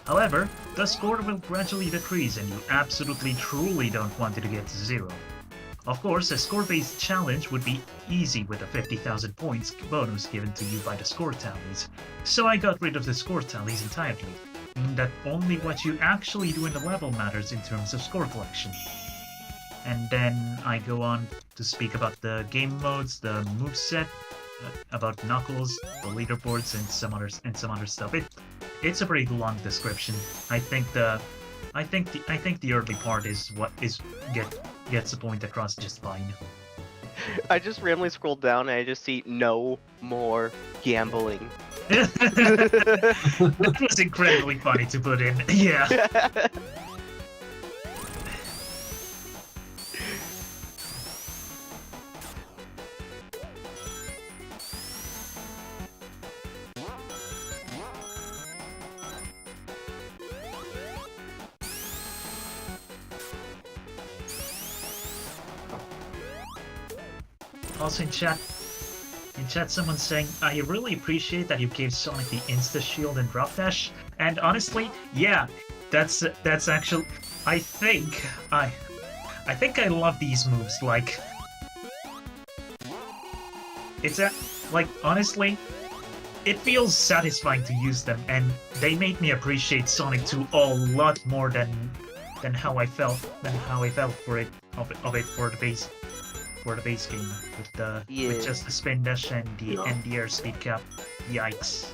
However, the score will gradually decrease and you absolutely truly don't want it to get to zero. Of course, a score-based challenge would be easy with a 50,000 points bonus given to you by the score tallies, so I got rid of the score tallies entirely, meaning that only what you actually do in the level matters in terms of score collection. And then I go on to speak about the game modes, the moveset, about Knuckles, the leaderboards, and some other stuff. It's a pretty long description. I think the early part is what gets the point across just fine. I just randomly scrolled down and I just see no more gambling. That was incredibly funny to put in. Yeah. Also in chat, someone's saying, I really appreciate that you gave Sonic the Insta Shield and Drop Dash. And honestly, yeah, that's actually, I think I love these moves. Like, honestly, it feels satisfying to use them, and they made me appreciate Sonic 2 a lot more than how I felt for it for the base. For the base game, with just the spin dash and the airspeed cap. Yikes.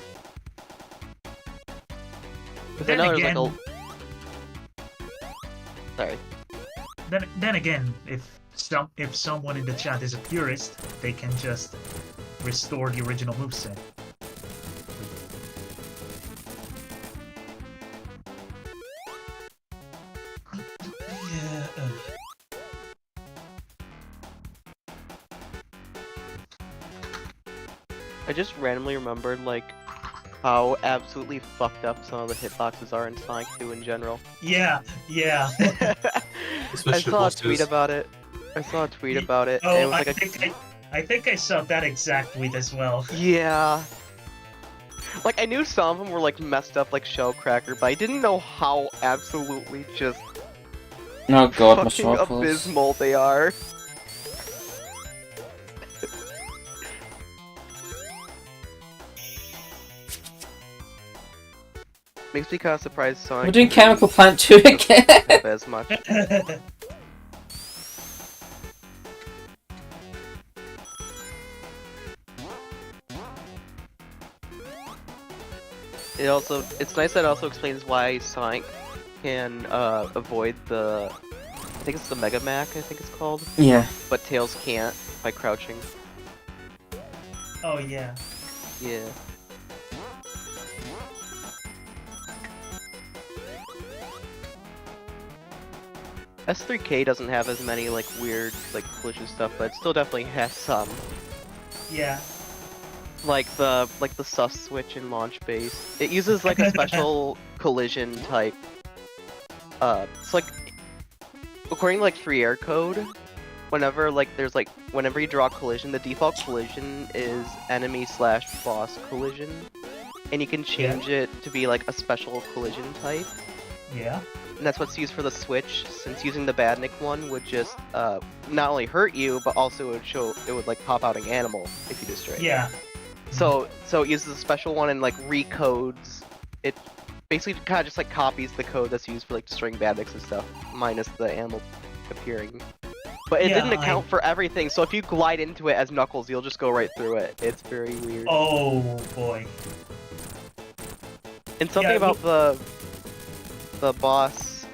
But Then again, sorry. Then again, if someone in the chat is a purist, they can just restore the original moveset. I just randomly remembered like how absolutely fucked up some of the hitboxes are in Sonic 2 in general. Yeah, yeah. I Especially saw a bosses. tweet about it. I saw a tweet about it, and it Oh, was I like think I think I saw that exact tweet as well. yeah. Like I knew some of them were like messed up like Shellcracker, but I didn't know how absolutely just Oh god, fucking Metropolis. abysmal they are. Makes me kind of surprised Sonic. We're doing Chemical Plant 2 again. Have as much. It's nice that it also explains why Sonic can avoid the, I think it's the Mega Mac, I think it's called, Yeah. but Tails can't by crouching. Oh yeah. Yeah. S3K doesn't have as many like weird like collision stuff, but it still definitely has some. Yeah. Like the sus switch in launch base. It uses like a special collision type. It's like according to like free air code, whenever whenever you draw a collision, the default collision is enemy/boss collision, and you can change it to be like a special collision type. Yeah. And that's what's used for the switch, since using the Badnik one would just not only hurt you, but also it would like pop out an animal if you destroy it. Yeah. So it uses a special one and like recodes. It basically kind of just like copies the code that's used for like destroying Badniks and stuff, minus the animal appearing. But it didn't account for everything, so if you glide into it as Knuckles, you'll just go right through it. It's very weird. Oh boy. And something about the boss,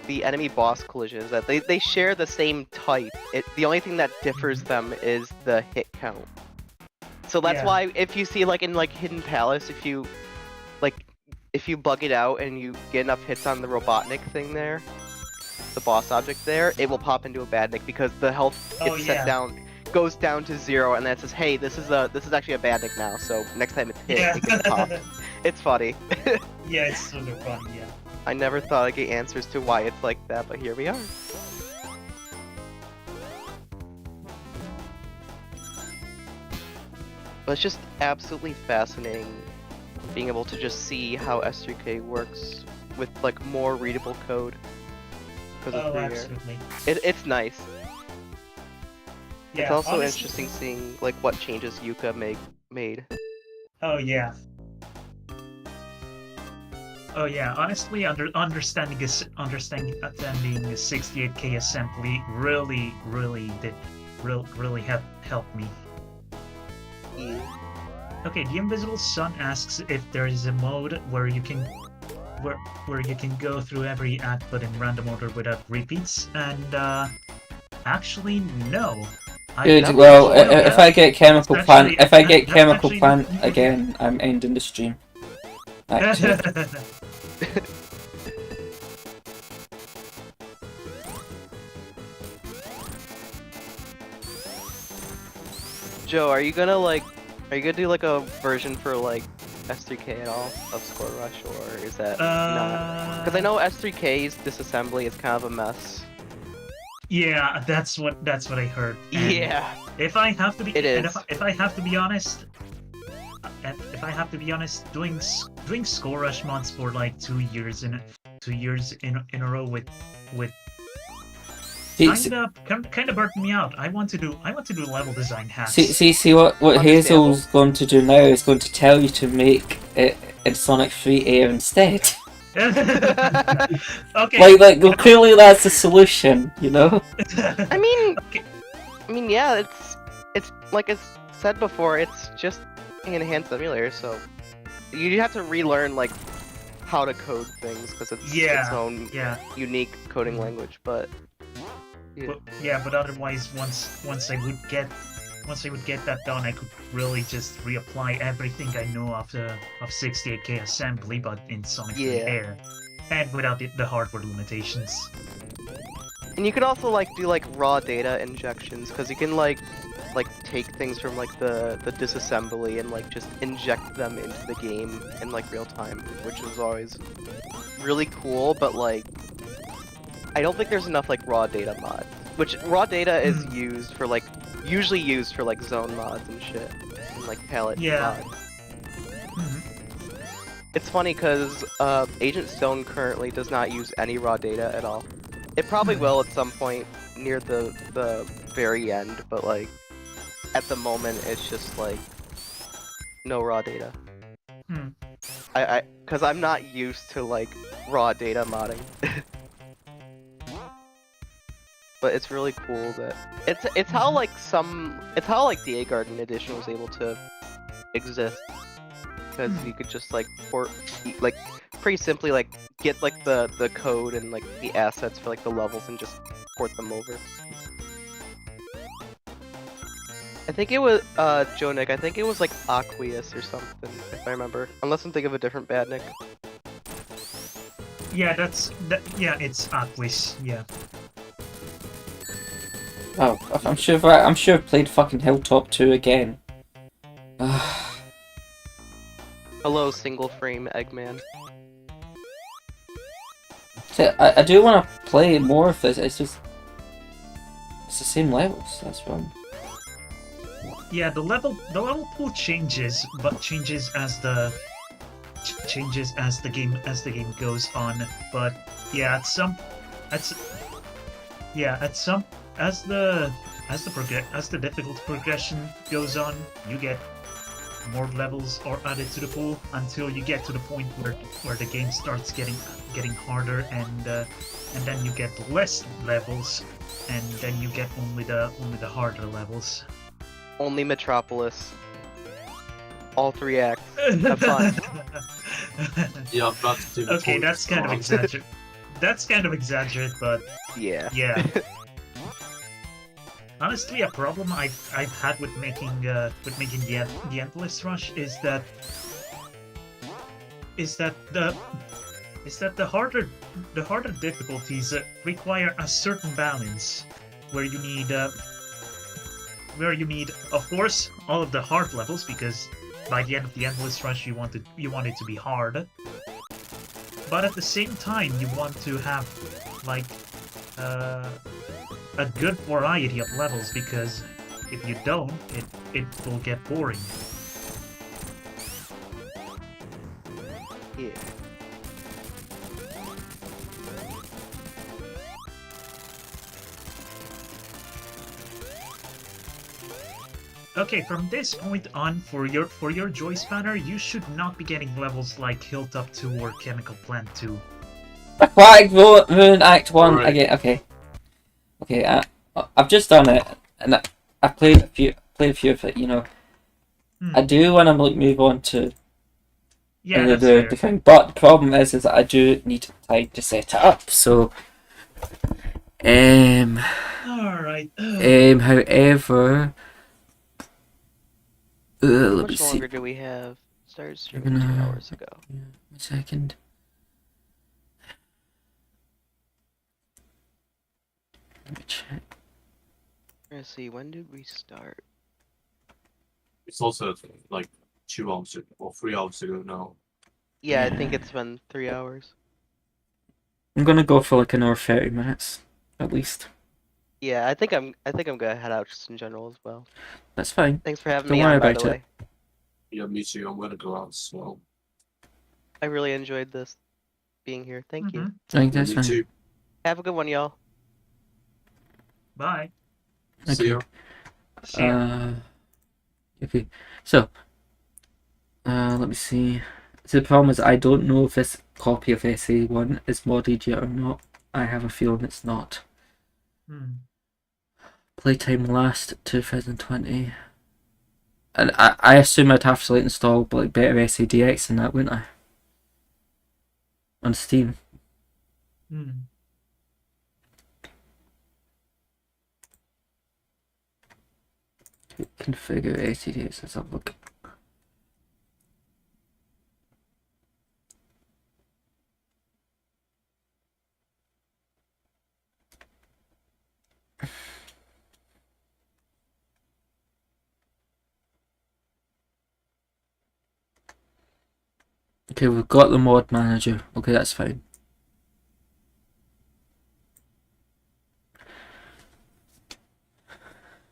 the enemy boss collision is that they share the same type. The only thing that differs them is the hit count. So that's why if you see like in like Hidden Palace, if you bug it out and you get enough hits on the Robotnik thing there, the boss object there, it will pop into a Badnik because the health goes down to 0, and then it says, hey, this is actually a Badnik now. So next time it's hit, it gets popped. It's funny. Yeah, it's sort of funny. Yeah. I never thought I'd get answers to why it's like that, but here we are. But it's just absolutely fascinating being able to just see how S3K works with like more readable code. Oh, absolutely. It's nice. Yeah, it's also honestly... interesting seeing like what changes Yuka made. Oh yeah. Oh yeah, honestly, understanding 68K assembly really helped me. Yeah. Okay, the Invisible Sun asks if there is a mode where you can go through every act but in random order without repeats, and actually no. Good. Well, if I get Chemical Plant, Plant again, I'm ending the stream. Actually. Joe, are you gonna do like a version for like S3K at all of Score Rush, or is that not? Because I know S3K's disassembly is kind of a mess. Yeah, that's what I heard. And yeah. If I have to be, if I have to be honest, doing Score Rush mods for like 2 years in a row with kind of burnt me out. I want to do level design hacks. See what Hazel's going to do now is going to tell you to make it in Sonic 3 Air instead. Okay. Well, clearly that's the solution, you know. I mean, yeah, it's like it's said before, it's just an enhanced emulator, so you have to relearn like how to code things because it's its own unique coding language, but. But otherwise, once I would get that done, I could really just reapply everything I know of 68K assembly, but in Sonic 3 Air, and without the hardware limitations. And you can also like do like raw data injections, because you can like take things from like the disassembly and like just inject them into the game in like real time, which is always really cool. But like, I don't think there's enough like raw data mods. Which raw data is used for like usually used for like zone mods and shit, and like palette Yeah. mods. Mhm. It's funny because Agent Stone currently does not use any raw data at all. It probably will at some point near the very end, but like at the moment it's just like no raw data. Hmm. Because I'm not used to like raw data modding. But it's really cool that it's how like the A Garden edition was able to exist, because you could just like port like pretty simply like get like the code and like the assets for like the levels and just port them over. I think it was Joe Nick, I think it was like Aqueous or something, if I remember. Unless I'm thinking of a different bad Nick. Yeah, yeah, it's Aquis. Yeah. Oh, I'm sure I've played fucking Hilltop 2 again. Hello, single frame Eggman. See, I do want to play more of this. It's just it's the same levels. That's wrong. Yeah, the level pool changes, but changes as the game goes on. But yeah, as the difficulty progression goes on, you get more levels are added to the pool until you get to the point where the game starts getting harder, and then you get less levels, and then you get only the harder levels. Only Metropolis. All 3 acts. Have fun. Yeah, that's Okay, that's kind of exaggerated. That's kind of exaggerated, but Yeah. yeah. Honestly, a problem I've had with making the Endless Rush is that the harder difficulties require a certain balance, where you need of course all of the hard levels, because by the end of the Endless Rush you want it to be hard, but at the same time you want to have like a good variety of levels, because if you don't, it will get boring. Yeah. Okay, from this point on, for your Joy Spanner, you should not be getting levels like Hilltop 2 or Chemical Plant 2. Aquatic Ruin Act 1 Right. again. Okay. I've just done it, and I played a few of it. You know, I do want to move on to Yeah, the that's fair. thing, but the problem is that I do need time to set it up. So, Alright. however, How let me much see. longer do we have? Started streaming 2 hours ago. Yeah, 1 second. Let me check. Let's see, when did we start? It's also like 2 hours ago, or 3 hours ago now. Yeah, I Yeah. think it's been 3 hours. I'm gonna go for like an hour 30 minutes, at least. Yeah, I think I'm gonna head out just in general as well. That's fine. Thanks for having Don't me worry on, by about the it. way. Yeah, me too. I'm gonna go out as well. I really enjoyed this being here. Thank you. I think Yeah, that's me fine. too. Have a good one, y'all. Bye. See ya. See ya. Okay. So, let me see. So the problem is I don't know if this copy of SA1 is modded yet or not. I have a feeling it's not. Playtime last 2020. And I assume I'd have to like install like better SADX than that, wouldn't I? On Steam. Configure SADX. Let's have a look. Okay, we've got the mod manager. Okay, that's fine.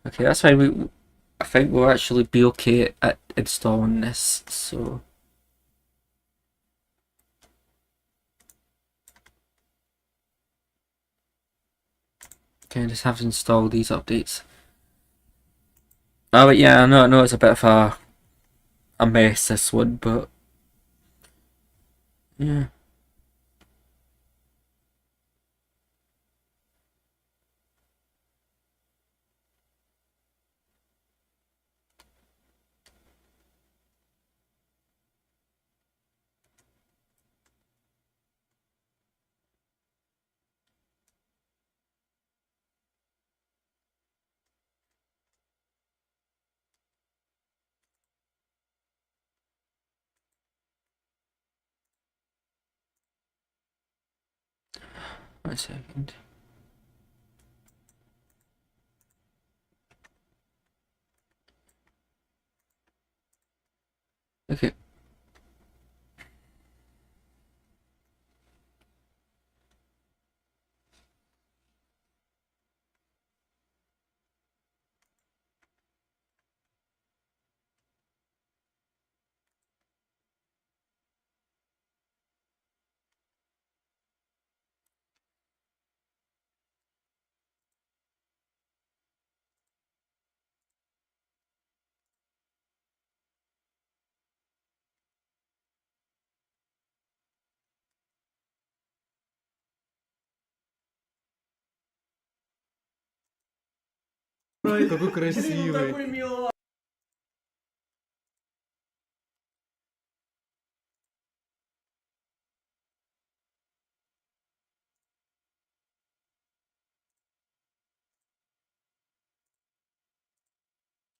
Okay, that's fine. I think we'll actually be okay at installing this, so... Okay, I just have to install these updates. Oh, but yeah, I know it's a bit of a mess, this one, but... Yeah. One second. Okay. Какой красивый.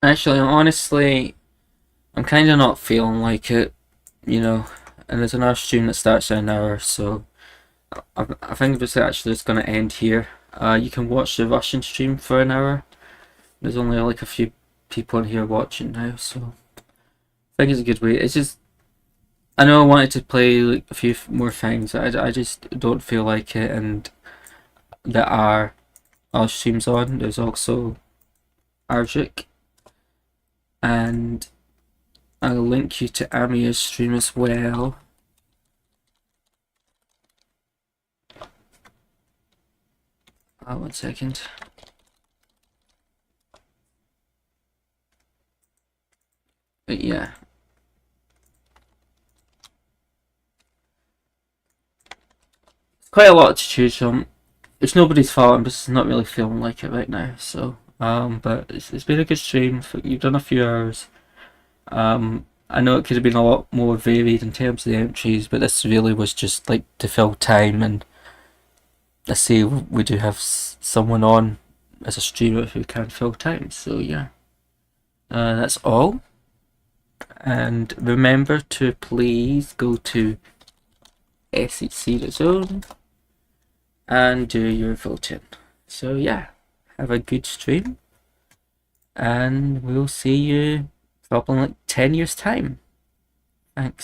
Actually, honestly, I'm kind of not feeling like it, you know. And there's another stream that starts in an hour, so I think it's actually just going to end here. You can watch the Russian stream for an hour. There's only like a few people in here watching now, so I think it's a good way. It's just, I know I wanted to play like a few more things. I just don't feel like it, and there are other streams on. There's also Arjik, and I'll link you to Amia's stream as well. One second. But yeah. It's quite a lot to choose from. It's nobody's fault, I'm just not really feeling like it right now, so but it's been a good stream. You've done a few hours. I know it could have been a lot more varied in terms of the entries, but this really was just like to fill time, and I see we do have someone on as a streamer who can fill time, so yeah. That's all. And remember to please go to SHC2023 and do your voting. So yeah, have a good stream, and we'll see you probably in like 10 years time. Thanks.